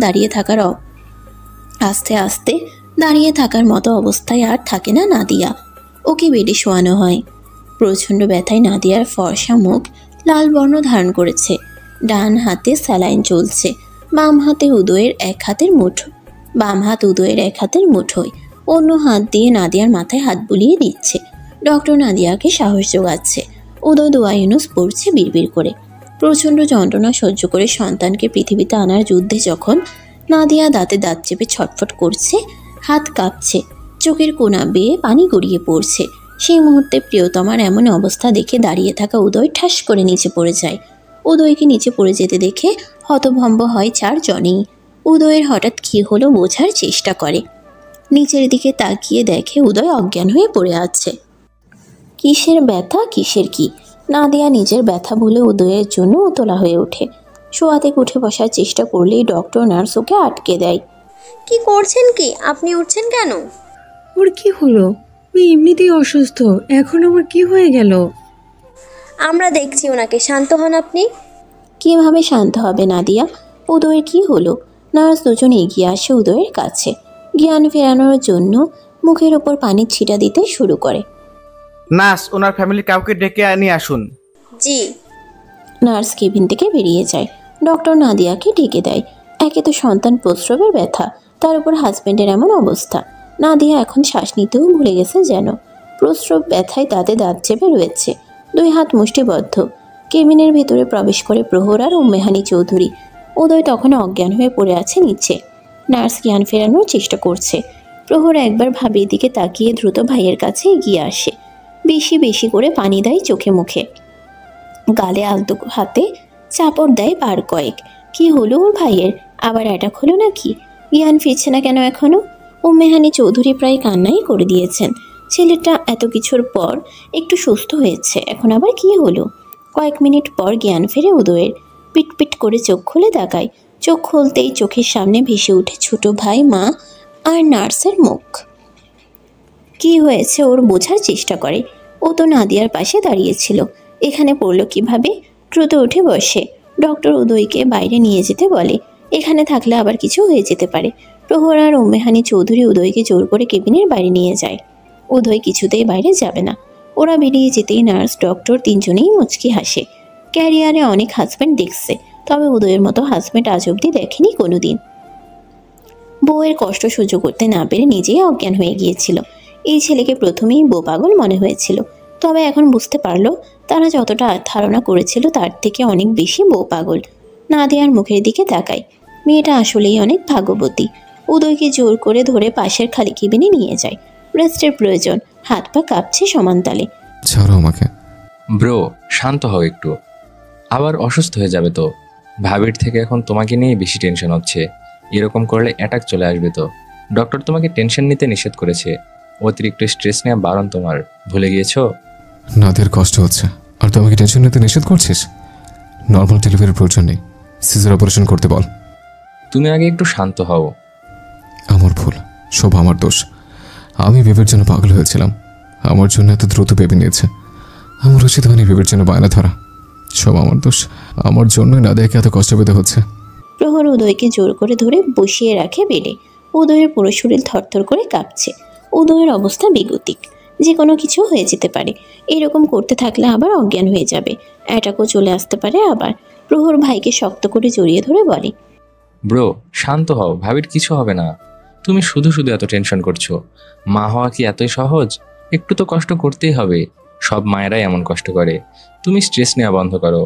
দাঁড়িয়ে থাকার মতো অবস্থায় আর থাকে না নাদিয়া। ওকে বেডে শোয়ানো হয়। প্রচণ্ড ব্যথায় নাদিয়ার ফর্সা মুখ লাল বর্ণ ধারণ করেছে। ডান হাতে স্যালাইন চলছে। বাম হাত উদয়ের এক হাতের মুঠোয়। অন্য হাত দিয়ে নাদিয়ার মাথায় হাত বুলিয়ে দিচ্ছে। ডক্টর নাদিয়াকে সাহস যোগাচ্ছে। উদয় দোয়া ইউনুস পড়ছে বিড়বিড় করে। প্রচণ্ড যন্ত্রণা সহ্য করে সন্তানকে পৃথিবীতে আনার যুদ্ধে যখন নাদিয়া দাঁতে দাঁত চেপে ছটফট করছে, হাত কাঁপছে, চোখের কোনা বেয়ে পানি গড়িয়ে পড়ছে, সেই মুহূর্তে প্রিয়তমার এমন অবস্থা দেখে দাঁড়িয়ে থাকা উদয় ঠাস করে নিচে পড়ে যায়। উদয়কে নিচে পড়ে যেতে দেখে হতভম্ব হয় চারজনেই। উদয়ের হঠাৎ কী হলো বোঝার চেষ্টা করে। নিচের দিকে তাকিয়ে দেখে উদয় অজ্ঞান হয়ে পড়ে আছে। কিসের ব্যথা, কিসের কি? নাদিয়া নিজের ব্যথা ভুলে উদয়ের জন্য উতলা হয়ে ওঠে। শোয়াতে উঠে বসার চেষ্টা করলেই ডক্টর নার্স ওকে আটকে দেয়। কি করছেন কি? আপনি উঠছেন কেন? ওর কি হলো? ও এমনিতেই অসুস্থ, এখন আবার কি হয়ে গেল? আমরা দেখছি ওনাকে, শান্ত হন আপনি। কিভাবে শান্ত হবে নাদিয়া? উদয়ের কি হলো? নার্স দুজন এগিয়ে আসে উদয়ের কাছে। জ্ঞান ফেরানোর জন্য মুখের ওপর পানির ছিটা দিতে শুরু করে। নার্স, ওনার ফ্যামিলির কাউকে ডেকে নিয়ে আসুন। জি। নার্স কেবিন থেকে বেরিয়ে যায়। ডক্টর নাদিয়াকে ডেকে দেয়। একে তো সন্তান প্রসবের ব্যথা, তার উপর হাজব্যান্ডের এমন অবস্থা। নাদিয়া এখন শ্বাস নিতেও ভুলে গেছে যেন। প্রসব ব্যথায় দাঁতে দাঁত চেপে রয়েছে। দুই হাত মুষ্টিবদ্ধ। কেবিনের ভেতরে প্রবেশ করে প্রহর আর উম্মেহানি চৌধুরী। উদয় তখন অজ্ঞান হয়ে পড়ে আছে নিচে। নার্স জ্ঞান ফেরানোর চেষ্টা করছে। প্রহর একবার ভাবির দিকে তাকিয়ে দ্রুত ভাইয়ের কাছে এগিয়ে আসে। বেশি বেশি করে পানি দেয় চোখে মুখে। গালে আলতো হাতে চাপড় দেয় বার কয়েক। কি হলো ওর ভাইয়ের? আবার অ্যাটাক হলো নাকি? জ্ঞান ফিরছে না কেন এখনো? উম্মেহানি চৌধুরী প্রায় কান্নাই করে দিয়েছেন। ছেলেটা এত কিছুর পর একটু সুস্থ হয়েছে, এখন আবার কি হলো? কয়েক মিনিট পর জ্ঞান ফেরে উদয়ের। পিটপিট করে চোখ খুলে তাকায়। চোখ খুলতেই চোখের সামনে ভেসে ওঠে ছোট ভাই, মা আর নার্সের মুখ। কি হয়েছে ওর বোঝার চেষ্টা করে। ও তো নাদিয়ার পাশে দাঁড়িয়েছিল, এখানে পড়লো কিভাবে? দ্রুত উঠে বসে। ডক্টর উদয়কে বাইরে নিয়ে যেতে বলে। এখানে থাকলে আবার কিছু হয়ে যেতে পারে। প্রহর আর উম্মেহানি চৌধুরী উদয়কে জোর করে কেবিনের বাইরে নিয়ে যায়। উদয় কিছুতেই বাইরে যাবে না। ওরা বেরিয়ে যেতেই নার্স ডক্টর তিনজনেই মুচকি হাসে। ক্যারিয়ারে অনেক হাজব্যান্ড দেখছে, তবে উদয়ের মতো হাজব্যান্ড আজ অব্দি দেখেনি কোনোদিন। বউয়ের কষ্ট সহ্য করতে না পেরে নিজেই অজ্ঞান হয়ে গিয়েছিল। এই ছেলেকে প্রথমেই বউ পাগল মনে হয়েছিল, তবে এখন বুঝতে পারলো তারা যতটা ধারণা করেছিল তার থেকে অনেক বেশি বউ পাগল। নাদিয়ার মুখের দিকে তাকায়। মেয়েটা আসলেই অনেক ভাগ্যবতী। উদয়কে জোর করে ধরে পাশের খালি কেবিনে নিয়ে যায়। রেস্টের প্রয়োজন, হাত পা কাঁপছে সমানতালে। ছাড়ো আমাকে। ব্রো, শান্ত হও একটু। আবার অসুস্থ হয়ে যাবে তো। ভাবির থেকে এখন তোমাকে নিয়ে বেশি টেনশন হচ্ছে। এরকম করলে অ্যাটাক চলে আসবে তো। ডক্টর তোমাকে টেনশন নিতে নিষেধ করেছে। অতিরিক্ত স্ট্রেস নেওয়া বারণ তোমার, ভুলে গিয়েছো? নাদের কষ্ট হচ্ছে আর তুই আমাকে টেনশন নিতে নিষেধ করছিস? নর্মাল ডেলিভারির প্রয়োজন নেই, সিজার অপারেশন করতে বল। তুমি আগে একটু শান্ত হও। আমার ভুল, সব আমার দোষ। আমি বেবির জন্য পাগল হয়েছিলাম। আমার জন্য এত দ্রুত বেবি নিয়েছে। আমার উচিত হয়নি বেবির জন্য বায়না ধরা। সব আমার দোষ। আমার জন্যই নাদিয়াকে এত কষ্ট পেতে হচ্ছে। প্রহর উদয়কে জোর করে ধরে বসিয়ে রাখে বেডে। উদয়ের পুরো শরীর থরথর করে কাঁপছে। উদয়ের অবস্থা বিগতিক, যে কোনো কিছু হয়ে যেতে পারে। এরকম করতে থাকলে আবার অজ্ঞান হয়ে যাবে, অ্যাটাকও চলে আসতে পারে আবার। প্রহর ভাইকে শক্ত করে জড়িয়ে ধরে বলে, ব্রো শান্ত হও, ভাবির কিছু হবে না। তুমি শুধু শুধু এত টেনশন করছো। মা হওয়া কি এতই সহজ? একটু তো কষ্ট করতেই হবে। সব মায়েরাই এমন কষ্ট করে। তুমি স্ট্রেস নেওয়া বন্ধ করো,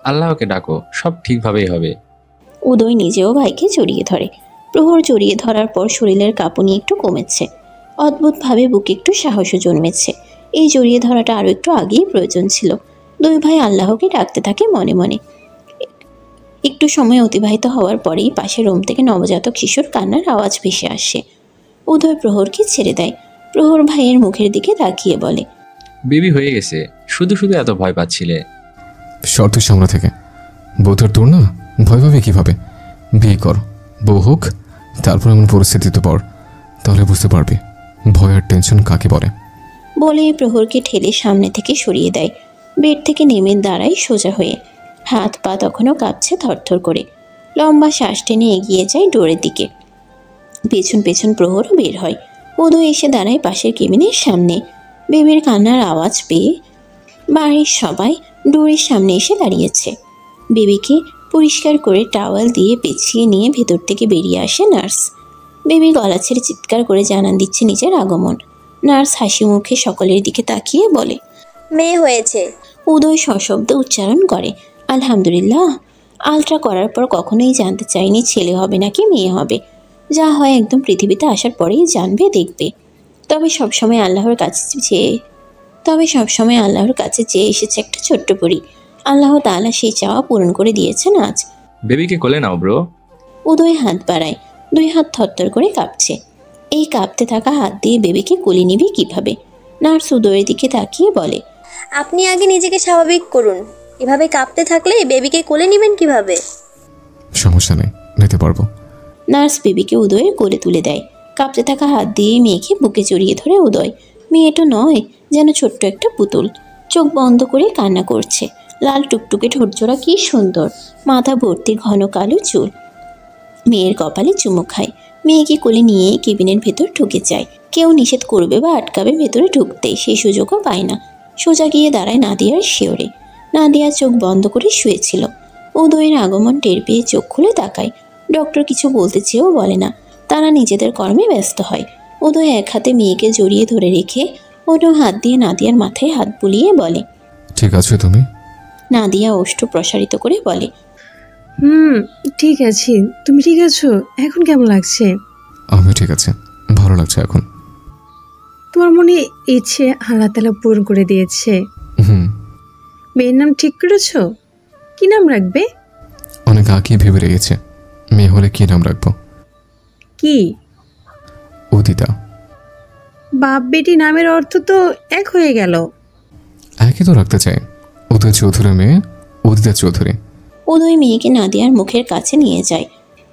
আল্লাহকে ডাকো, সব ঠিকভাবেই হবে। উদয় নিজেও ভাইকে জড়িয়ে ধরে। প্রহর জড়িয়ে ধরার পর শরীরের কাঁপুনি একটু কমেছে, অদ্ভুতভাবে বুকে একটু সাহসও জন্মেছে। এই জড়িয়ে ধরাটা আরও একটু আগেই প্রয়োজন ছিল। দুই ভাই আল্লাহকে ডাকতে থাকে মনে মনে। একটু সময় অতিবাহিত হওয়ার পরেই পাশের রুম থেকে নবজাতক শিশুর কান্নার আওয়াজ ভেসে আসে। উদয় প্রহরকে ছেড়ে দেয়। প্রহর ভাইয়ের মুখের দিকে তাকিয়ে বলে, বেবি হয়ে গেছে, শুধু শুধু এত ভয় পাচ্ছিলে। শর্ত সামনে থেকে বউটার তোর না, ভয় পাবে কিভাবে? বিয়ে কর, বউ হোক, তারপর এমন পরিস্থিতিতে পড়, তাহলে বুঝতে পারবি ভয় আর টেনশন কাকে বলে। বলে প্রহরকে ঠেলে সামনে থেকে সরিয়ে দেয়। বেড থেকে নেমে দাঁড়ায় সোজা হয়ে। হাত পা তখনও কাঁপছে থরথর করে। লম্বা শ্বাস টেনে এগিয়ে যায় ডোরের দিকে। পেছন পেছন প্রহরও বের হয়। উদয় এসে দাঁড়ায় পাশের কেবিনের সামনে। বেবির কান্নার আওয়াজ পেয়ে বাড়ির সবাই ডোরের সামনে এসে দাঁড়িয়েছে। বেবিকে পরিষ্কার করে টাওয়াল দিয়ে পেঁচিয়ে নিয়ে ভেতর থেকে বেরিয়ে আসে নার্স। বেবি গলা ছেড়ে চিৎকার করে জানান দিচ্ছে নিজের আগমন। নার্স হাসি মুখে সকলের দিকে তাকিয়ে বলে, মেয়ে হয়েছে। উদয় সশব্দে উচ্চারণ করে, আলহামদুলিল্লাহ। আলট্রা করার পর কখনোই জানতে চাইনি ছেলে হবে নাকি মেয়ে হবে। যা হয় একদম পৃথিবীতে আসার পরেই জানবে, দেখবে। তবে সবসময় আল্লাহর কাছে চেয়ে এসেছে একটা ছোট্ট পরী। আল্লাহ তাআলা সেই চাওয়া পূরণ করে দিয়েছেন আজ। বেবিকে কোলে নাও ব্রো। উদয় হাত বাড়ায়। দুই হাত থরথর করে কাঁপছে। এই কাঁপতে থাকা হাত দিয়ে বেবিকে কোলে নিবি কিভাবে? নার্স উদয়ের দিকে তাকিয়ে বলে, আপনি আগে নিজেকে স্বাভাবিক করুন। এভাবে কাঁপতে থাকলে বেবিকে কোলে নেবেন কিভাবে? সমস্যা নেই, নিতে পারবো। নার্স বেবিকে উদয়ের কোলে তুলে দেয়। কাঁপতে থাকা হাত দিয়ে মেয়েকে বুকে জড়িয়ে ধরে উদয়। মেয়েটা নয়, যেন ছোট্ট একটা পুতুল। চোখ বন্ধ করে কান্না করছে। লাল টুকটুকে ঠোঁটজোড়া কি সুন্দর, মাথা ভর্তি ঘন কালো চুল। মেয়ের কপালে চুমু খায়। মেয়েকে কোলে নিয়ে কেবিনের ভেতর ঢুকে যায়। কেউ নিষেধ করবে বা আটকাবে ভেতরে ঢুকতে, সেই সুযোগও পায় না। সোজা গিয়ে দাঁড়ায় নাদিয়ার শিওরে। নাদিয়া চোখ বন্ধ করে শুয়েছিল। উদয়ের আগমন টের পেয়ে চোখ খুলে তাকায়। ডক্টর কিছু বলতে চেয়েও বলে না, তারা নিজেদের কর্মে ব্যস্ত হয়। উদয় এক হাতে মেয়েকে জড়িয়ে ধরে রেখে অন্য হাত দিয়ে নাদিয়ার মাথায় হাত বুলিয়ে বলে, ঠিক আছে তুমি? নাদিয়া ওষ্ঠ প্রসারিত করে বলে, ঠিক আছি। তুমি ঠিক আছো? এখন কেমন লাগছে? আমি ঠিক আছে, ভালো লাগছে এখন। তোমার মনে ইচ্ছে আল্লাহ তাআলা পূরণ করে দিয়েছে। মেয়ের নাম ঠিক করেছো? কি নাম রাখবে? অনেক আগে ভেবে রেখেছে। মেয়ে হলে কি নাম রাখবো? কি? উদিতা। বাপ বেটি নামের অর্থ তো এক হয়ে গেল। একই তো রাখতে চাই। উদয় চৌধুরী মেয়ে উদিতা চৌধুরী। উদয় মেয়েকে নাদিয়ার মুখের কাছে নিয়ে যায়।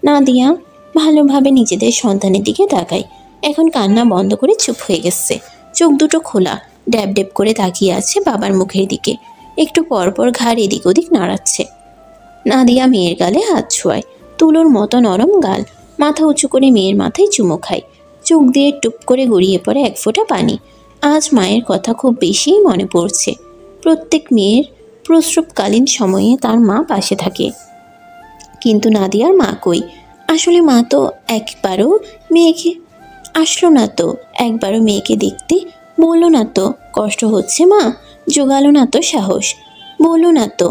নাদিয়া ভালোভাবে নিজেদের সন্তানের দিকে তাকায়। এখন কান্না বন্ধ করে চুপ হয়ে গেছে। চোখ দুটো খোলা, ড্যাব ড্যাব করে তাকিয়ে আছে বাবার মুখের দিকে। একটু পরপর ঘাড় এদিক ওদিক নাড়াচ্ছে। নাদিয়া মেয়ের গালে হাত ছোঁয়ায়। তুলোর মতো নরম গাল। মাথা উঁচু করে মেয়ের মাথায় চুমো খায়। চোখ দিয়ে টুপ করে গড়িয়ে পড়ে এক ফোঁটা পানি। আজ মায়ের কথা খুব বেশিই মনে পড়ছে। প্রত্যেক মেয়ের প্রসবকালীন সময়ে তার মা পাশে থাকে, কিন্তু নাদিয়ার মা কই? আসলে মা তো একবারও মেয়েকে আসলো না, তো একবারও মেয়েকে দেখতে বললো না তো কষ্ট হচ্ছে মা, জোগালো না তো সাহস, বললো না তো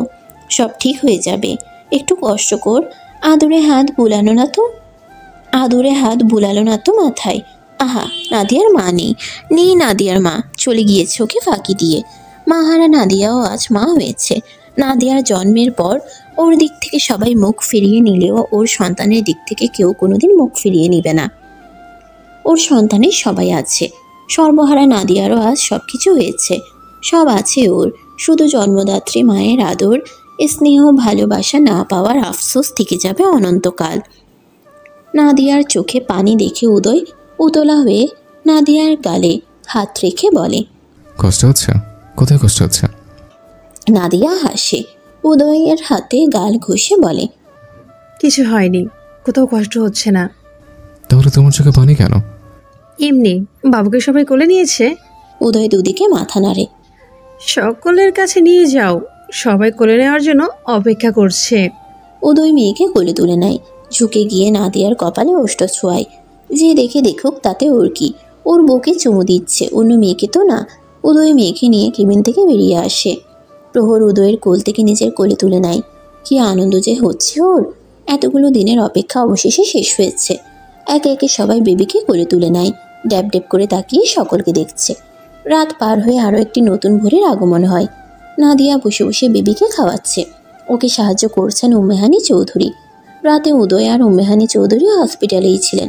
সব ঠিক হয়ে যাবে, একটু কষ্ট কর, আদুরে হাত বুলালো না তো মাথায়। আহা, নাদিয়ার মা নেই নাদিয়ার মা চলে গিয়েছে ওকে ফাঁকি দিয়ে। মাহারা নাদিয়াও আজ মা হয়েছে। নাদিয়ার জন্মের পর ওর দিক থেকে সবাই মুখ ফিরিয়ে নিলেও ওর সন্তানের দিক থেকে কেউ কোনোদিন মুখ ফিরিয়ে নিবে না। ওর সন্তানের সবাই আছে। সর্বহারা নাদিয়ারও আজ সব কিছু হয়েছে, সব আছে ওর। শুধু জন্মদাত্রী মায়ের আদর, স্নেহ, ভালোবাসা না পাওয়ার আফসোস থেকে যাবে অনন্তকাল। নাদিয়ার চোখে পানি দেখে উদয় উতলা হয়ে নাদিয়ার গালে হাত রেখে বলে, কষ্ট হচ্ছে? কোথায় কষ্ট হচ্ছে? নাদিয়া হাসে। উদয়ের হাতে গাল ঘষে বলে, কিছু হয়নি, কোথাও কষ্ট হচ্ছে না। তাহলে তোমার চোখে পানি কেন? এমনি, বাবুকে সবাই কোলে নিয়েছে। উদয় দুদিকে মাথা নাড়ে। সকলের কাছে নিয়ে যাও, সবাই কোলে নেওয়ার জন্য অপেক্ষা করছে। উদয় মেয়েকে কোলে তুলে নেয়। ঝুঁকে গিয়ে নাদিয়ার কপালে ওষ্ঠ ছোঁয়ায়। যে দেখে দেখুক, তাতে ওর কি? ওর বউকে চুমু দিচ্ছে, অন্য মেয়েকে তো না। উদয় মেয়েকে নিয়ে কেবিন থেকে বেরিয়ে আসে। প্রহর উদয়ের কোল থেকে নিজের কোলে তুলে নেয়। কি আনন্দ যে হচ্ছে ওর! এতগুলো দিনের অপেক্ষা অবশেষে শেষ হয়েছে। একে একে সবাই বেবিকে কোলে তুলে নেয়। ড্যাব ড্যাব করে তাকিয়ে সকলকে দেখছে। রাত পার হয়ে আরও একটি নতুন ভোরের আগমন হয়। নাদিয়া বসে বসে বেবিকে খাওয়াচ্ছে। ওকে সাহায্য করছেন উম্মেহানি চৌধুরী। রাতে উদয় আর উম্মেহানি চৌধুরী হসপিটালেই ছিলেন।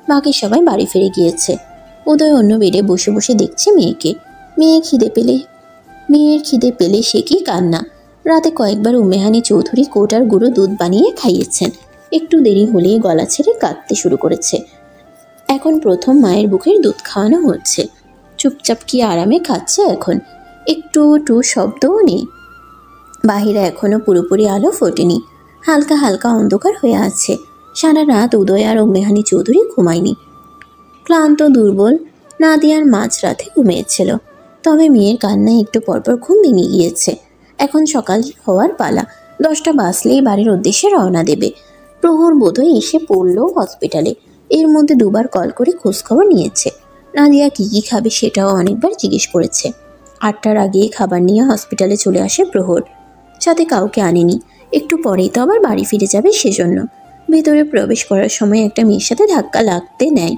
বাকি সবাই বাড়ি ফিরে গিয়েছে। উদয় অন্য বেডে বসে বসে দেখছে মেয়েকে। মেয়ের খিদে পেলে সে কি কান্না। রাতে কয়েকবার উম্মেহানি চৌধুরী কোটার গুঁড়ো দুধ বানিয়ে খাইয়েছেন। একটু দেরি হলেই গলা ছেড়ে কাঁদতে শুরু করেছে। এখন প্রথম মায়ের বুকের দুধ খাওয়ানো হচ্ছে। চুপচাপ কি আরামে খাচ্ছে এখন। একটু টু শব্দও নেই। বাহিরে এখনো পুরোপুরি আলো ফোটেনি। হালকা হালকা অন্ধকার হয়ে আছে। সারা রাত উদয় আর উম্মেহানি চৌধুরী ঘুমায়নি। ক্লান্ত দুর্বল নাদিয়ার মাঝরাতে ঘুমিয়েছিল। তবে মেয়ের কান্নায় একটু পরপর ঘুম ভেঙে গিয়েছে। এখন সকাল হওয়ার পালা। 10টা বাজলেই বাড়ির উদ্দেশ্যে রওনা দেবে। প্রহর বোধহয় এসে পড়ল হসপিটালে। এর মধ্যে দুবার কল করে খোঁজখবর নিয়েছে। নাদিয়া কী কী খাবে সেটাও অনেকবার জিজ্ঞেস করেছে। 8টার আগেই খাবার নিয়ে হসপিটালে চলে আসে প্রহর। সাথে কাউকে আনেনি। একটু পরেই তো আবার বাড়ি ফিরে যাবে, সেজন্য ভেতরে প্রবেশ করার সময় একটা মেয়ের সাথে ধাক্কা লাগতে নেয়।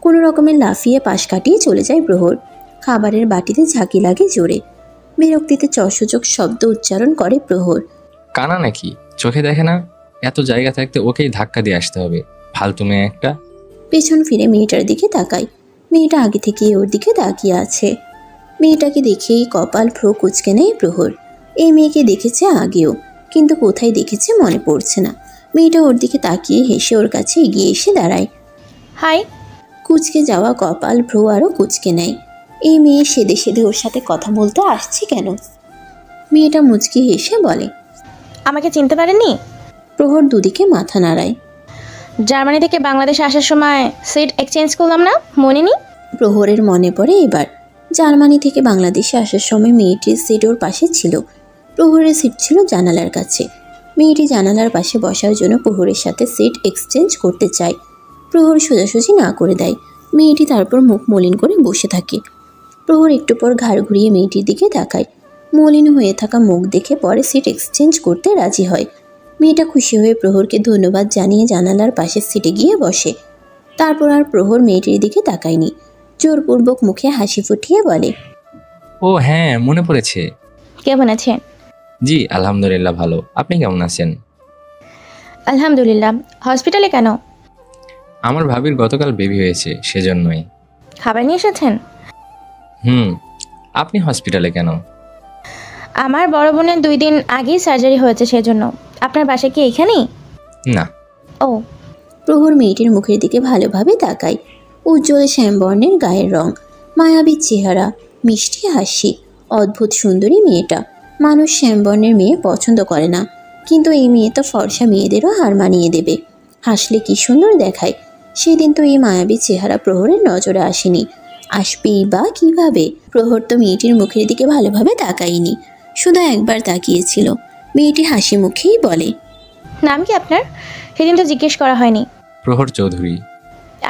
কোনো রকমের লাফিয়ে পাশ কাটিয়ে চলে যায় প্রহর। খাবারের বাটিতে ঝাঁকি লাগে জোরে। বিরক্তিতে চসূচক শব্দ উচ্চারণ করে প্রহর। কানা নাকি, চোখে দেখে না? এত জায়গা থাকতে ওকেই ধাক্কা দিয়ে আসতে হবে, ফালতু মেয়ে একটা। পেছন ফিরে মেয়েটার দিকে তাকায়। মেয়েটা আগে থেকেই ওর দিকে তাকিয়ে আছে। মেয়েটাকে দেখেই কপাল ভ্রু কুঁচকে নেয় প্রহর। এই মেয়েকে দেখেছে আগেও, কিন্তু কোথায় দেখেছে মনে পড়ছে না। মেয়েটা ওর দিকে তাকিয়ে হেসে ওর কাছে এগিয়ে এসে দাঁড়ায়। হাই। কুঁচকে যাওয়া কপাল ভ্রু আরও কুঁচকে নেয়। এই মেয়ে সেদে সেদে ওর সাথে কথা বলতে আসছে কেন? মেয়েটা মুচকি হেসে বলে, আমাকে চিনতে পারেননি? প্রহর দুদিকে মাথা নাড়ায়। জার্মানি থেকে বাংলাদেশে আসার সময় সিট এক্সচেঞ্জ করলাম না, মনে নেই? প্রহরের মনে পড়ে এবার। জার্মানি থেকে বাংলাদেশে আসার সময় মেয়েটির সিট ওর পাশে ছিল। প্রহরের সিট ছিল জানালার কাছে। মেয়েটি জানালার পাশে বসার জন্য প্রহরের সাথে সিট এক্সচেঞ্জ করতে চায়। প্রহর সোজাসুজি না করে দেয়। মেয়েটি তারপর মুখ মলিন করে বসে থাকে। প্রহর একটু পর ঘাড় ঘুরিয়ে মেয়েটির দিকে তাকায়। মলিন হয়ে থাকা মুখ দেখে পরে সিট এক্সচেঞ্জ করতে রাজি হয়। মেয়েটা খুশি হয়ে প্রহরকে ধন্যবাদ জানিয়ে জানালার পাশের সিটে গিয়ে বসে। তারপর আর প্রহর মেয়েটির দিকে তাকায়নি। জোরপূর্বক মুখে হাসি ফুটিয়ে বলে, ও হ্যাঁ, মনে পড়েছে। কেমন আছেন? জি আলহামদুলিল্লাহ ভালো, আপনি কেমন আছেন? আলহামদুলিল্লাহ। হসপিটালে কেন? আমার ভাবির গতকাল বেবি হয়েছে, সেজন্যই। খাবার নিয়ে এসেছেন? আপনি হসপিটালে কেন? আমার বড় বোনের 2 দিন আগেই সার্জারি হয়েছে, সেজন্য। আপনার বাসা কি এখানেই? না। ও। প্রহর মেয়েটির মুখের দিকে ভালোভাবে তাকায়। উজ্জ্বল শ্যামবর্ণের গায়ের রং, মায়াবী চেহারা, মিষ্টি হাসি, অদ্ভুত সুন্দরী মেয়েটা। মানুষ শ্যামবর্ণের মেয়ে পছন্দ করে না, কিন্তু এই মেয়ে তো ফর্সা মেয়েদেরও হার মানিয়ে দেবে। হাসলে কি সুন্দর দেখায়। সেদিন তো এই মায়াবী চেহারা প্রহরের নজরে আসেনি। আসবেই বা কিভাবে? প্রহর তো মেয়েটির মুখের দিকে ভালোভাবে তাকায়নি, শুধু একবার তাকিয়েছিল। মেয়েটি হাসি মুখেই বলে, নাম কি আপনার? সেদিন তো জিজ্ঞেস করা হয়নি। প্রহর চৌধুরী।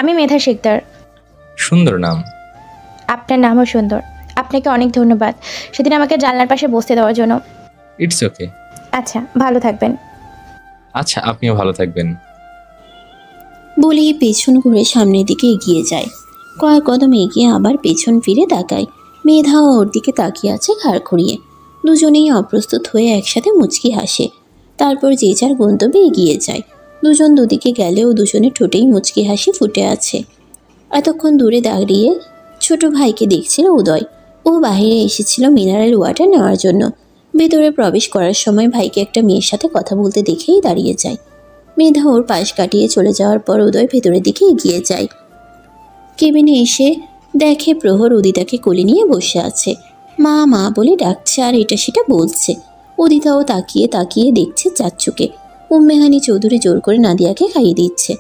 আমি মেধা শিকদার। সুন্দর নাম। আপনার নামও সুন্দর। আপনাকে অনেক ধন্যবাদ সেদিন আমাকে জানলার পাশে বসতে দেওয়ার জন্য। It's okay. আচ্ছা, ভালো থাকবেন। আচ্ছা, আপনিও ভালো থাকবেন। বলেই পেছন ঘুরে সামনের দিকে এগিয়ে যায়। কয়েক কদম এগিয়ে আবার পেছন ফিরে তাকায়। মেধাও ওর দিকে তাকিয়ে আছে ঘাড় ঘুরিয়ে। দুজনেই অপ্রস্তুত হয়ে একসাথে মুচকি হাসে। তারপর যে যার গন্তব্যে এগিয়ে যায়। দুজন দুদিকে গেলেও দুজনের ঠোঁটেই মুচকি হাসি ফুটে আছে। এতক্ষণ দূরে দাঁড়িয়ে ছোট ভাইকে দেখছিল উদয়। ও বাইরে এসেছিল মিনারেল ওয়াটার নেওয়ার জন্য। ভেতরে প্রবেশ করার সময় ভাইকে একটা মেয়ের সাথে কথা বলতে দেখেই দাঁড়িয়ে যায়। মেধা ওর পাশ কাটিয়ে চলে যাওয়ার পর উদয় ভেতরের দিকে এগিয়ে যায়। কেবিনে এসে দেখে প্রহর উদিতাকে কোলে নিয়ে বসে আছে। মা মা বলে ডাকছে আর এটা সেটা বলছে। উদিতাও তাকিয়ে তাকিয়ে দেখছে চাচ্চুকে। উম্মেহানি চৌধুরী জোর করে নাদিয়াকে খাইয়ে দিচ্ছে।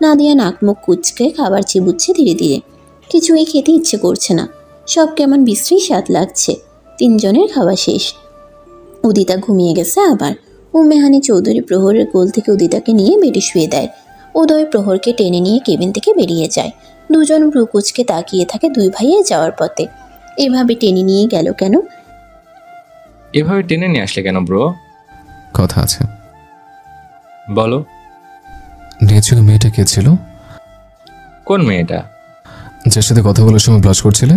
নাদিয়া নাক মুখ কুচকে খাবার চিবুচ্ছে ধীরে ধীরে। কিছুই খেতে ইচ্ছে করছে না। সব কেমন বিশ্রী স্বাদ লাগছে। 3 জনের খাওয়া শেষ। উদিতা ঘুমিয়ে গেছে আবার। উম্মেহানি চৌধুরী প্রহরের কোল থেকে উদিতাকে নিয়ে বেডে শুয়ে দেয়। উদয় প্রহরকে টেনে নিয়ে কেবিন থেকে বেরিয়ে যায়। দুজন ভ্রু কুচকে তাকিয়ে থাকে 2 ভাইয়ের যাওয়ার পথে। এভাবে টেনে নিয়ে গেল কেন? এভাবে টেনে নিয়ে আসলে কেন ব্রো? কথা আছে। বলো। নিচে ওই মেয়েটা কে ছিল? কোন মেয়েটা? যার সাথে কথা বলার সময় ব্লাশ করছিলে?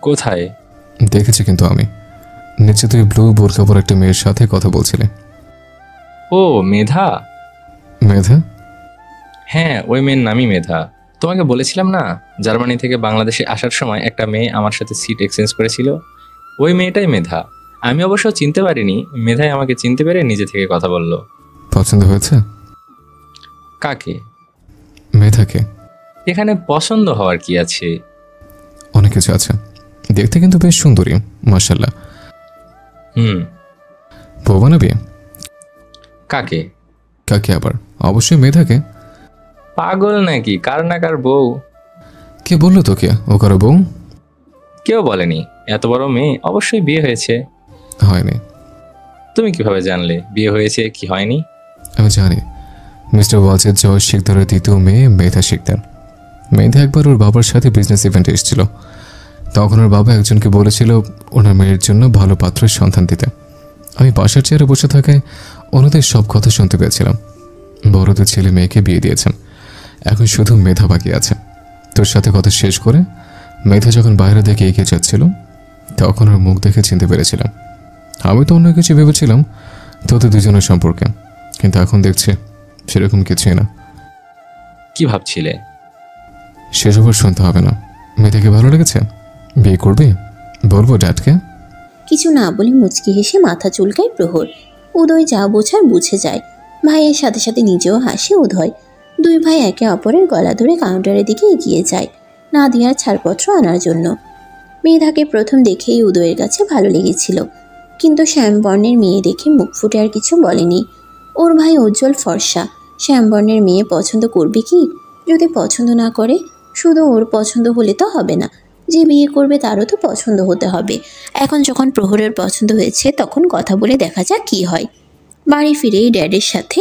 কোথায়? দেখেছি কিন্তু আমি। নিচে তুই ব্লু বোরকা পরা একটা মেয়ের সাথে কথা বলছিলে। ও মেধা। মেধা? হ্যাঁ, ওই মেয়ের নামই মেধা। তোমাকে বলেছিলাম না, জার্মানি থেকে বাংলাদেশে আসার সময় একটা মেয়ে আমার সাথে সিট এক্সচেঞ্জ করেছিল। ওই মেয়েটাই মেধা। আমি অবশ্য চিনতে পারিনি, মেধাই আমাকে চিনতে পেরে নিজে থেকে কথা বলল। পছন্দ হয়েছে? কাকে? মেধাকে। এখানে পছন্দ হওয়ার কি আছে? অনেক কিছু আছে। দেখতে কিন্তু বেশ সুন্দরী, মাশাআল্লাহ। বউ বানাবি? কাকে? কাকে আবার? অবশ্যই মেধাকে। পাগল নাকি? কার না কার বউ। কে বললো তোকে ও কারো বউ? কেউ বলেনি। এত বড় মেয়ে, অবশ্যই বিয়ে হয়েছে। হয়নি। তুমি কিভাবে জানলে বিয়ে হয়েছে কি হয়নি? আমি জানি। মিস্টার ওয়াজেদ জয় শিকদারের দ্বিতীয় মেয়ে মেধা শিকদার। মেধা একবার ওর বাবার সাথে বিজনেস ইভেন্টে এসেছিল। তখন ওর বাবা একজনকে বলেছিল ওনার মেয়ের জন্য ভালো পাত্রের সন্ধান দিতে। আমি পাশের চেয়ারে বসে থাকায় ওনাদের সব কথা শুনতে পেয়েছিলাম। বড়দের ছেলে মেয়েকে বিয়ে দিয়েছেন, এখন শুধু মেধা বাকি আছে। তোর সাথে কথা শেষ করে মেধা যখন বাইরে দিকে এগিয়ে যাচ্ছিল তখন ওর মুখ দেখে চিনতে পেরেছিলাম। আমি তো অন্য কিছু ভেবেছিলাম তোদের দুজনের সম্পর্কে, কিন্তু এখন দেখছি সেরকম কিছুই না। কি ভাবছিলে? সেসব আর শুনতে হবে না। মেয়েটাকে ভালো লেগেছে? বিয়ে করবি? বলবো ড্যাডকে? কিছু না বলে মুচকি হেসে মাথা চুলকায় প্রহর। উদয় যা বোঝার বুঝে যায়। ভাইয়ের সাথে সাথে নিজেও হাসে উদয়। দুই ভাই একে অপরের গলা ধরে কাউন্টারের দিকে এগিয়ে যায় নাদিয়ার ছাড়পত্র আনার জন্য। মেধাকে প্রথম দেখেই উদয়ের কাছে ভালো লেগেছিল, কিন্তু শ্যামবর্ণের মেয়ে দেখে মুখ ফুটে আর কিছু বলেনি। ওর ভাই উজ্জ্বল ফর্সা, শ্যামবর্ণের মেয়ে পছন্দ করবে কি? যদি পছন্দ না করে, শুধু ওর পছন্দ হলে তো হবে না, যে বিয়ে করবে তারও তো পছন্দ হতে হবে। এখন যখন প্রহরের পছন্দ হয়েছে তখন কথা বলে দেখা যাক কী হয়। বাড়ি ফিরেই ড্যাডের সাথে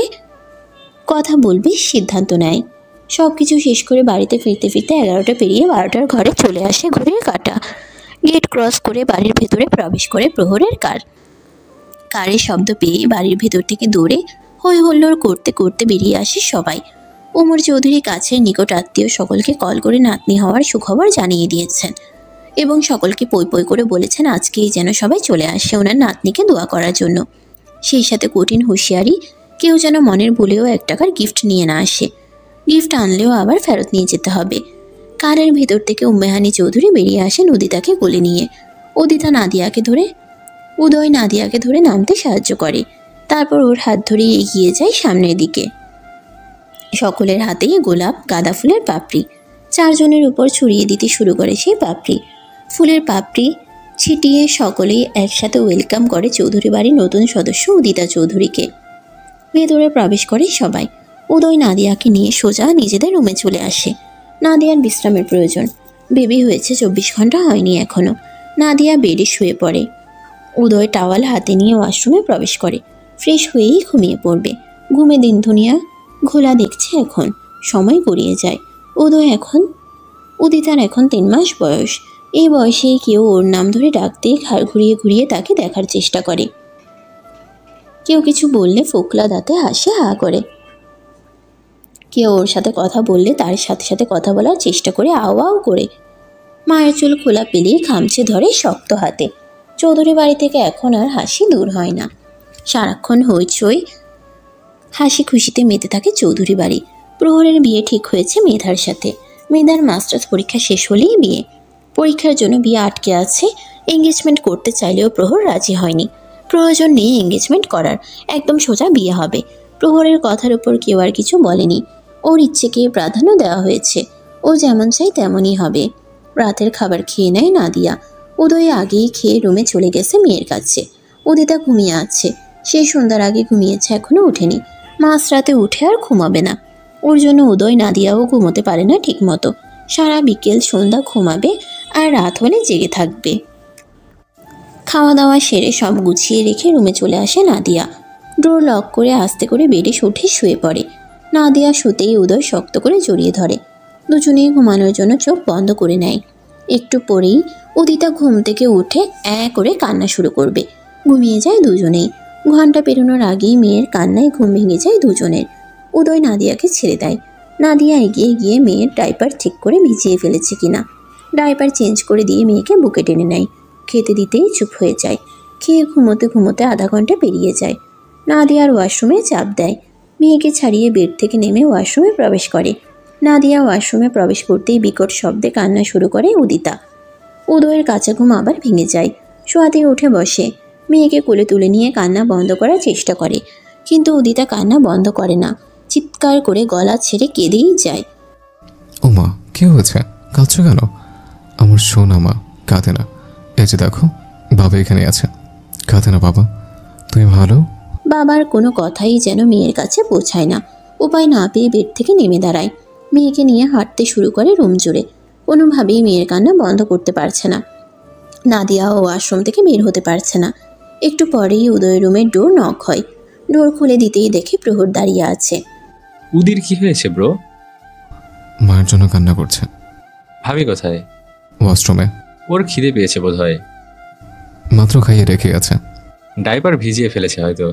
কথা বলবে সিদ্ধান্ত নেয়। সব কিছু শেষ করে বাড়িতে ফিরতে ফিরতে 11টা পেরিয়ে 12টার ঘরে চলে আসে ঘড়ির কাঁটা। গেট ক্রস করে বাড়ির ভেতরে প্রবেশ করে প্রহরের কার। কারের শব্দ পেয়ে বাড়ির ভেতর থেকে দৌড়ে হই হল্লোড় করতে করতে বেরিয়ে আসে সবাই। ওমর চৌধুরী কাছের নিকট আত্মীয় সকলকে কল করে নাতনি হওয়ার সুখবর জানিয়ে দিয়েছেন এবং সকলকে পই পই করে বলেছেন আজকেই যেন সবাই চলে আসে ওনার নাতনিকে দোয়া করার জন্য। সেই সাথে কঠিন হুঁশিয়ারি, কেউ যেন মনের ভুলেও 1 টাকার গিফট নিয়ে না আসে। গিফট আনলেও আবার ফেরত নিয়ে যেতে হবে। কারের ভেতর থেকে উম্মেহানি চৌধুরী বেরিয়ে আসেন উদিতাকে কোলে নিয়ে। উদয় নাদিয়াকে ধরে নামতে সাহায্য করে, তারপর ওর হাত ধরে এগিয়ে যায় সামনের দিকে। সকলের হাতেই গোলাপ, গাঁদা ফুলের পাপড়ি। 4 জনের উপর ছড়িয়ে দিতে শুরু করে সেই পাপড়ি। ফুলের পাপড়ি ছিটিয়ে সকলেই একসাথে ওয়েলকাম করে চৌধুরী বাড়ির নতুন সদস্য উদিতা চৌধুরীকে। ভেতরে প্রবেশ করে সবাই। উদয় নাদিয়াকে নিয়ে সোজা নিজেদের রুমে চলে আসে। নাদিয়ার বিশ্রামের প্রয়োজন। বেবি হয়েছে 24 ঘন্টা হয়নি এখনও। নাদিয়া বেডে শুয়ে পড়ে। উদয় টাওয়াল হাতে নিয়ে ওয়াশরুমে প্রবেশ করে। ফ্রেশ হয়েই ঘুমিয়ে পড়বে। ঘুমে দিন দুনিয়া ঘোলা দেখছে এখন। সময় গড়িয়ে যায়। উদিতার এখন 3 মাস বয়স। এই বয়সে কেউ ওর নাম ধরে ডাকতে ঘাড় ঘুরিয়ে ঘুরিয়ে তাকে দেখার চেষ্টা করে। কেউ কিছু বললে ফোকলা দাঁতে হাসে হা করে। কেউ ওর সাথে কথা বললে তার সাথে সাথে কথা বলার চেষ্টা করে আও আও করে। মায়ের চুল খোলা পেলিয়ে খামচে ধরে শক্ত হাতে। চৌধুরী বাড়ি থেকে এখন আর হাসি দূর হয় না। সারাক্ষণ হইচই হাসি খুশিতে মেতে থাকে চৌধুরী বাড়ি। প্রহরের বিয়ে ঠিক হয়েছে মেধার সাথে। মেধার মাস্টার্স পরীক্ষা শেষ হলেই বিয়ে। পরীক্ষার জন্য বিয়ে আটকে আছে। এঙ্গেজমেন্ট করতে চাইলেও প্রহর রাজি হয়নি। প্রয়োজন নেই এঙ্গেজমেন্ট করার, একদম সোজা বিয়ে হবে। প্রহরের কথার উপর কেউ আর কিছু বলেনি। ওর ইচ্ছেকে প্রাধান্য দেওয়া হয়েছে। ও যেমন চাই তেমনই হবে। রাতের খাবার খেয়ে নেয় নাদিয়া। উদয় আগেই খেয়ে রুমে চলে গেছে মেয়ের কাছে। উদিতা ঘুমিয়ে আছে। সে সন্ধ্যার আগে ঘুমিয়েছে, এখনও ওঠেনি। মাঝরাতে উঠে আর ঘুমাবে না। ওর জন্য উদয় নাদিয়াও ঘুমোতে পারে না ঠিক মতো। সারা বিকেল সন্ধ্যা ঘুমাবে আর রাত হলে জেগে থাকবে। খাওয়া দাওয়া সেরে সব গুছিয়ে রেখে রুমে চলে আসে নাদিয়া। ডোর লক করে আস্তে করে বেডে উঠে শুয়ে পড়ে। নাদিয়া শুতেই উদয় শক্ত করে জড়িয়ে ধরে। দুজনেই ঘুমানোর জন্য চোখ বন্ধ করে নেয়। একটু পরেই উদিতা ঘুম থেকে উঠে করে কান্না শুরু করবে। ঘুমিয়ে যায় দুজনেই। ঘন্টা পেরোনোর আগেই মেয়ের কান্নায় ঘুম ভেঙে যায় দুজনের। উদয় নাদিয়াকে ছেড়ে দেয়। নাদিয়া এগিয়ে গিয়ে মেয়ের ডাইপার ঠিক করে ভিজিয়ে ফেলেছে কিনা ডাইপার চেঞ্জ করে দিয়ে মেয়েকে বুকে টেনে নেয়। খেতে দিতেই চুপ হয়ে যায়। খেয়ে ঘুমোতে ঘুমোতে আধা ঘন্টা পেরিয়ে যায়। নাদিয়ার ওয়াশরুমে চাপ দেয়। মেয়েকে ছাড়িয়ে বেড থেকে নেমে ওয়াশরুমে প্রবেশ করে। নাদিয়া ওয়াশরুমে প্রবেশ করতেই বিকট শব্দে কান্না শুরু করে উদিতা। উদয়ের কাঁচা ঘুম আবার ভেঙে যায়। শোয়াতে উঠে বসে। মেয়েকে কোলে তুলে নিয়ে কান্না বন্ধ করার চেষ্টা করে, কিন্তু উদিতা কান্না বন্ধ করে না। চিৎকার করে গলা ছেড়ে কেঁদেই যায়। ও মা, কি হয়েছে? কাঁদছো কেন? আমার সোনা মা কাঁদে না। এই যে দেখো, বাবা এখানে আছে। কাঁদে না বাবা, তুমি ভালো? বাবার কোনো কথাই যেন মেয়ের কাছে পৌঁছায় না। উপায় না পেয়ে বেড থেকে নেমে দাঁড়ায়। মেয়েকে নিয়ে হাঁটতে শুরু করে রুম জুড়ে। কোনোভাবেই মেয়ের কান্না বন্ধ করতে পারছে না। নাদিয়া ও আশ্রম থেকে বের হতে পারছে না। একটু পরেই উদয় রুমের ডোর নক হয়। ডোর খুলে দিতেই দেখে প্রহর দাঁড়িয়ে আছে। উদির কি হয়েছে ব্রো? মায়ের জন্য কান্না করছে। ভাবি কোথায়? ওয়াশরুমে। ওর খিদে পেয়েছে বোধহয়। মাত্র খাইয়ে রেখে গেছে। ডাইপার ভিজিয়ে ফেলেছে হয়তো।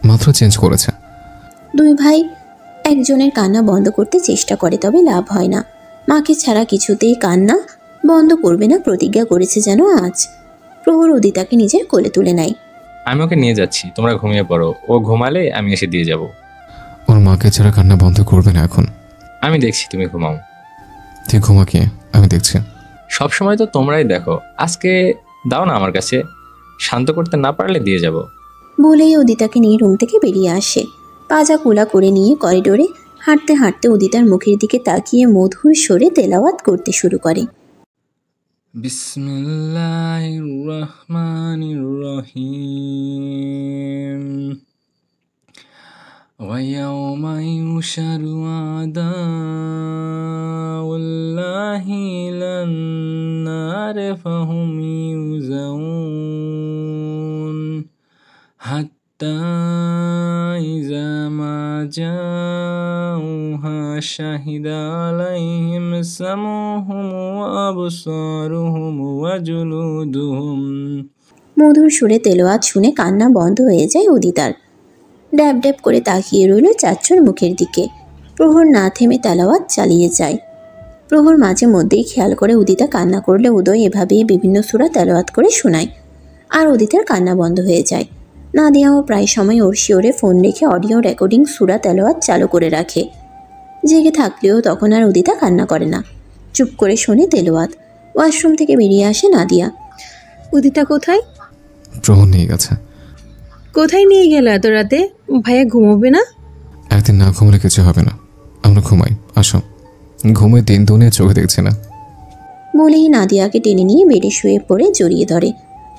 মাত্র চেঞ্জ করেছে। দুই ভাই একজনের কান্না বন্ধ করতে চেষ্টা করে, তবে লাভ হয় না। মাকে ছাড়া কিছুতেই কান্না বন্ধ করবে না প্রতিজ্ঞা করেছে যেন আজ। প্রহর উদিতাকে নিজের কোলে তুলে নেয়। আমি ওকে নিয়ে যাচ্ছি, তোমরা ঘুমিয়ে পড়ো। ও ঘুমালে আমি এসে দিয়ে যাব। ওর মাকে ছাড়া কান্না বন্ধ করবে না এখন। আমি দেখছি, তুমি ঘুমাও। তুই ঘুমা কি, আমি দেখছি। সবসময় তো তোমরাই দেখো, আজকে দাও না আমার কাছে। শান্ত করতে না পারলে দিয়ে যাব। বলেই উদিতাকে নিয়ে রুম থেকে বেরিয়ে আসে। পাজা কোলা করে নিয়ে করিডোরে হাঁটতে হাঁটতে উদিতার মুখের দিকে তাকিয়ে মধুর স্বরে তেলাওয়াত করতে শুরু করে। বিসমিল্লাহির রহমানির রহিম। ويوم يحشر أعداء الله إلى النار فهم يوزعون حتى إذا ما جاءوها شهد عليهم سمعهم وأبصارهم وجلودهم। মধুর সুরে তেলাওয়াত শুনে কান্না বন্ধ হয়ে যায় উদিতার। ড্যাব ড্যাব করে তাকিয়ে রইল চাচ্চুর মুখের দিকে। প্রহর না থেমে তেলাওয়াত চালিয়ে যায়। প্রহর মাঝে মধ্যেই খেয়াল করে উদিতা কান্না করলে উদয় এভাবেই বিভিন্ন সূরা তেলাওয়াত করে শোনায়, আর উদিতার কান্না বন্ধ হয়ে যায়। নাদিয়াও প্রায় সময় ওর শিওরে ফোন রেখে অডিও রেকর্ডিং সূরা তেলাওয়াত চালু করে রাখে। জেগে থাকলেও তখন আর উদিতা কান্না করে না, চুপ করে শোনে তেলাওয়াত। ওয়াশরুম থেকে বেরিয়ে আসে নাদিয়া। উদিতা কোথায়? প্রহর নিয়ে গেছে। কোথায় নিয়ে গেল এত রাতে? ভাইয়া ঘুমোবে না? একদিন না ঘুমলে কিছু হবে না, আমরা ঘুমাই। আসো, ঘুমে দিন দুনিয়া চোখে দেখছে না। বলেই নাদিয়াকে টেনে নিয়ে বেডে শুয়ে পড়ে জড়িয়ে ধরে।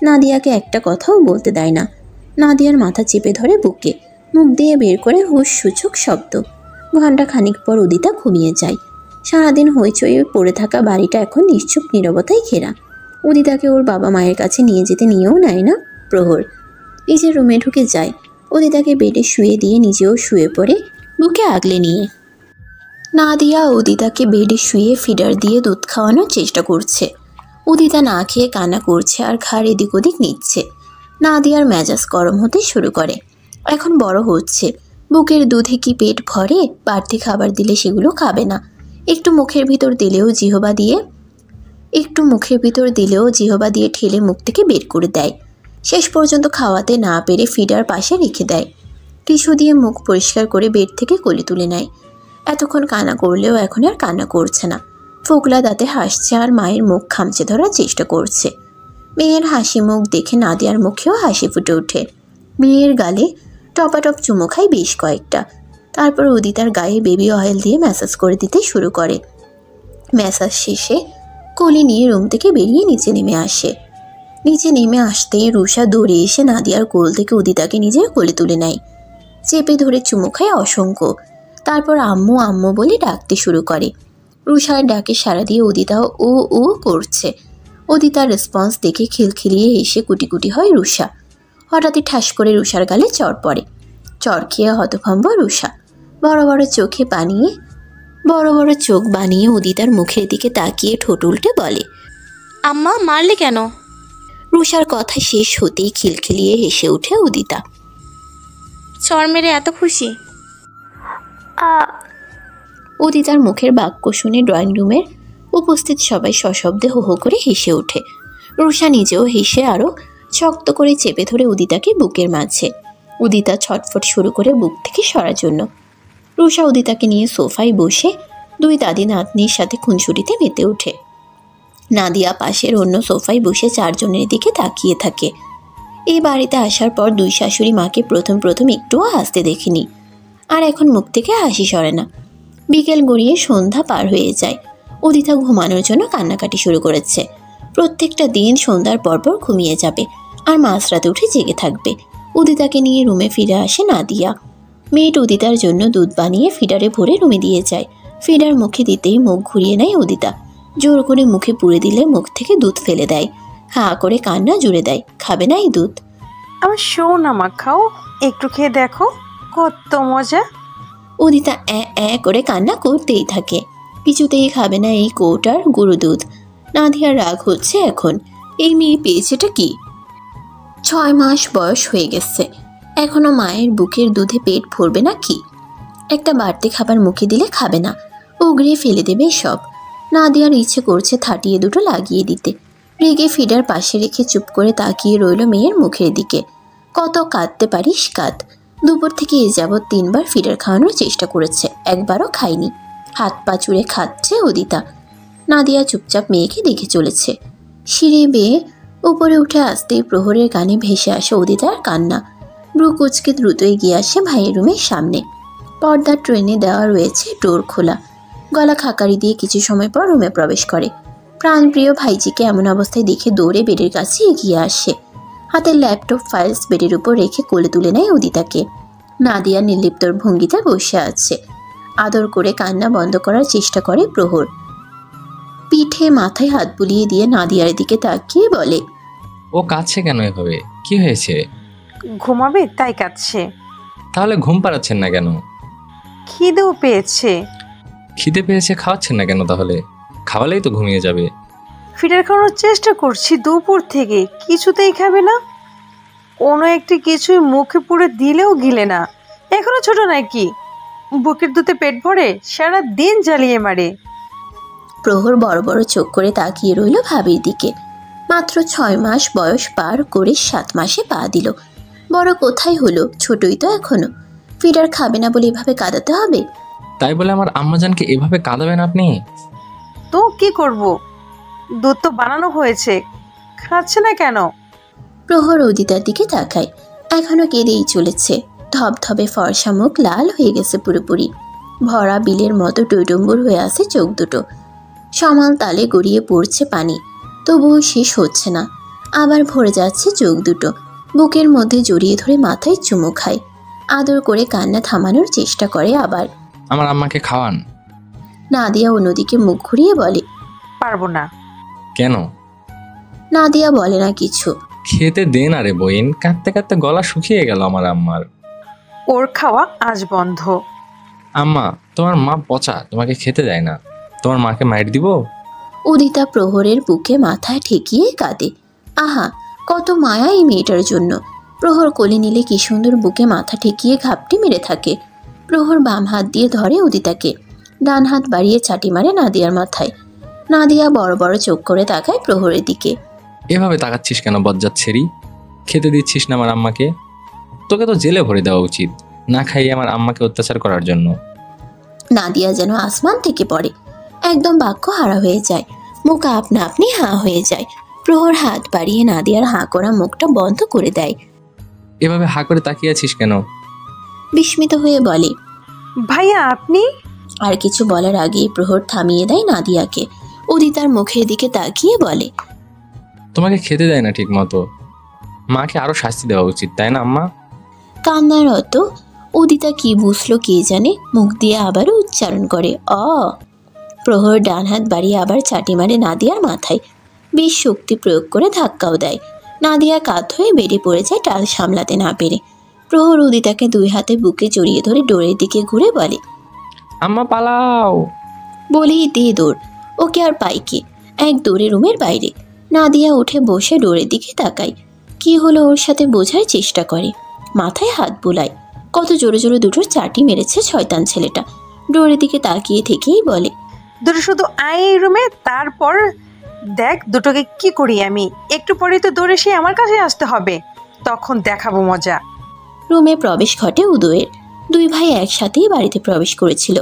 নাদিয়াকে একটা কথাও বলতে দেয় না। নাদিয়ার মাথা চেপে ধরে বুকে, মুখ দিয়ে বের করে হুশ সূচক শব্দ। ঘণ্টা খানিক পর উদিতা ঘুমিয়ে যায়। সারাদিন হইচই পড়ে থাকা বাড়িটা এখন নিশ্চুপ নীরবতায় ঘেরা। উদিতাকে ওর বাবা মায়ের কাছে নিয়ে যেতে নিয়েও নেয় না প্রহর। নিজের রুমে ঢুকে যায়। উদিতাকে বেডে শুয়ে দিয়ে নিজেও শুয়ে পড়ে বুকে আগলে নিয়ে। নাদিয়া উদিতাকে বেডে শুয়ে ফিডার দিয়ে দুধ খাওয়ানোর চেষ্টা করছে। উদিতা না খেয়ে কান্না করছে আর ঘাড় এদিক ওদিক নিচ্ছে। নাদিয়ার মেজাজ গরম হতে শুরু করে। এখন বড় হচ্ছে, বুকের দুধে কি পেট ভরে? বাড়তি খাবার দিলে সেগুলো খাবে না। একটু মুখের ভিতর দিলেও জিহবা দিয়ে ঠেলে মুখ থেকে বের করে দেয়। শেষ পর্যন্ত খাওয়াতে না পেরে ফিডার পাশে রেখে দেয়। টিস্যু দিয়ে মুখ পরিষ্কার করে বেড থেকে কোলে তুলে নেয়। এতক্ষণ কান্না করলেও এখন আর কান্না করছে না। ফোকলা দাঁতে হাসছে আর মায়ের মুখ খামচে ধরার চেষ্টা করছে। মেয়ের হাসি মুখ দেখে নাদিয়ার মুখেও হাসি ফুটে ওঠে। মেয়ের গালে টপাটপ চুমো খায় বেশ কয়েকটা। তারপর উদিতার গায়ে বেবি অয়েল দিয়ে ম্যাসাজ করে দিতে শুরু করে। ম্যাসাজ শেষে কোলে নিয়ে রুম থেকে বেরিয়ে নিচে নেমে আসে। নিচে নেমে আসতেই রুষা দৌড়ে এসে নাদিয়ার কোল থেকে উদিতাকে নিজের কোলে তুলে নেয়। চেপে ধরে চুমু খায় অসংখ্য। তারপর আম্মু আম্মু বলে ডাকতে শুরু করে। রুষার ডাকে সাড়া দিয়ে উদিতাও ও ও করছে। উদিতার রেসপন্স দেখে খিলখিলিয়ে এসে কুটি কুটি হয় রুষা। হঠাৎই ঠাস করে রুষার গালে চড় পড়ে। চড় খেয়ে হতভম্ব রুষা। বড় বড় চোখ বানিয়ে উদিতার মুখের দিকে তাকিয়ে ঠোঁট উল্টে বলে, আম্মা মারলে কেন? রুষার কথা শেষ হতেই খিলখিলিয়ে হেসে ওঠে উদিতা। চর মেরে এত খুশি? উদিতার মুখের বাক্য শুনে ড্রয়িং রুমের উপস্থিত সবাই সশব্দে হো হো করে হেসে ওঠে। রুষা নিজেও হেসে আরও শক্ত করে চেপে ধরে উদিতাকে বুকের মাঝে। উদিতা ছটফট শুরু করে বুক থেকে সরার জন্য। রুষা উদিতাকে নিয়ে সোফায় বসে দুই দাদি নাতনির সাথে খুনসুটিতে মেতে ওঠে। নাদিয়া পাশের অন্য সোফায় বসে চারজনের দিকে তাকিয়ে থাকে। এই বাড়িতে আসার পর দুই শাশুড়ি মাকে প্রথম প্রথম একটুও হাসতে দেখিনি, আর এখন মুখ থেকে হাসি সরে না। বিকেল গড়িয়ে সন্ধ্যা পার হয়ে যায়। উদিতা ঘুমানোর জন্য কান্নাকাটি শুরু করেছে। প্রত্যেকটা দিন সন্ধ্যার পরপর ঘুমিয়ে যাবে আর মাঝরাতে উঠে জেগে থাকবে। উদিতাকে নিয়ে রুমে ফিরে আসে নাদিয়া। মেয়েট উদিতার জন্য দুধ বানিয়ে ফিডারে ভরে রুমে দিয়ে যায়। ফিডার মুখে দিতেই মুখ ঘুরিয়ে নেয় উদিতা। জোর করে মুখে পুড়ে দিলে মুখ থেকে দুধ ফেলে দেয়। হা করে কান্না জুড়ে দেয়, খাবে না এই দুধ? আমার সোনা মা, খাও, একটু খেয়ে দেখো কত মজা। উদিতা করে কান্না করতেই থাকে। কিছুতেই খাবে না এই কৌটার গুঁড়ো দুধ। নাদিয়ার রাগ হচ্ছে এখন। এই মেয়ে পেয়েছেটা কি? 6 মাস বয়স হয়ে গেছে, এখনো মায়ের বুকের দুধে পেট ভরবে না কি? একটা বাড়তি খাবার মুখে দিলে খাবে না, উগড়িয়ে ফেলে দেবে সব। নাদিয়ার ইচ্ছে করছে থাটিয়ে দুটো লাগিয়ে দিতে। রেগে ফিডার পাশে রেখে চুপ করে তাকিয়ে রইল মেয়ের মুখের দিকে। কত কাঁদতে পারিস কাঁদ। দুপুর থেকে এ যাবৎ 3 বার ফিডার খাওয়ানোর চেষ্টা করেছে, একবারও খায়নি। হাত পা চুড়ে খাচ্ছে উদিতা। নাদিয়া চুপচাপ মেয়েকে দেখে চলেছে। সিঁড়ি বেয়ে উপরে উঠে আসতেই প্রহরের গানে ভেসে আসে উদিতার কান্না। ব্রু কুচকে দ্রুত এগিয়ে আসে ভাইয়ের রুমের সামনে। পর্দার ট্রেনে দেওয়া রয়েছে ডোর খোলা। গলা খাকারি দিয়ে কিছু সময় পর রুমে প্রবেশ করে। প্রাণপ্রিয় ভাইজিকে এমন অবস্থায় দেখে দৌড়ে বেডের কাছে এগিয়ে আসে। হাতের ল্যাপটপ ফাইলস বেডের উপর রেখে কোলে তুলে নেয় উদিতাকে। নাদিয়া নির্লিপ্তর ভঙ্গিতে বসে আছে। আদর করে কান্না বন্ধ করার চেষ্টা করে প্রহর। পিঠে মাথায় হাত বুলিয়ে দিয়ে নাদিয়ার দিকে তাকিয়ে বলে, ও কাঁদছে কেন এভাবে? কি হয়েছে? ঘুমাবে তাই কাঁদছে। তাহলে ঘুম পাড়াচ্ছেন না কেন? খিদেও পেয়েছে। খিদে পেয়েছে খাওয়াচ্ছেন না কেন? তাহলে খাওয়ালেই তো ঘুমিয়ে যাবে। ফিডার খাওয়ানোর চেষ্টা করছি দুপুর থেকে, কিছুতেই খাবে না। কোনো একটি কিছুই মুখে পুড়ে দিলেও গিলে না। এখনো ছোট নাকি? বুকের দুধে পেট ভরে সারা দিন জ্বালিয়ে মারে। প্রহর বড় বড় চোখ করে তাকিয়ে রইল ভাবির দিকে। মাত্র 6 মাস বয়স পার করে 7 মাসে পা দিল। বড় কোথায় হলো, ছোটই তো এখনো। ফিডার খাবে না বলে এভাবে কাঁদাতে হবে? তাই বলে আমার আম্মাজানকে এভাবে কাঁদাবেন আপনি? তো কি করব? দুধ তো বানানো হয়েছে, খাচ্ছে না কেন? প্রহর উদিতার দিকে তাকায়। এখনো কেঁদেই চলেছে। ধবধবে ফর্সা মুখ লাল হয়ে গেছে পুরোপুরি। ভরা বিলের মতো টইটম্বুর হয়ে আছে চোখ দুটো। সমান তালে গড়িয়ে পড়ছে পানি, তবুও শেষ হচ্ছে না। আবার ভরে যাচ্ছে চোখ দুটো। বুকের মধ্যে জড়িয়ে ধরে মাথায় চুমু খায়। আদর করে কান্না থামানোর চেষ্টা করে আবার। আমার আম্মাকে খাওয়ান। নাদিয়া অন্যদিকে মুখ ঘুরিয়ে বলে, পারবো না। কেন? নাদিয়া বলে না কিছু। খেতে দেন আরে বইন, কাঁদতে কাঁদতে গলা শুকিয়ে গেল আমার আম্মার। ওর খাওয়া আজ বন্ধ। আম্মা, তোমার মা পচা, তোমাকে খেতে দেয় না। তোমার মাকে মাইর দিব? উদিতা প্রহরের বুকে মাথা ঠেকিয়ে কাঁদে। আহা, কত মায়া এই মেয়েটার জন্য। প্রহর কোলে নিলে কি সুন্দর বুকে মাথা ঠেকিয়ে ঘাপটি মেরে থাকে। প্রহর বাম হাত দিয়ে ধরে উদিতাকে, ডান হাত বাড়িয়ে চাটি মারে নাদিয়ার মাথায়। নাদিয়া বড় বড় চোখ করে তাকায় প্রহরের দিকে। এভাবে তাকাচ্ছিস কেন বজ্জাচ্ছেরি? খেতে দিচ্ছিস না আমার আম্মাকে? তোকে তো জেলে ভরে দেওয়া উচিত, না খাইয়ে আমার আম্মাকে অত্যাচার করার জন্য। নাদিয়া যেন আসমান থেকে পড়ে, একদম বাক্য হারা হয়ে যায়। মুখ আপনা আপনি হাঁ হয়ে যায়। প্রহর হাত বাড়িয়ে নাদিয়ার হাঁ করা মুখটা বন্ধ করে দেয়। এভাবে হাঁ করে তাকিয়ে আছিস কেন? বিস্মিত হয়ে বলে, ভাইয়া আপনি? আর কিছু বলার আগেই প্রহর থামিয়ে দেয় নাদিয়াকে। উদিতার মুখের দিকে তাকিয়ে বলে, তোমাকে খেতে দেয় না ঠিক মতো, মাকে আরো শাস্তি দেওয়া উচিত, তাই না আম্মা? কান্নারত উদিতা কি বুঝলো কে জানে, মুখ দিয়ে আবারও উচ্চারণ করে অ। প্রহর ডান হাত বাড়িয়ে আবার চাটি মারে নাদিয়ার মাথায়। বেশ শক্তি প্রয়োগ করে ধাক্কাও দেয়। নাদিয়া কাত হয়ে বেড়ে পড়ে যায় টাল সামলাতে না পেরে। প্রহর উদিতাকে 2 হাতে বুকে জড়িয়ে ধরে ডোরের দিকে ঘুরে বলে, আম্মা পালাও। বলেই দে দৌড়। ওকে আর পাই কি, এক দৌড়ে রুমের বাইরে। নাদিয়া উঠে বসে ডোরের দিকে তাকায়। কি হলো ওর সাথে বোঝার চেষ্টা করে, মাথায় হাত বুলায়। কত জোরে জোরে দুটোর চাটি মেরেছে শয়তান ছেলেটা। ডোরের দিকে তাকিয়ে থেকেই বলে, দুটো শুধু আয় এই রুমে, তারপর দেখ দুটোকে কি করি আমি। একটু পরেই তো দৌড়ে সে আমার কাছে আসতে হবে, তখন দেখাবো মজা। রুমে প্রবেশ ঘটে উদয়ের। দুই ভাই একসাথেই বাড়িতে প্রবেশ করেছিল।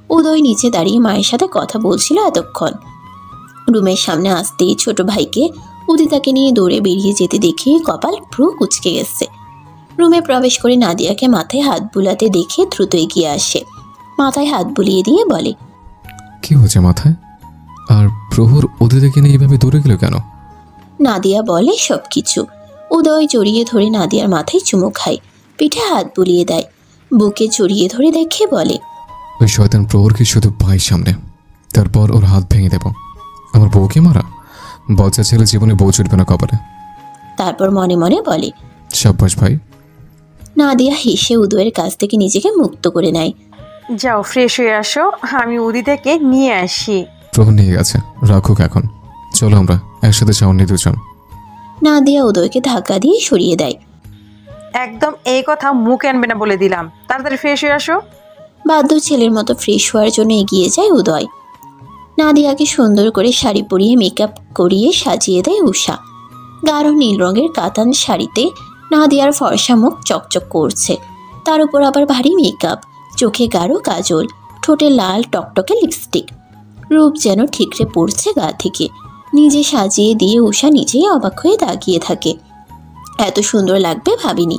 উদয় নিচে দাঁড়িয়ে মায়ের সাথে কথা বলছিল এতক্ষণ। রুমের সামনে আসতেই ছোট ভাইকে উদিতাকে নিয়ে দৌড়ে বেরিয়ে যেতে দেখে কপাল ভ্রু কুঁচকে গেছে। রুমে প্রবেশ করে নাদিয়াকে মাথায় হাত বুলাতে দেখে দ্রুত এগিয়ে আসে। মাথায় হাত বুলিয়ে দিয়ে বলে, কি হয়েছে মাথায়? আর প্রহর ওদেরকে নিয়ে এইভাবে দৌড়ে গেল কেন? নাদিয়া বলে সব কিছু। উদয় জড়িয়ে ধরে নাদিয়ার মাথায় চুমু খায়, পিঠে হাত বুলিয়ে দেয়, বুকে জড়িয়ে ধরে দেখে বলে, ওই শয়তান প্রহরকে শুধু ভাইয়ের সামনে, তারপর ওর হাত ভেঙে দেব। আমার বউকে মারা? বজ্জা ছেলে জীবনে বউ চুটবে না কপালে। তারপর মনে মনে বলে, সাব্বাস ভাই। নাদিয়া হেসে উদয়ের কাছ থেকে নিজেকে মুক্ত করে নেয়। যাও ফ্রেশ হয়ে আসো, আমি উদিতাকে নিয়ে আসি। প্রহর নিয়ে গেছে, রাখুক এখন। চলো আমরা একসাথে চাউনি দুজন। নাদিয়া উদয়কে ধাক্কা দিয়ে সরিয়ে দেয়। একদম এই কথা মুখে আনবে না বলে দিলাম, তাড়াতাড়ি ফ্রেশ হয়ে আসো। বাধ্য ছেলের মতো ফ্রেশ হওয়ার জন্য এগিয়ে যায় উদয়। নাদিয়াকে সুন্দর করে শাড়ি পরিয়ে মেকআপ করিয়ে সাজিয়ে দেয় উষা। গাঢ় নীল রঙের কাতান শাড়িতে নাদিয়ার ফর্সা মুখ চকচক করছে, তার উপর আবার ভারী মেকআপ, চোখে গাঢ় কাজল, ঠোঁটে লাল টকটকে লিপস্টিক। রূপ যেন ঠিকরে পড়ছে গা থেকে। নিজে সাজিয়ে দিয়ে উষা নিজেই অবাক হয়ে তাকিয়ে থাকে। এত সুন্দর লাগবে ভাবিনি।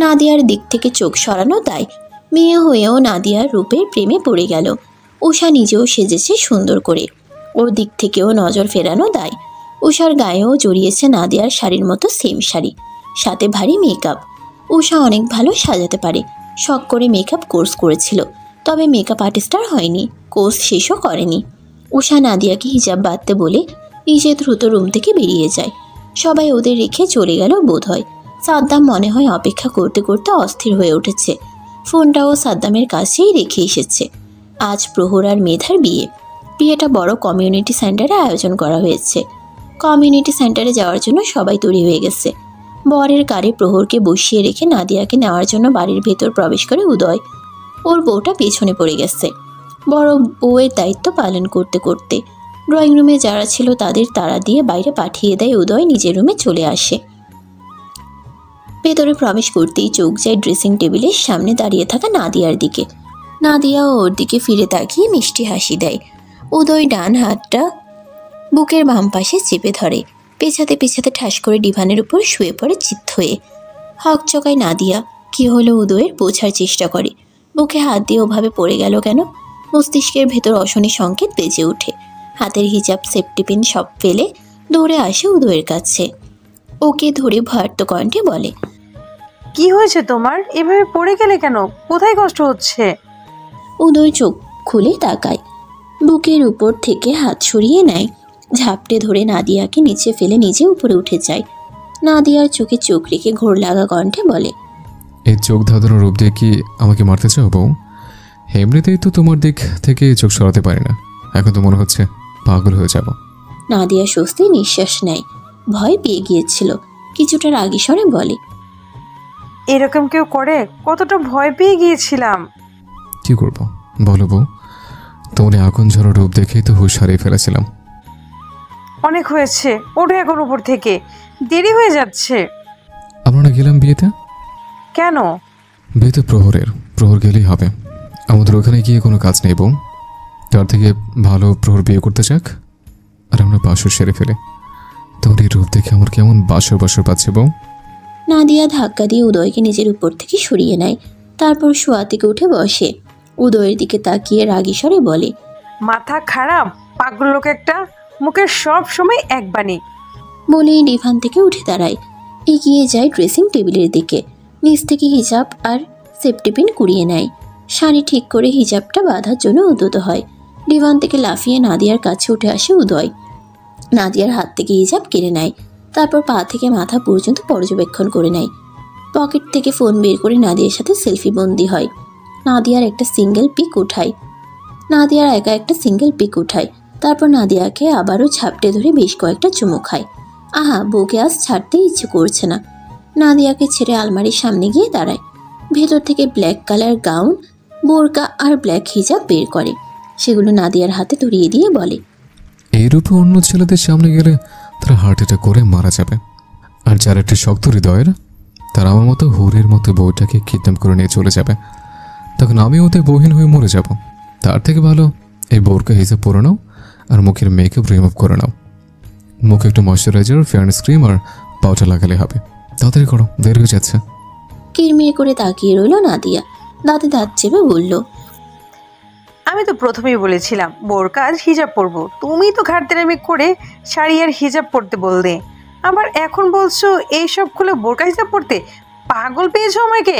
নাদিয়ার দিক থেকে চোখ সরানো দায়। মেয়ে হয়েও নাদিয়ার রূপের প্রেমে পড়ে গেল। উষা নিজেও সেজেছে সুন্দর করে, ওর দিক থেকেও নজর ফেরানো দায়। উষার গায়েও জড়িয়েছে নাদিয়ার শাড়ির মতো সেম শাড়ি, সাথে ভারী মেকআপ। উষা অনেক ভালো সাজাতে পারে, শখ করে মেকআপ কোর্স করেছিল, তবে মেকআপ আর্টিস্ট আর হয়নি, কোর্স শেষও করেনি। উষা নাদিয়াকে হিজাব বাঁধতে বলে নিজে দ্রুত রুম থেকে বেরিয়ে যায়। সবাই ওদের রেখে চলে গেল বোধ হয়। সাদ্দাম মনে হয় অপেক্ষা করতে করতে অস্থির হয়ে উঠেছে। ফোনটাও সাদ্দামের কাছেই রেখে এসেছে। আজ প্রহর আর মেধার বিয়ে। বিয়েটা বড় কমিউনিটি সেন্টারে আয়োজন করা হয়েছে। কমিউনিটি সেন্টারে যাওয়ার জন্য সবাই তৈরি হয়ে গেছে। বরের কারে প্রহরকে বসিয়ে রেখে নাদিয়াকে নেওয়ার জন্য বাড়ির ভেতর প্রবেশ করে উদয়। ওর বউটা পেছনে পড়ে গেছে বড় বউয়ের দায়িত্ব পালন করতে করতে। ড্রয়িং রুমে যারা ছিল তাদের তাড়া দিয়ে বাইরে পাঠিয়ে দেয় উদয় নিজের রুমে চলে আসে। ভেতরে প্রবেশ করতেই চোখ যায় ড্রেসিং টেবিলের সামনে দাঁড়িয়ে থাকা নাদিয়ার দিকে। নাদিয়া ওর দিকে ফিরে তাকিয়ে মিষ্টি হাসি দেয়। উদয় ডান হাতটা বুকের বাম পাশে চেপে ধরে, পেছাতে পেছাতে ঠাস করে ডিভানের উপর শুয়ে পড়ে চিৎ হয়ে। হক চকায় নাদিয়া। কি হলো উদয়ের বোঝার চেষ্টা করে। বুকে হাত দিয়ে ওভাবে পড়ে গেল কেন? মস্তিষ্কের ভেতর অশনি সংকেত বেজে ওঠে। হাতের হিজাব সেফটি পিন সব ফেলে দৌড়ে আসে উদয়ের কাছে। ওকে ধরে ভয়ার্ত কণ্ঠে বলে, কি হয়েছে তোমার? এভাবে পড়ে গেলে কেন? কোথায় কষ্ট হচ্ছে? উদয় চোখ খুলে তাকায়। বুকের উপর থেকে হাত সরিয়ে নেয়, ঝাপটে ধরে নাদিয়াকে নিচে ফেলে নিজে উপরে উঠে যায়। নাদিয়ার চোখে চোখ রেখে ঘোর লাগা কণ্ঠে বলে, এই চোখ ধাঁধানো রূপ দিয়ে কি আমাকে মারতে চাও বউ? এমনিতেই তো তোমার দিক থেকে চোখ সরাতে পারি না, এখন তো মনে হচ্ছে পাগল হয়ে যাব। নাদিয়া স্বস্তি নিঃশ্বাস নেয়। ভয় পেয়ে গিয়েছিল, কিছুটা রাগী স্বরে বলে, এরকম কেউ করে? কতটা ভয় পেয়ে গিয়েছিলাম। কি করব বলো বউ, তোমার আগুন ঝরা রূপ দেখেই তো হুঁশ হারিয়ে ফেলেছিলাম। অনেক হয়েছে, ওঠো এখন উপর থেকে, দেরি হয়ে যাচ্ছে। আমরা না গেলাম বিয়েতে? কেন? বিয়েতে প্রহর গেলেই হবে। আমাদের ওখানে গিয়ে কোনো কাজ নেই বউ, তার থেকে ভালো প্রহর বিয়ে করতে চাক আর আমরা বাসর সেরে ফেলে। তোমার এই রূপ দেখে আমার কেমন বাসর পাচ্ছে বউ। নাদিয়া ধাক্কা দিয়ে উদয়কে নিজের উপর থেকে সরিয়ে নেয়, তারপর শোয়া থেকে উঠে বসে। উদয়ের দিকে তাকিয়ে রাগী স্বরে বলে, মাথা খারাপ পাগল লোক একটা, মুখের সব সময় এক বাণী। বলেই ডিভান থেকে উঠে দাঁড়ায়, এগিয়ে যায় ড্রেসিং টেবিলের দিকে। নিচ থেকে হিজাব আর সেফটি পিন কুড়িয়ে নেয়। শাড়ি ঠিক করে হিজাবটা বাঁধার জন্য উদ্যত হয়। ডিভান থেকে লাফিয়ে নাদিয়ার কাছে উঠে আসে উদয়। নাদিয়ার হাত থেকে হিজাব কেড়ে নেয়, তারপর পা থেকে মাথা পর্যন্ত পর্যবেক্ষণ করে নেয়। পকেট থেকে ফোন বের করে নাদিয়ার সাথে সেলফি বন্দি হয়। নাদিয়ার একটা সিঙ্গেল পিক উঠায়। তারপর নাদিয়াকে আবারও ঝাপটে ধরে বেশ কয়েকটা চুমু খায়। আহা, বউকে আজ ছাড়তে ইচ্ছে করছে না। নাদিয়াকে ছেড়ে আলমারির সামনে গিয়ে দাঁড়ায়। ভেতর থেকে ব্ল্যাক কালার গাউন, বোরকা আর ব্ল্যাক হিজাব বের করে। সেগুলো নাদিয়ার হাতে ধরিয়ে দিয়ে বলে, এই রূপে অন্য ছেলেদের সামনে গেলে তারা হার্ট অ্যাটাক করে মারা যাবে। আর যারা একটি শক্ত হৃদয়ের, তারা আমার মতো হুরের মতো বউটাকে কিডন্যাপ করে নিয়ে চলে যাবে। তখন আমি ওতে বহিন হয়ে মরে যাব। তার থেকে ভালো এই বোরকা হিসাব পরে নাও আর মুখের মেকআপ রিমুভ করে নাও। মুখে একটু ময়শ্চারাইজার, ফেয়ারনেস ক্রিম আর পাউডার লাগালে হবে। তাড়াতাড়ি করো, দেরি হয়ে যাচ্ছে। কিরমির করে তাকিয়ে রইল নাদিয়া, দাঁতে দাঁত চেপে বলল, আমি তো প্রথমেই বলেছিলাম বোরকা আর হিজাব পরবো, তুমি তো ঘাটতেরামি করে শাড়ি আর হিজাব পরতে বললে, আবার এখন বলছো এইসব খুলে বোরকা হিজাব পরতে। পাগল পেয়েছো আমাকে?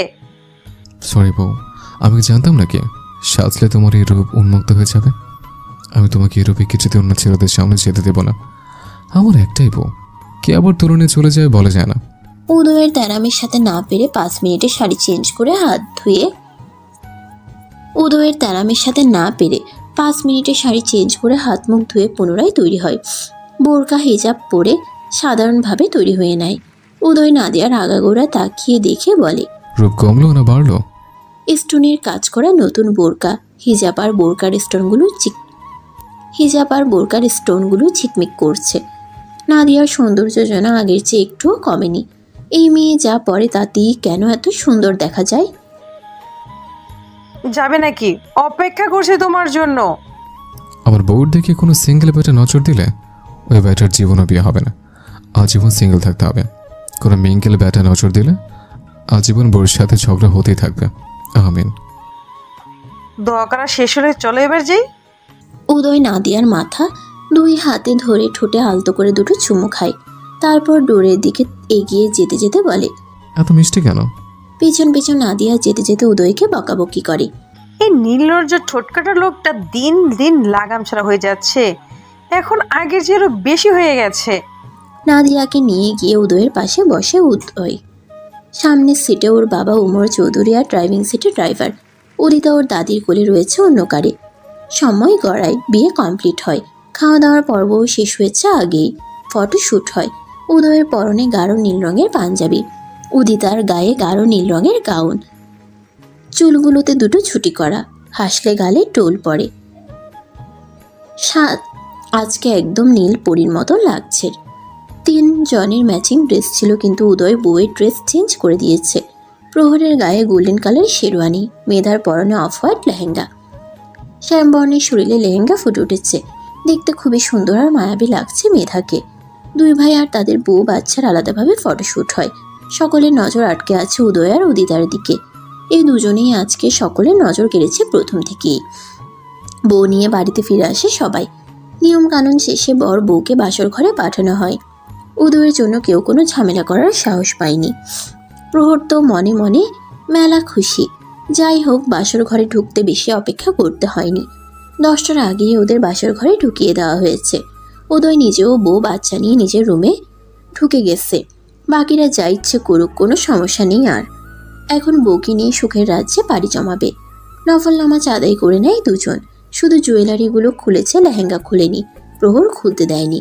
সরি বউ, আমি জানতাম নাকি সাজলে তোমার এই রূপ উন্মুক্ত হয়ে যাবে। আমি তোমাকে এই রূপে কিছুতে অন্য ছেলেদের সামনে যেতে দেবো না। আমার একটাই বউ, কে আবার তুলনে চলে যায় বলা যায় না। উদয়ের তেরামের সাথে না পেরে 5 মিনিটে শাড়ি চেঞ্জ করে হাত ধুয়ে হাত মুখ ধুয়ে পুনরায় তৈরি হয়। বোরকা হিজাব পরে সাধারণভাবে তৈরি হয়ে নেয়। উদয় নাদিয়ার আগাগোড়া তাকিয়ে দেখে বলে, রূপ কমলো না বাড়লো? স্টোনের কাজ করা নতুন বোরকা, হিজাব আর বোরকার স্টোনগুলো ঝিকমিক করছে। নাদিয়ার সৌন্দর্য যেন আগের চেয়ে একটুও কমেনি। এই মেয়ে যা পরে তাতেই কেন এত সুন্দর দেখা যায়। যাবে নাকি? অপেক্ষা করছে তোমার জন্য। আমার বউর দেখে কোনো সিঙ্গেল ব্যাটে নজর দিলে ওই ব্যাটার জীবনও বিয়ে হবে না, আজীবন সিঙ্গেল থাকতে হবে। কোনো মিঙ্গেল ব্যাটে নজর দিলে আজীবন বউর সাথে ঝগড়া হতেই থাকবে। আমিন। দোয়া করা শেষ হলে চলো এবার যাই। উদয় নাদিয়ার মাথা 2 হাতে ধরে ঠোঁটে আলতো করে 2টো চুমু খায়। তারপর ডোরের দিকে এগিয়ে যেতে যেতে বলে, এত মিষ্টি কেন? পিছন পিছন নাদিয়া যেতে যেতে উদয়কে বকাবকি করে। এই নির্লজ্জ ঠোঁটকাটা লোকটা দিন দিন লাগাম ছাড়া হয়ে যাচ্ছে, এখন আগের চেয়ে আরো বেশি হয়ে গেছে। নাদিয়াকে নিয়ে গিয়ে উদয়ের পাশে বসে উদয়। সামনের সিটে ওর বাবা উমর চৌধুরী আর ড্রাইভিং সিটে ড্রাইভার। উদিতা ওর দাদির কোলে রয়েছে অন্য কারে। সময় গড়ায়, বিয়ে কমপ্লিট হয়। খাওয়া দাওয়ার পর্বও শেষ হয়েছে আগেই। ফটোশ্যুট হয়। উদয়ের পরনে গাঢ় নীল রঙের পাঞ্জাবি, উদিতার গায়ে গাঢ় নীল রঙের গাউন, চুলগুলোতে 2টো ছুটি করা, হাসলে গালে টোল পড়ে। আজকে একদম নীল পরীর মতো লাগছে। 3 জনের ম্যাচিং ড্রেস ছিল, কিন্তু উদয় বউয়ের ড্রেস চেঞ্জ করে দিয়েছে। প্রহরের গায়ে গোল্ডেন কালার শেরওয়ানি, মেধার পরনে অফ হোয়াইট লেহেঙ্গা। শ্যামবর্ণের শরীরে লেহেঙ্গা ফুটে উঠেছে। দেখতে খুবই সুন্দর আর মায়াবী লাগছে মেধাকে। 2 ভাই আর তাদের বউ বাচ্চার আলাদাভাবে ফটোশ্যুট হয়। সকলের নজর আটকে আছে উদয় আর উদিতার দিকে। এই দুজনেই আজকে সকলের নজর কেড়েছে প্রথম থেকেই। বউ নিয়ে বাড়িতে ফিরে আসে সবাই। নিয়ম কানুন শেষে বর বউকে বাসর ঘরে পাঠানো হয়। উদয়ের জন্য কেউ কোনো ঝামেলা করার সাহস পায়নি। প্রহর তো মনে মনে মেলা খুশি। যাই হোক, বাসর ঘরে ঢুকতে বেশি অপেক্ষা করতে হয়নি। 10টার আগেই ওদের বাসর ঘরে ঢুকিয়ে দেওয়া হয়েছে। উদয় নিজেও বউ বাচ্চা নিয়ে নিজের রুমে ঢুকে গেছে। বাকিরা যা ইচ্ছে করুক, কোনো সমস্যা নেই আর। এখন বউকে নিয়ে সুখের রাজ্যে পাড়ি জমাবে। নফল নামাজ আদায় করে নেয় দুজন। শুধু জুয়েলারিগুলো খুলেছে, লেহেঙ্গা খুলেনি। প্রহর খুলতে দেয়নি।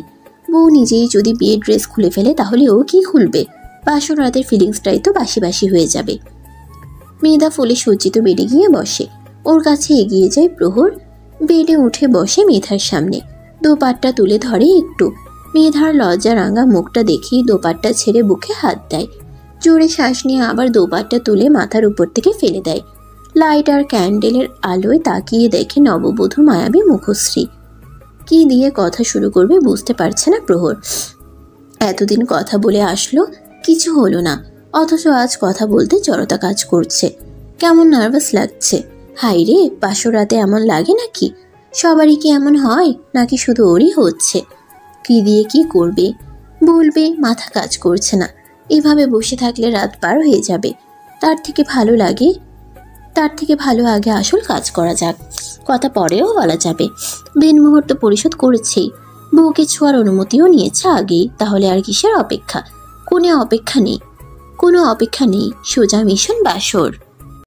বউ নিজেই যদি বিয়ের ড্রেস খুলে ফেলে তাহলে ও কি খুলবে? বাসর রাতের ফিলিংসটাই তো বাসি বাসি হয়ে যাবে। মেধা ফুলে সজ্জিত বেডে গিয়ে বসে। ওর কাছে এগিয়ে যায় প্রহর। বেডে উঠে বসে মেধার সামনে। দোপাট্টা তুলে ধরে একটু। মেধার লজ্জা রাঙা মুখটা দেখেই দোপাট্টা ছেড়ে বুকে হাত দেয়। জোরে শ্বাস নিয়ে আবার দোপাট্টা তুলে মাথার উপর থেকে ফেলে দেয়। লাইট আর ক্যান্ডেলের আলোয় তাকিয়ে দেখে নববধূ মায়াবী মুখশ্রী। কি দিয়ে কথা শুরু করবে বুঝতে পারছে না প্রহর। এতদিন কথা বলে আসলো, কিছু হলো না, অথচ আজ কথা বলতে জড়তা কাজ করছে। কেমন নার্ভাস লাগছে। হাই রে, বাসর রাতে এমন লাগে নাকি? সবারই কি এমন হয়, নাকি শুধু ওরই হচ্ছে? কি দিয়ে কি করবে, বলবে, মাথা কাজ করছে না। এভাবে বসে থাকলে রাত পার হয়ে যাবে। তার থেকে ভালো আগে আসল কাজ করা যাক। কথা পরেও বলা যাবে। দিন মুহূর্ত পরিশোধ করেছেই। বউকে ছোঁয়ার অনুমতিও নিয়েছে আগেই। তাহলে আর কিসের অপেক্ষা? কোনো অপেক্ষা নেই। সোজা মিশন বাসর।